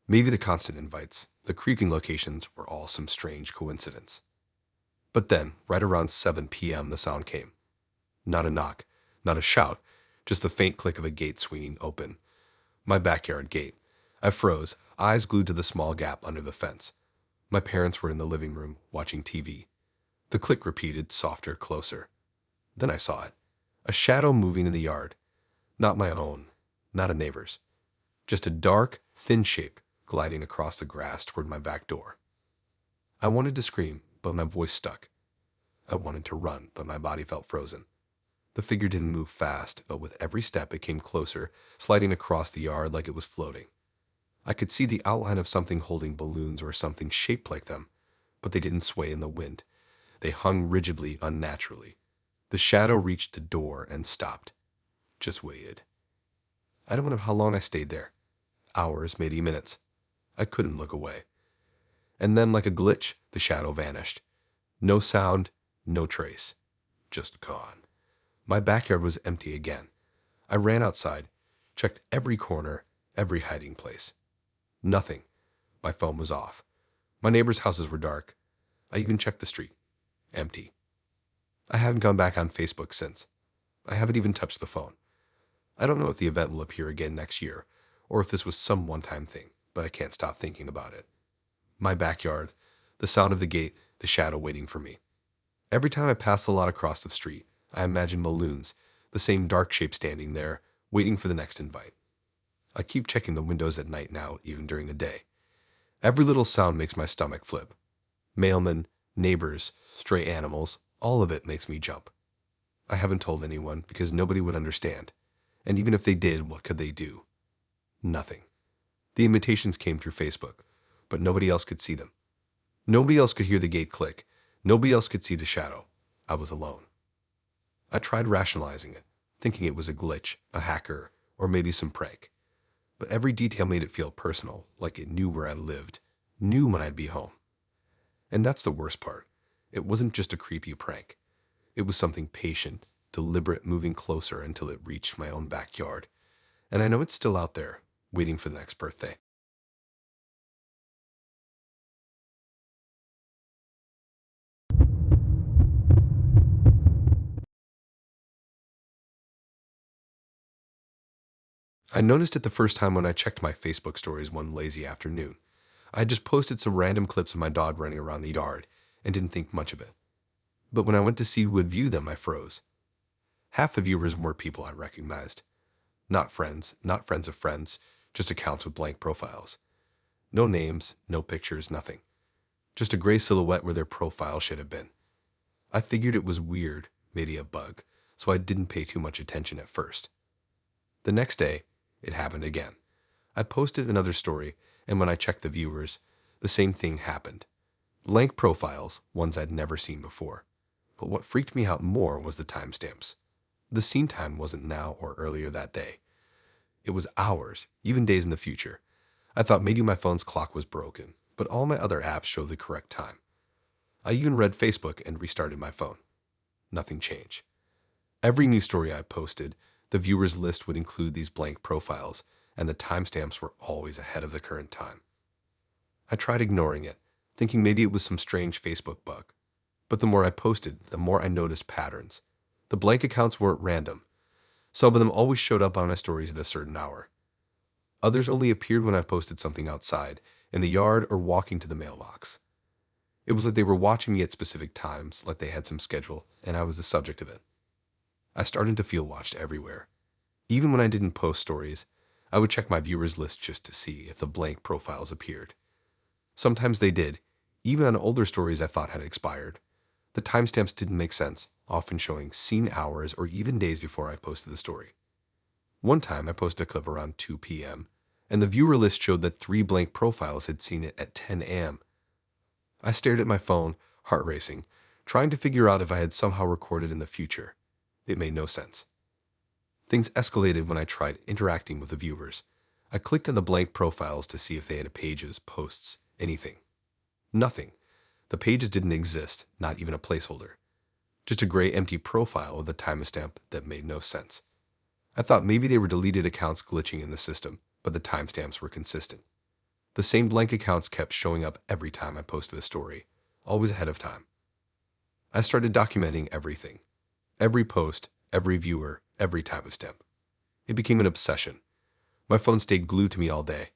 Speaker 2: Maybe the constant invites, the creaking locations were all some strange coincidence. But then, right around 7 p.m., the sound came. Not a knock, not a shout, just the faint click of a gate swinging open. My backyard gate. I froze, eyes glued to the small gap under the fence. My parents were in the living room, watching TV. The click repeated, softer, closer. Then I saw it. A shadow moving in the yard. Not my own, not a neighbor's. Just a dark, thin shape gliding across the grass toward my back door. I wanted to scream, but my voice stuck. I wanted to run, but my body felt frozen. The figure didn't move fast, but with every step it came closer, sliding across the yard like it was floating. I could see the outline of something holding balloons or something shaped like them, but they didn't sway in the wind. They hung rigidly, unnaturally. The shadow reached the door and stopped. Just waited. I don't know how long I stayed there. Hours, maybe minutes. I couldn't look away. And then, like a glitch, the shadow vanished. No sound, no trace. Just gone. My backyard was empty again. I ran outside, checked every corner, every hiding place. Nothing. My phone was off. My neighbors' houses were dark. I even checked the street. Empty. I haven't gone back on Facebook since. I haven't even touched the phone. I don't know if the event will appear again next year, or if this was some one-time thing, but I can't stop thinking about it. My backyard, the sound of the gate, the shadow waiting for me. Every time I pass the lot across the street, I imagine balloons, the same dark shape standing there, waiting for the next invite. I keep checking the windows at night now, even during the day. Every little sound makes my stomach flip. Mailmen, neighbors, stray animals, all of it makes me jump. I haven't told anyone because nobody would understand. And even if they did, what could they do? Nothing. The invitations came through Facebook, but nobody else could see them. Nobody else could hear the gate click. Nobody else could see the shadow. I was alone. I tried rationalizing it, thinking it was a glitch, a hacker, or maybe some prank. But every detail made it feel personal, like it knew where I lived, knew when I'd be home. And that's the worst part. It wasn't just a creepy prank. It was something patient, deliberate, moving closer until it reached my own backyard. And I know it's still out there, waiting for the next birthday. I noticed it the first time when I checked my Facebook stories one lazy afternoon. I had just posted some random clips of my dog running around the yard and didn't think much of it. But when I went to see who would view them, I froze. Half the viewers were people I recognized. Not friends, not friends of friends, just accounts with blank profiles. No names, no pictures, nothing. Just a gray silhouette where their profile should have been. I figured it was weird, maybe a bug, so I didn't pay too much attention at first. The next day, it happened again. I posted another story, and when I checked the viewers, the same thing happened. Blank profiles, ones I'd never seen before. But what freaked me out more was the timestamps. The scene time wasn't now or earlier that day. It was hours, even days in the future. I thought maybe my phone's clock was broken, but all my other apps showed the correct time. I even read Facebook and restarted my phone. Nothing changed. Every new story I posted, the viewers list would include these blank profiles, and the timestamps were always ahead of the current time. I tried ignoring it, thinking maybe it was some strange Facebook bug. But the more I posted, the more I noticed patterns. The blank accounts weren't random. Some of them always showed up on my stories at a certain hour. Others only appeared when I posted something outside, in the yard, or walking to the mailbox. It was like they were watching me at specific times, like they had some schedule, and I was the subject of it. I started to feel watched everywhere. Even when I didn't post stories, I would check my viewers list just to see if the blank profiles appeared. Sometimes they did, even on older stories I thought had expired. The timestamps didn't make sense, often showing seen hours or even days before I posted the story. One time I posted a clip around 2 p.m., and the viewer list showed that 3 blank profiles had seen it at 10 a.m. I stared at my phone, heart racing, trying to figure out if I had somehow recorded in the future. It made no sense. Things escalated when I tried interacting with the viewers. I clicked on the blank profiles to see if they had pages, posts, anything. Nothing. The pages didn't exist, not even a placeholder. Just a gray empty profile with a timestamp that made no sense. I thought maybe they were deleted accounts glitching in the system, but the timestamps were consistent. The same blank accounts kept showing up every time I posted a story, always ahead of time. I started documenting everything. Every post, every viewer, every timestamp. It became an obsession. My phone stayed glued to me all day.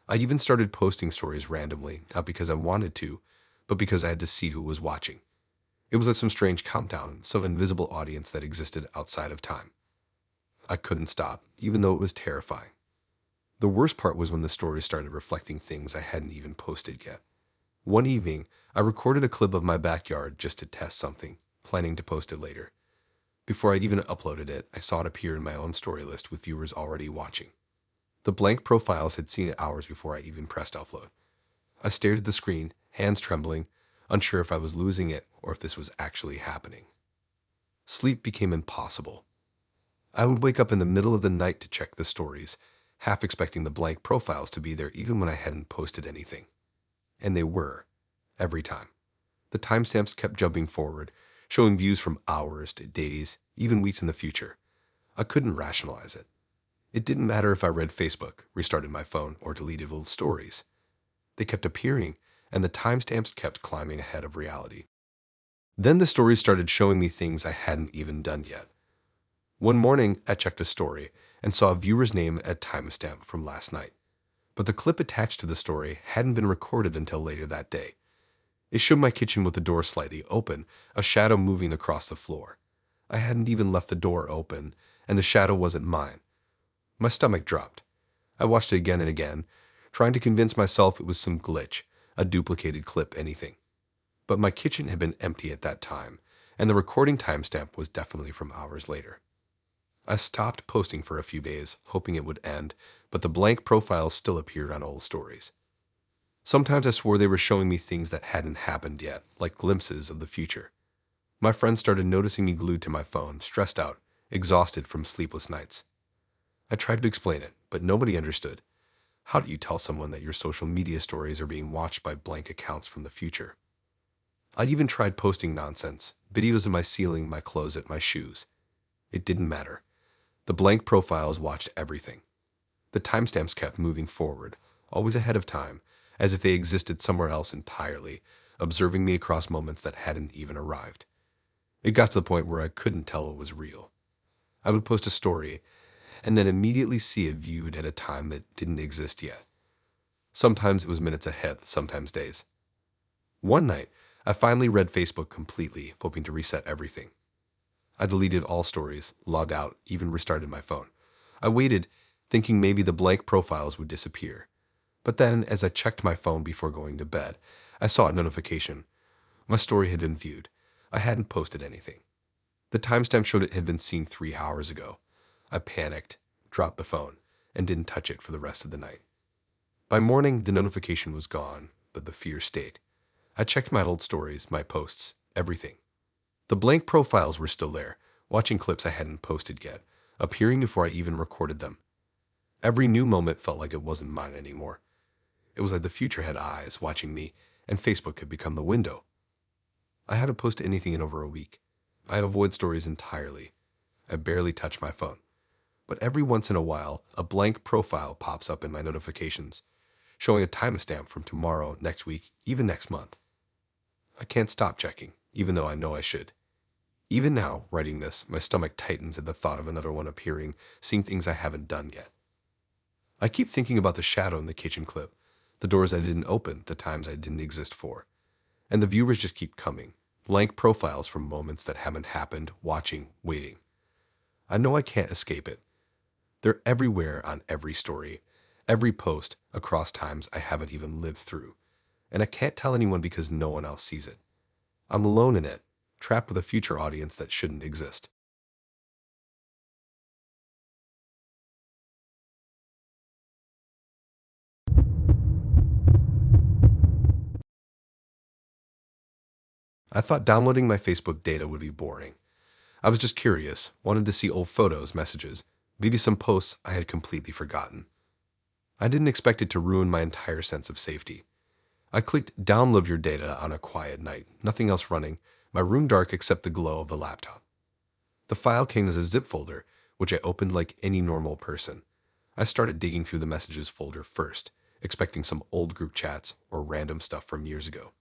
Speaker 2: I even started posting stories randomly, not because I wanted to, but because I had to see who was watching. It was like some strange countdown, some invisible audience that existed outside of time. I couldn't stop, even though it was terrifying. The worst part was when the stories started reflecting things I hadn't even posted yet. One evening, I recorded a clip of my backyard just to test something, planning to post it later. Before I'd even uploaded it, I saw it appear in my own story list with viewers already watching. The blank profiles had seen it hours before I even pressed upload. I stared at the screen, hands trembling, unsure if I was losing it or if this was actually happening. Sleep became impossible. I would wake up in the middle of the night to check the stories, half expecting the blank profiles to be there even when I hadn't posted anything. And they were, every time. The timestamps kept jumping forward, showing views from hours to days, even weeks in the future. I couldn't rationalize it. It didn't matter if I read Facebook, restarted my phone, or deleted old stories. They kept appearing, and the timestamps kept climbing ahead of reality. Then the stories started showing me things I hadn't even done yet. One morning, I checked a story and saw a viewer's name at a timestamp from last night. But the clip attached to the story hadn't been recorded until later that day. It showed my kitchen with the door slightly open, a shadow moving across the floor. I hadn't even left the door open, and the shadow wasn't mine. My stomach dropped. I watched it again and again, trying to convince myself it was some glitch, a duplicated clip, anything. But my kitchen had been empty at that time, and the recording timestamp was definitely from hours later. I stopped posting for a few days, hoping it would end, but the blank profiles still appeared on old stories. Sometimes I swore they were showing me things that hadn't happened yet, like glimpses of the future. My friends started noticing me glued to my phone, stressed out, exhausted from sleepless nights. I tried to explain it, but nobody understood. How do you tell someone that your social media stories are being watched by blank accounts from the future? I'd even tried posting nonsense, videos of my ceiling, my closet, my shoes. It didn't matter. The blank profiles watched everything. The timestamps kept moving forward, always ahead of time, as if they existed somewhere else entirely, observing me across moments that hadn't even arrived. It got to the point where I couldn't tell what was real. I would post a story, and then immediately see it viewed at a time that didn't exist yet. Sometimes it was minutes ahead, sometimes days. One night, I finally read Facebook completely, hoping to reset everything. I deleted all stories, logged out, even restarted my phone. I waited, thinking maybe the blank profiles would disappear. But then, as I checked my phone before going to bed, I saw a notification. My story had been viewed. I hadn't posted anything. The timestamp showed it had been seen 3 hours ago. I panicked, dropped the phone, and didn't touch it for the rest of the night. By morning, the notification was gone, but the fear stayed. I checked my old stories, my posts, everything. The blank profiles were still there, watching clips I hadn't posted yet, appearing before I even recorded them. Every new moment felt like it wasn't mine anymore. It was like the future had eyes watching me, and Facebook had become the window. I haven't posted anything in over a week. I avoid stories entirely. I barely touch my phone. But every once in a while, a blank profile pops up in my notifications, showing a timestamp from tomorrow, next week, even next month. I can't stop checking, even though I know I should. Even now, writing this, my stomach tightens at the thought of another one appearing, seeing things I haven't done yet. I keep thinking about the shadow in the kitchen clip, the doors I didn't open, the times I didn't exist for. And the viewers just keep coming, blank profiles from moments that haven't happened, watching, waiting. I know I can't escape it. They're everywhere on every story, every post, across times I haven't even lived through. And I can't tell anyone because no one else sees it. I'm alone in it, trapped with a future audience that shouldn't exist. I thought downloading my Facebook data would be boring. I was just curious, wanted to see old photos, messages, maybe some posts I had completely forgotten. I didn't expect it to ruin my entire sense of safety. I clicked download your data on a quiet night, nothing else running, my room dark except the glow of the laptop. The file came as a zip folder, which I opened like any normal person. I started digging through the messages folder first, expecting some old group chats or random stuff from years ago.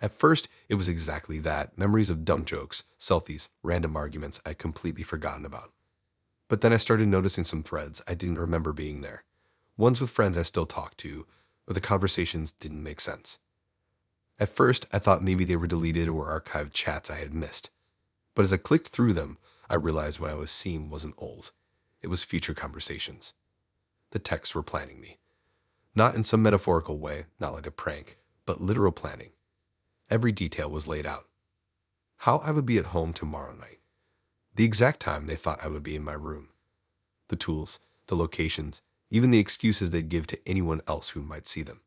Speaker 2: At first, it was exactly that, memories of dumb jokes, selfies, random arguments I'd completely forgotten about. But then I started noticing some threads I didn't remember being there. Ones with friends I still talked to, or the conversations didn't make sense. At first, I thought maybe they were deleted or archived chats I had missed. But as I clicked through them, I realized what I was seeing wasn't old. It was future conversations. The texts were planning me. Not in some metaphorical way, not like a prank, but literal planning. Every detail was laid out. How I would be at home tomorrow night. The exact time they thought I would be in my room. The tools, the locations, even the excuses they'd give to anyone else who might see them.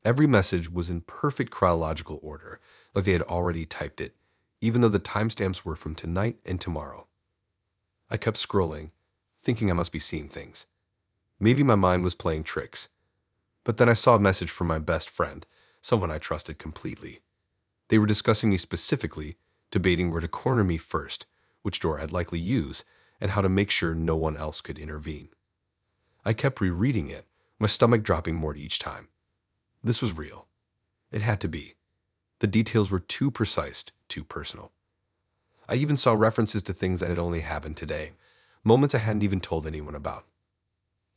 Speaker 2: Every message was in perfect chronological order, like they had already typed it, even though the timestamps were from tonight and tomorrow. I kept scrolling, thinking I must be seeing things. Maybe my mind was playing tricks. But then I saw a message from my best friend, someone I trusted completely. They were discussing me specifically, debating where to corner me first, which door I'd likely use, and how to make sure no one else could intervene. I kept rereading it, my stomach dropping more each time. This was real. It had to be. The details were too precise, too personal. I even saw references to things that had only happened today, moments I hadn't even told anyone about.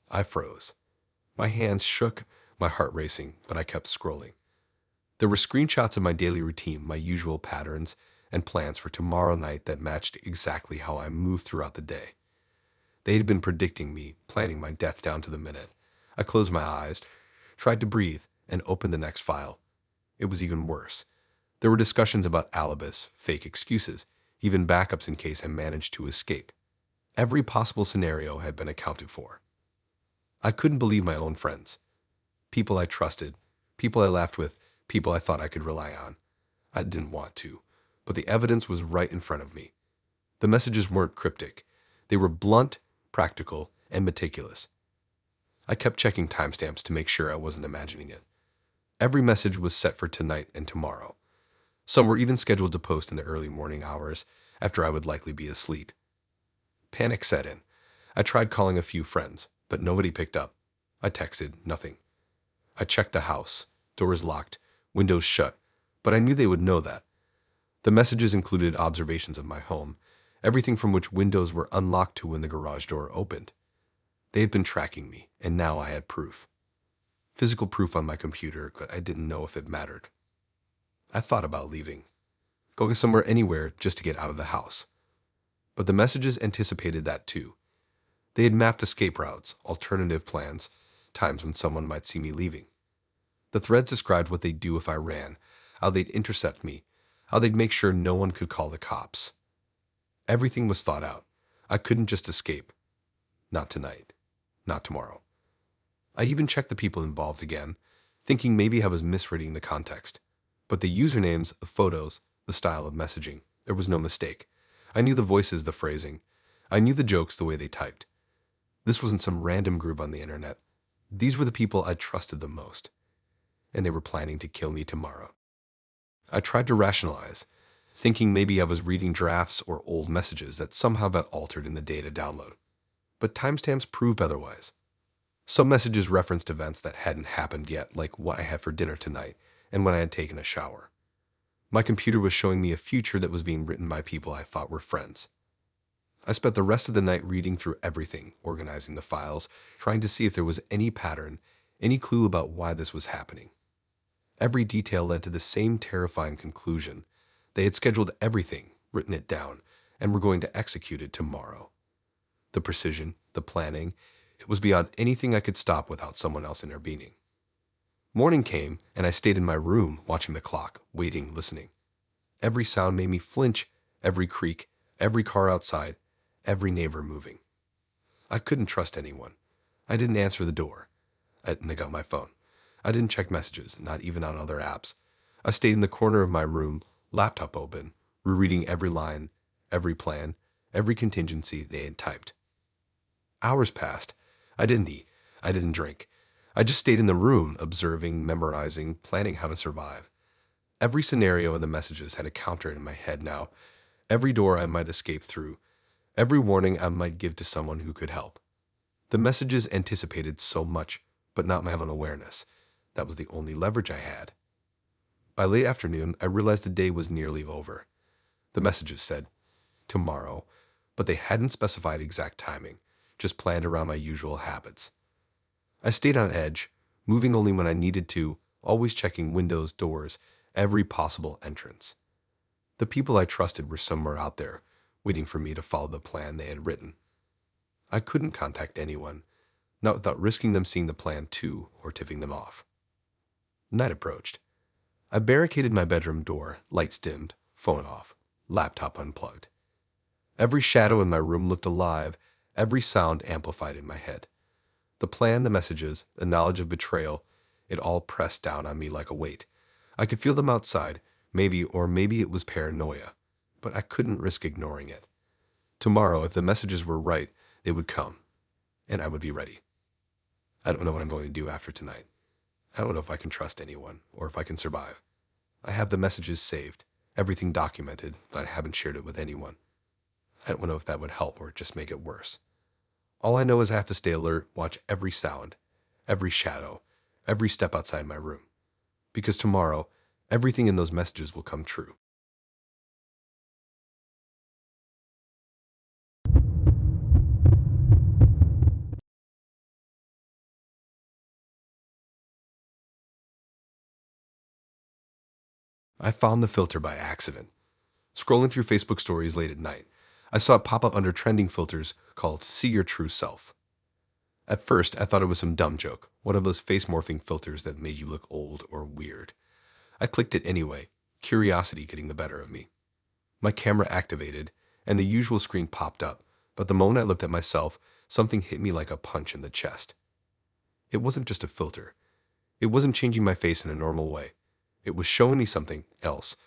Speaker 2: I froze. My hands shook, my heart racing, but I kept scrolling. There were screenshots of my daily routine, my usual patterns, and plans for tomorrow night that matched exactly how I moved throughout the day. They had been predicting me, planning my death down to the minute. I closed my eyes, tried to breathe, and opened the next file. It was even worse. There were discussions about alibis, fake excuses, even backups in case I managed to escape. Every possible scenario had been accounted for. I couldn't believe my own friends. People I trusted, people I laughed with, people I thought I could rely on. I didn't want to, but the evidence was right in front of me. The messages weren't cryptic. They were blunt, practical, and meticulous. I kept checking timestamps to make sure I wasn't imagining it. Every message was set for tonight and tomorrow. Some were even scheduled to post in the early morning hours, after I would likely be asleep. Panic set in. I tried calling a few friends, but nobody picked up. I texted, nothing. I checked the house. Doors locked, windows shut, but I knew they would know that. The messages included observations of my home, everything from which windows were unlocked to when the garage door opened. They had been tracking me, and now I had proof. Physical proof on my computer, but I didn't know if it mattered. I thought about leaving, going somewhere anywhere just to get out of the house. But the messages anticipated that too. They had mapped escape routes, alternative plans, times when someone might see me leaving. The threads described what they'd do if I ran, how they'd intercept me, how they'd make sure no one could call the cops. Everything was thought out. I couldn't just escape. Not tonight. Not tomorrow. I even checked the people involved again, thinking maybe I was misreading the context. But the usernames, the photos, the style of messaging, there was no mistake. I knew the voices, the phrasing. I knew the jokes the way they typed. This wasn't some random group on the internet. These were the people I trusted the most. And they were planning to kill me tomorrow. I tried to rationalize, thinking maybe I was reading drafts or old messages that somehow got altered in the data download. But timestamps proved otherwise. Some messages referenced events that hadn't happened yet, like what I had for dinner tonight and when I had taken a shower. My computer was showing me a future that was being written by people I thought were friends. I spent the rest of the night reading through everything, organizing the files, trying to see if there was any pattern, any clue about why this was happening. Every detail led to the same terrifying conclusion. They had scheduled everything, written it down, and were going to execute it tomorrow. The precision, the planning, it was beyond anything I could stop without someone else intervening. Morning came, and I stayed in my room, watching the clock, waiting, listening. Every sound made me flinch, every creak, every car outside, every neighbor moving. I couldn't trust anyone. I didn't answer the door. I didn't take out my phone. I didn't check messages, not even on other apps. I stayed in the corner of my room, laptop open, rereading every line, every plan, every contingency they had typed. Hours passed. I didn't eat. I didn't drink. I just stayed in the room, observing, memorizing, planning how to survive. Every scenario in the messages had a counter in my head now. Every door I might escape through. Every warning I might give to someone who could help. The messages anticipated so much, but not my own awareness. That was the only leverage I had. By late afternoon, I realized the day was nearly over. The messages said, tomorrow, but they hadn't specified exact timing, just planned around my usual habits. I stayed on edge, moving only when I needed to, always checking windows, doors, every possible entrance. The people I trusted were somewhere out there, waiting for me to follow the plan they had written. I couldn't contact anyone, not without risking them seeing the plan too or tipping them off. Night approached. I barricaded my bedroom door, lights dimmed, phone off, laptop unplugged. Every shadow in my room looked alive, every sound amplified in my head. The plan, the messages, the knowledge of betrayal, it all pressed down on me like a weight. I could feel them outside, maybe it was paranoia, but I couldn't risk ignoring it. Tomorrow, if the messages were right, they would come, and I would be ready. I don't know what I'm going to do after tonight. I don't know if I can trust anyone, or if I can survive. I have the messages saved, everything documented, but I haven't shared it with anyone. I don't know if that would help or just make it worse. All I know is I have to stay alert, watch every sound, every shadow, every step outside my room. Because tomorrow, everything in those messages will come true. I found the filter by accident. Scrolling through Facebook stories late at night, I saw it pop up under trending filters called See Your True Self. At first, I thought it was some dumb joke, one of those face-morphing filters that made you look old or weird. I clicked it anyway, curiosity getting the better of me. My camera activated, and the usual screen popped up, but the moment I looked at myself, something hit me like a punch in the chest. It wasn't just a filter. It wasn't changing my face in a normal way. It was showing me something else.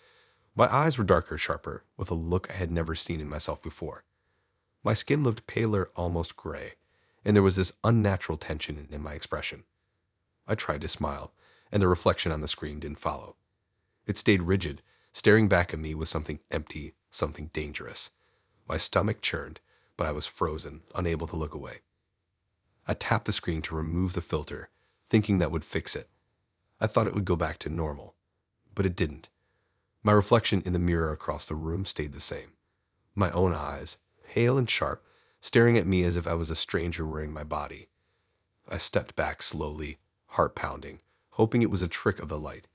Speaker 2: My eyes were darker, sharper, with a look I had never seen in myself before. My skin looked paler, almost gray, and there was this unnatural tension in my expression. I tried to smile, and the reflection on the screen didn't follow. It stayed rigid, staring back at me with something empty, something dangerous. My stomach churned, but I was frozen, unable to look away. I tapped the screen to remove the filter, thinking that would fix it. I thought it would go back to normal, but it didn't. My reflection in the mirror across the room stayed the same. My own eyes, pale and sharp, staring at me as if I was a stranger wearing my body. I stepped back slowly, heart pounding, hoping it was a trick of the light.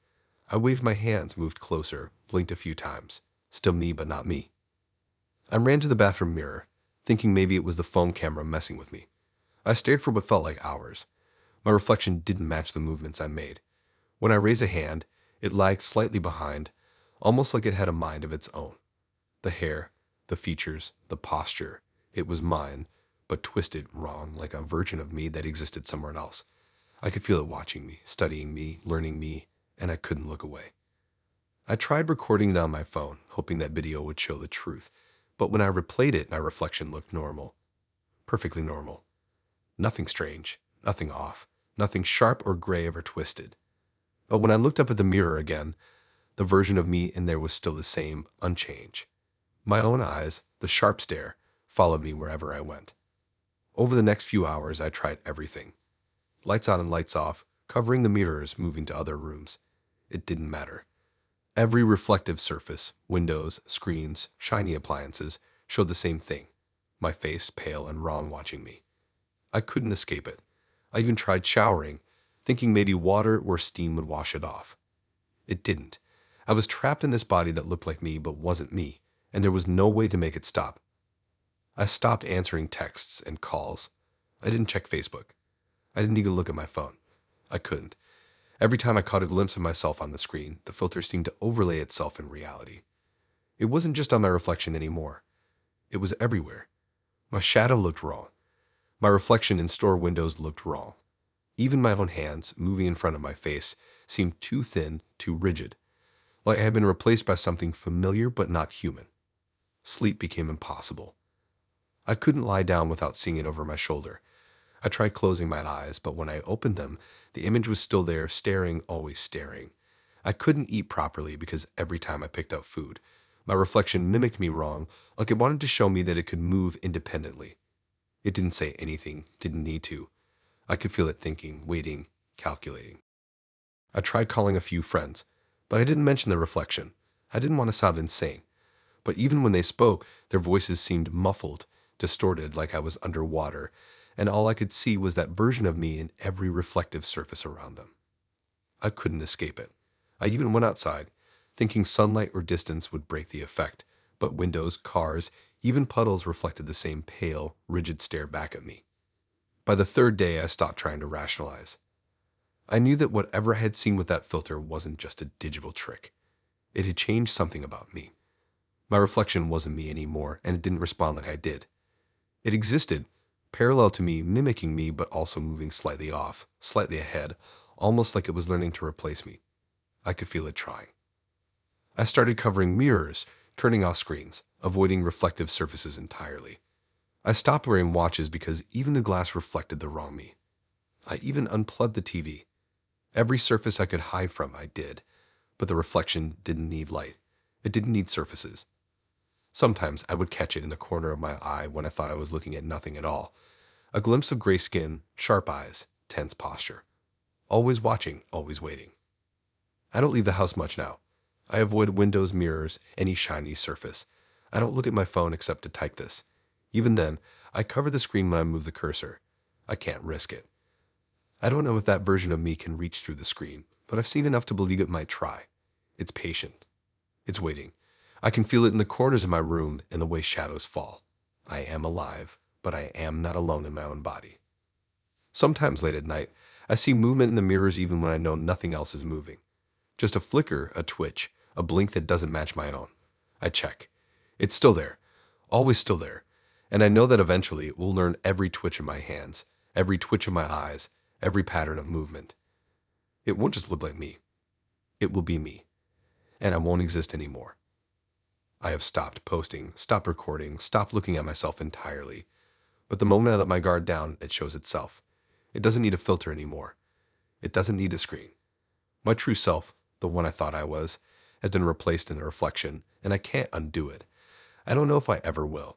Speaker 2: I waved my hands, moved closer, blinked a few times. Still me, but not me. I ran to the bathroom mirror, thinking maybe it was the phone camera messing with me. I stared for what felt like hours. My reflection didn't match the movements I made. When I raised a hand, it lagged slightly behind, almost like it had a mind of its own. The hair, the features, the posture, it was mine, but twisted wrong, like a version of me that existed somewhere else. I could feel it watching me, studying me, learning me, and I couldn't look away. I tried recording it on my phone, hoping that video would show the truth, but when I replayed it, my reflection looked normal. Perfectly normal. Nothing strange, nothing off, nothing sharp or grave or twisted. But when I looked up at the mirror again, the version of me in there was still the same, unchanged. My own eyes, the sharp stare, followed me wherever I went. Over the next few hours, I tried everything. Lights on and lights off, covering the mirrors, moving to other rooms. It didn't matter. Every reflective surface, windows, screens, shiny appliances, showed the same thing. My face pale and wrong watching me. I couldn't escape it. I even tried showering, thinking maybe water or steam would wash it off. It didn't. I was trapped in this body that looked like me but wasn't me, and there was no way to make it stop. I stopped answering texts and calls. I didn't check Facebook. I didn't even look at my phone. I couldn't. Every time I caught a glimpse of myself on the screen, the filter seemed to overlay itself in reality. It wasn't just on my reflection anymore. It was everywhere. My shadow looked wrong. My reflection in store windows looked wrong. Even my own hands, moving in front of my face, seemed too thin, too rigid, like I had been replaced by something familiar but not human. Sleep became impossible. I couldn't lie down without seeing it over my shoulder. I tried closing my eyes, but when I opened them, the image was still there, staring, always staring. I couldn't eat properly because every time I picked up food, my reflection mimicked me wrong, like it wanted to show me that it could move independently. It didn't say anything, didn't need to. I could feel it thinking, waiting, calculating. I tried calling a few friends, But I didn't mention the reflection. I didn't want to sound insane. But even when they spoke, their voices seemed muffled, distorted like I was underwater, and all I could see was that version of me in every reflective surface around them. I couldn't escape it. I even went outside, thinking sunlight or distance would break the effect, but windows, cars, even puddles reflected the same pale, rigid stare back at me. By the third day, I stopped trying to rationalize. I knew that whatever I had seen with that filter wasn't just a digital trick. It had changed something about me. My reflection wasn't me anymore, and it didn't respond like I did. It existed, parallel to me, mimicking me, but also moving slightly off, slightly ahead, almost like it was learning to replace me. I could feel it trying. I started covering mirrors, turning off screens, avoiding reflective surfaces entirely. I stopped wearing watches because even the glass reflected the wrong me. I even unplugged the TV. Every surface I could hide from, I did, but the reflection didn't need light. It didn't need surfaces. Sometimes I would catch it in the corner of my eye when I thought I was looking at nothing at all. A glimpse of gray skin, sharp eyes, tense posture. Always watching, always waiting. I don't leave the house much now. I avoid windows, mirrors, any shiny surface. I don't look at my phone except to type this. Even then, I cover the screen when I move the cursor. I can't risk it. I don't know if that version of me can reach through the screen, but I've seen enough to believe it might try. It's patient. It's waiting. I can feel it in the corners of my room and the way shadows fall. I am alive, but I am not alone in my own body. Sometimes late at night, I see movement in the mirrors even when I know nothing else is moving. Just a flicker, a twitch, a blink that doesn't match my own. I check. It's still there, always still there, and I know that eventually it will learn every twitch of my hands, every twitch of my eyes, every pattern of movement. It won't just look like me. It will be me, and I won't exist anymore. I have stopped posting, stopped recording, stopped looking at myself entirely. But the moment I let my guard down, it shows itself. It doesn't need a filter anymore. It doesn't need a screen. My true self, the one I thought I was, has been replaced in a reflection, and I can't undo it. I don't know if I ever will.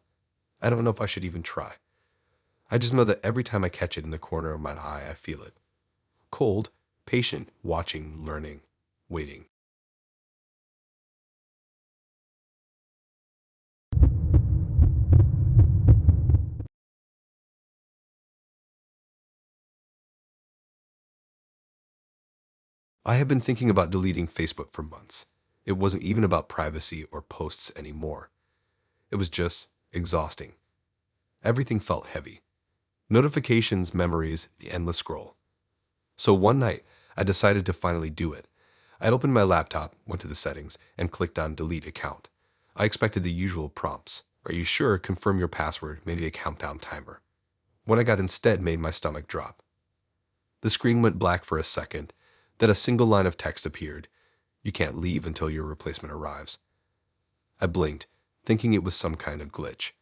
Speaker 2: I don't know if I should even try. I just know that every time I catch it in the corner of my eye, I feel it. Cold, patient, watching, learning, waiting. I have been thinking about deleting Facebook for months. It wasn't even about privacy or posts anymore. It was just exhausting. Everything felt heavy. Notifications, memories, the endless scroll. So one night, I decided to finally do it. I opened my laptop, went to the settings, and clicked on Delete Account. I expected the usual prompts. Are you sure? Confirm your password, maybe a countdown timer. What I got instead made my stomach drop. The screen went black for a second, then a single line of text appeared. You can't leave until your replacement arrives. I blinked, thinking it was some kind of glitch.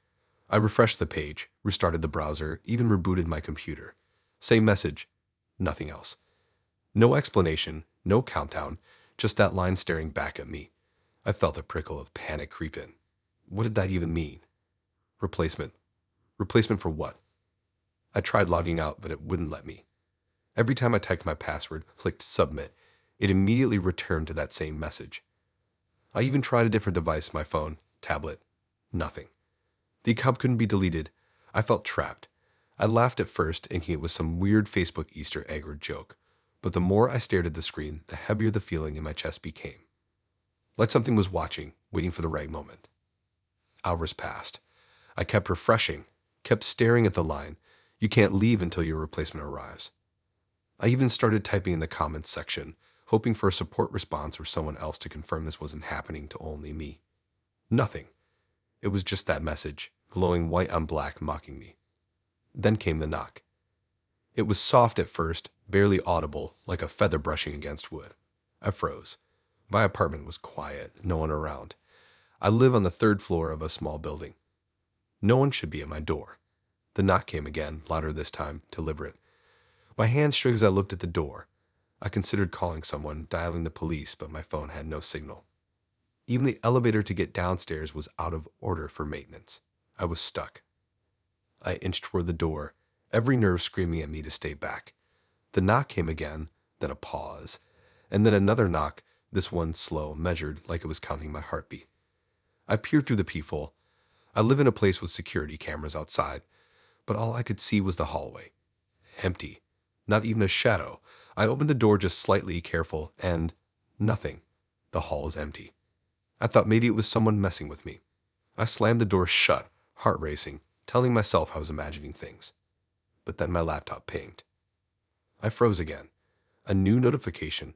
Speaker 2: I refreshed the page, restarted the browser, even rebooted my computer. Same message, nothing else. No explanation, no countdown, just that line staring back at me. I felt a prickle of panic creep in. What did that even mean? Replacement. Replacement for what? I tried logging out, but it wouldn't let me. Every time I typed my password, clicked submit, it immediately returned to that same message. I even tried a different device, my phone, tablet. Nothing. The account couldn't be deleted. I felt trapped. I laughed at first, thinking it was some weird Facebook Easter egg or joke. But the more I stared at the screen, the heavier the feeling in my chest became. Like something was watching, waiting for the right moment. Hours passed. I kept refreshing, kept staring at the line. You can't leave until your replacement arrives. I even started typing in the comments section, hoping for a support response or someone else to confirm this wasn't happening to only me. Nothing. It was just that message, glowing white on black, mocking me. Then came the knock. It was soft at first, barely audible, like a feather brushing against wood. I froze. My apartment was quiet, no one around. I live on the third floor of a small building. No one should be at my door. The knock came again, louder this time, deliberate. My hands shook as I looked at the door. I considered calling someone, dialing the police, but my phone had no signal. Even the elevator to get downstairs was out of order for maintenance. I was stuck. I inched toward the door, every nerve screaming at me to stay back. The knock came again, then a pause, and then another knock, This one slow, measured, like it was counting my heartbeat. I peered through the peephole. I live in a place with security cameras outside, but all I could see was the hallway. Empty. Not even a shadow. I opened the door just slightly, careful, and nothing. The hall is empty. I thought maybe it was someone messing with me. I slammed the door shut, heart racing, telling myself I was imagining things. But then my laptop pinged. I froze again. A new notification.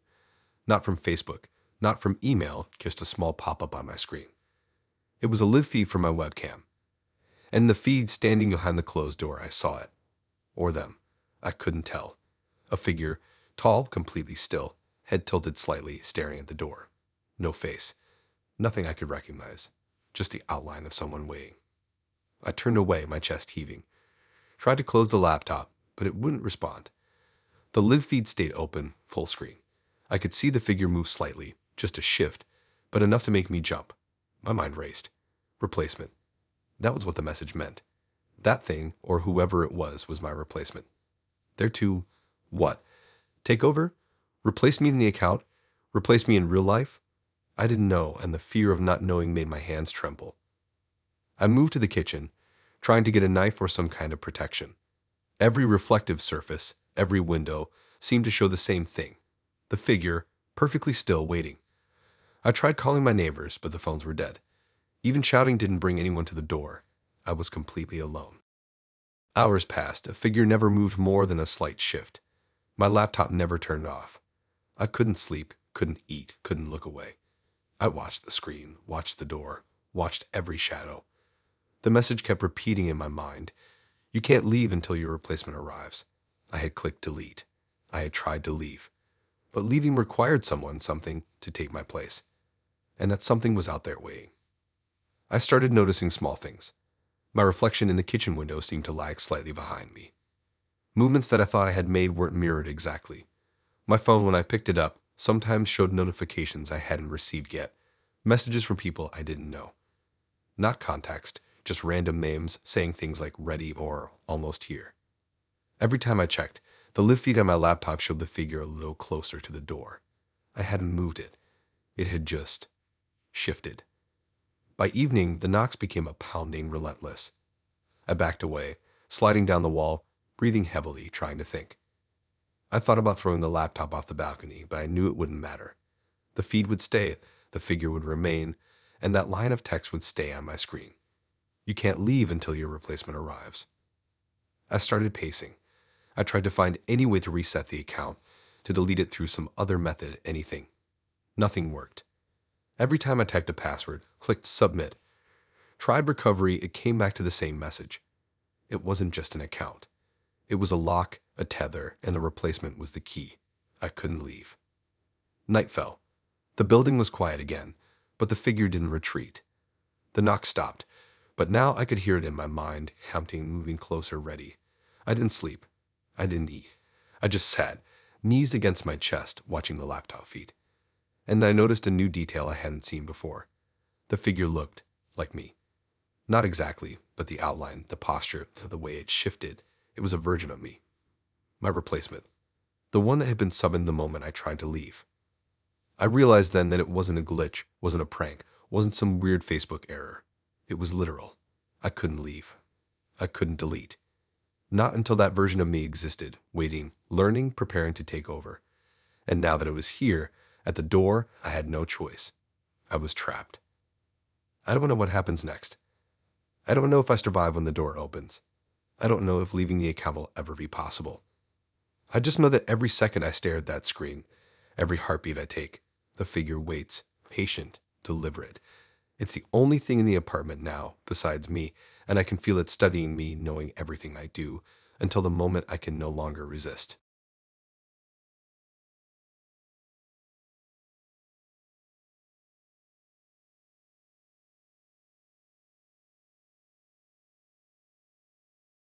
Speaker 2: Not from Facebook, not from email, just a small pop-up on my screen. It was a live feed from my webcam. And in the feed standing behind the closed door, I saw it. Or them. I couldn't tell. A figure, tall, completely still, head tilted slightly, staring at the door. No face. Nothing I could recognize. Just the outline of someone waiting. I turned away, my chest heaving. Tried to close the laptop, but it wouldn't respond. The live feed stayed open, full screen. I could see the figure move slightly, just a shift, but enough to make me jump. My mind raced. Replacement. That was what the message meant. That thing, or whoever it was my replacement. They're to, what? Take over? Replace me in the account? Replace me in real life? I didn't know, and the fear of not knowing made my hands tremble. I moved to the kitchen, trying to get a knife or some kind of protection. Every reflective surface, every window, seemed to show the same thing. The figure, perfectly still, waiting. I tried calling my neighbors, but the phones were dead. Even shouting didn't bring anyone to the door. I was completely alone. Hours passed. A figure never moved more than a slight shift. My laptop never turned off. I couldn't sleep, couldn't eat, couldn't look away. I watched the screen, watched the door, watched every shadow. The message kept repeating in my mind. You can't leave until your replacement arrives. I had clicked delete. I had tried to leave. But leaving required something, to take my place. And that something was out there waiting. I started noticing small things. My reflection in the kitchen window seemed to lag slightly behind me. Movements that I thought I had made weren't mirrored exactly. My phone, when I picked it up, sometimes showed notifications I hadn't received yet. Messages from people I didn't know. Not context, just random memes saying things like ready or almost here. Every time I checked, the live feed on my laptop showed the figure a little closer to the door. I hadn't moved it. It had just shifted. By evening, the knocks became a pounding, relentless. I backed away, sliding down the wall, breathing heavily, trying to think. I thought about throwing the laptop off the balcony, but I knew it wouldn't matter. The feed would stay, the figure would remain, and that line of text would stay on my screen. You can't leave until your replacement arrives. I started pacing. I tried to find any way to reset the account, to delete it through some other method, anything. Nothing worked. Every time I typed a password, clicked submit, tried recovery, it came back to the same message. It wasn't just an account. It was a lock, a tether, and the replacement was the key. I couldn't leave. Night fell. The building was quiet again, but the figure didn't retreat. The knock stopped, but now I could hear it in my mind, counting, moving closer, ready. I didn't sleep. I didn't eat. I just sat, knees against my chest, watching the laptop feed. And I noticed a new detail I hadn't seen before. The figure looked like me. Not exactly, but the outline, the posture, the way it shifted, it was a version of me. My replacement. The one that had been summoned the moment I tried to leave. I realized then that it wasn't a glitch, wasn't a prank, wasn't some weird Facebook error. It was literal. I couldn't leave. I couldn't delete. Not until that version of me existed, waiting, learning, preparing to take over. And now that it was here, at the door, I had no choice. I was trapped. I don't know what happens next. I don't know if I survive when the door opens. I don't know if leaving the account will ever be possible. I just know that every second I stare at that screen, every heartbeat I take, the figure waits, patient, deliberate. It's the only thing in the apartment now, besides me, and I can feel it studying me, knowing everything I do, until the moment I can no longer resist.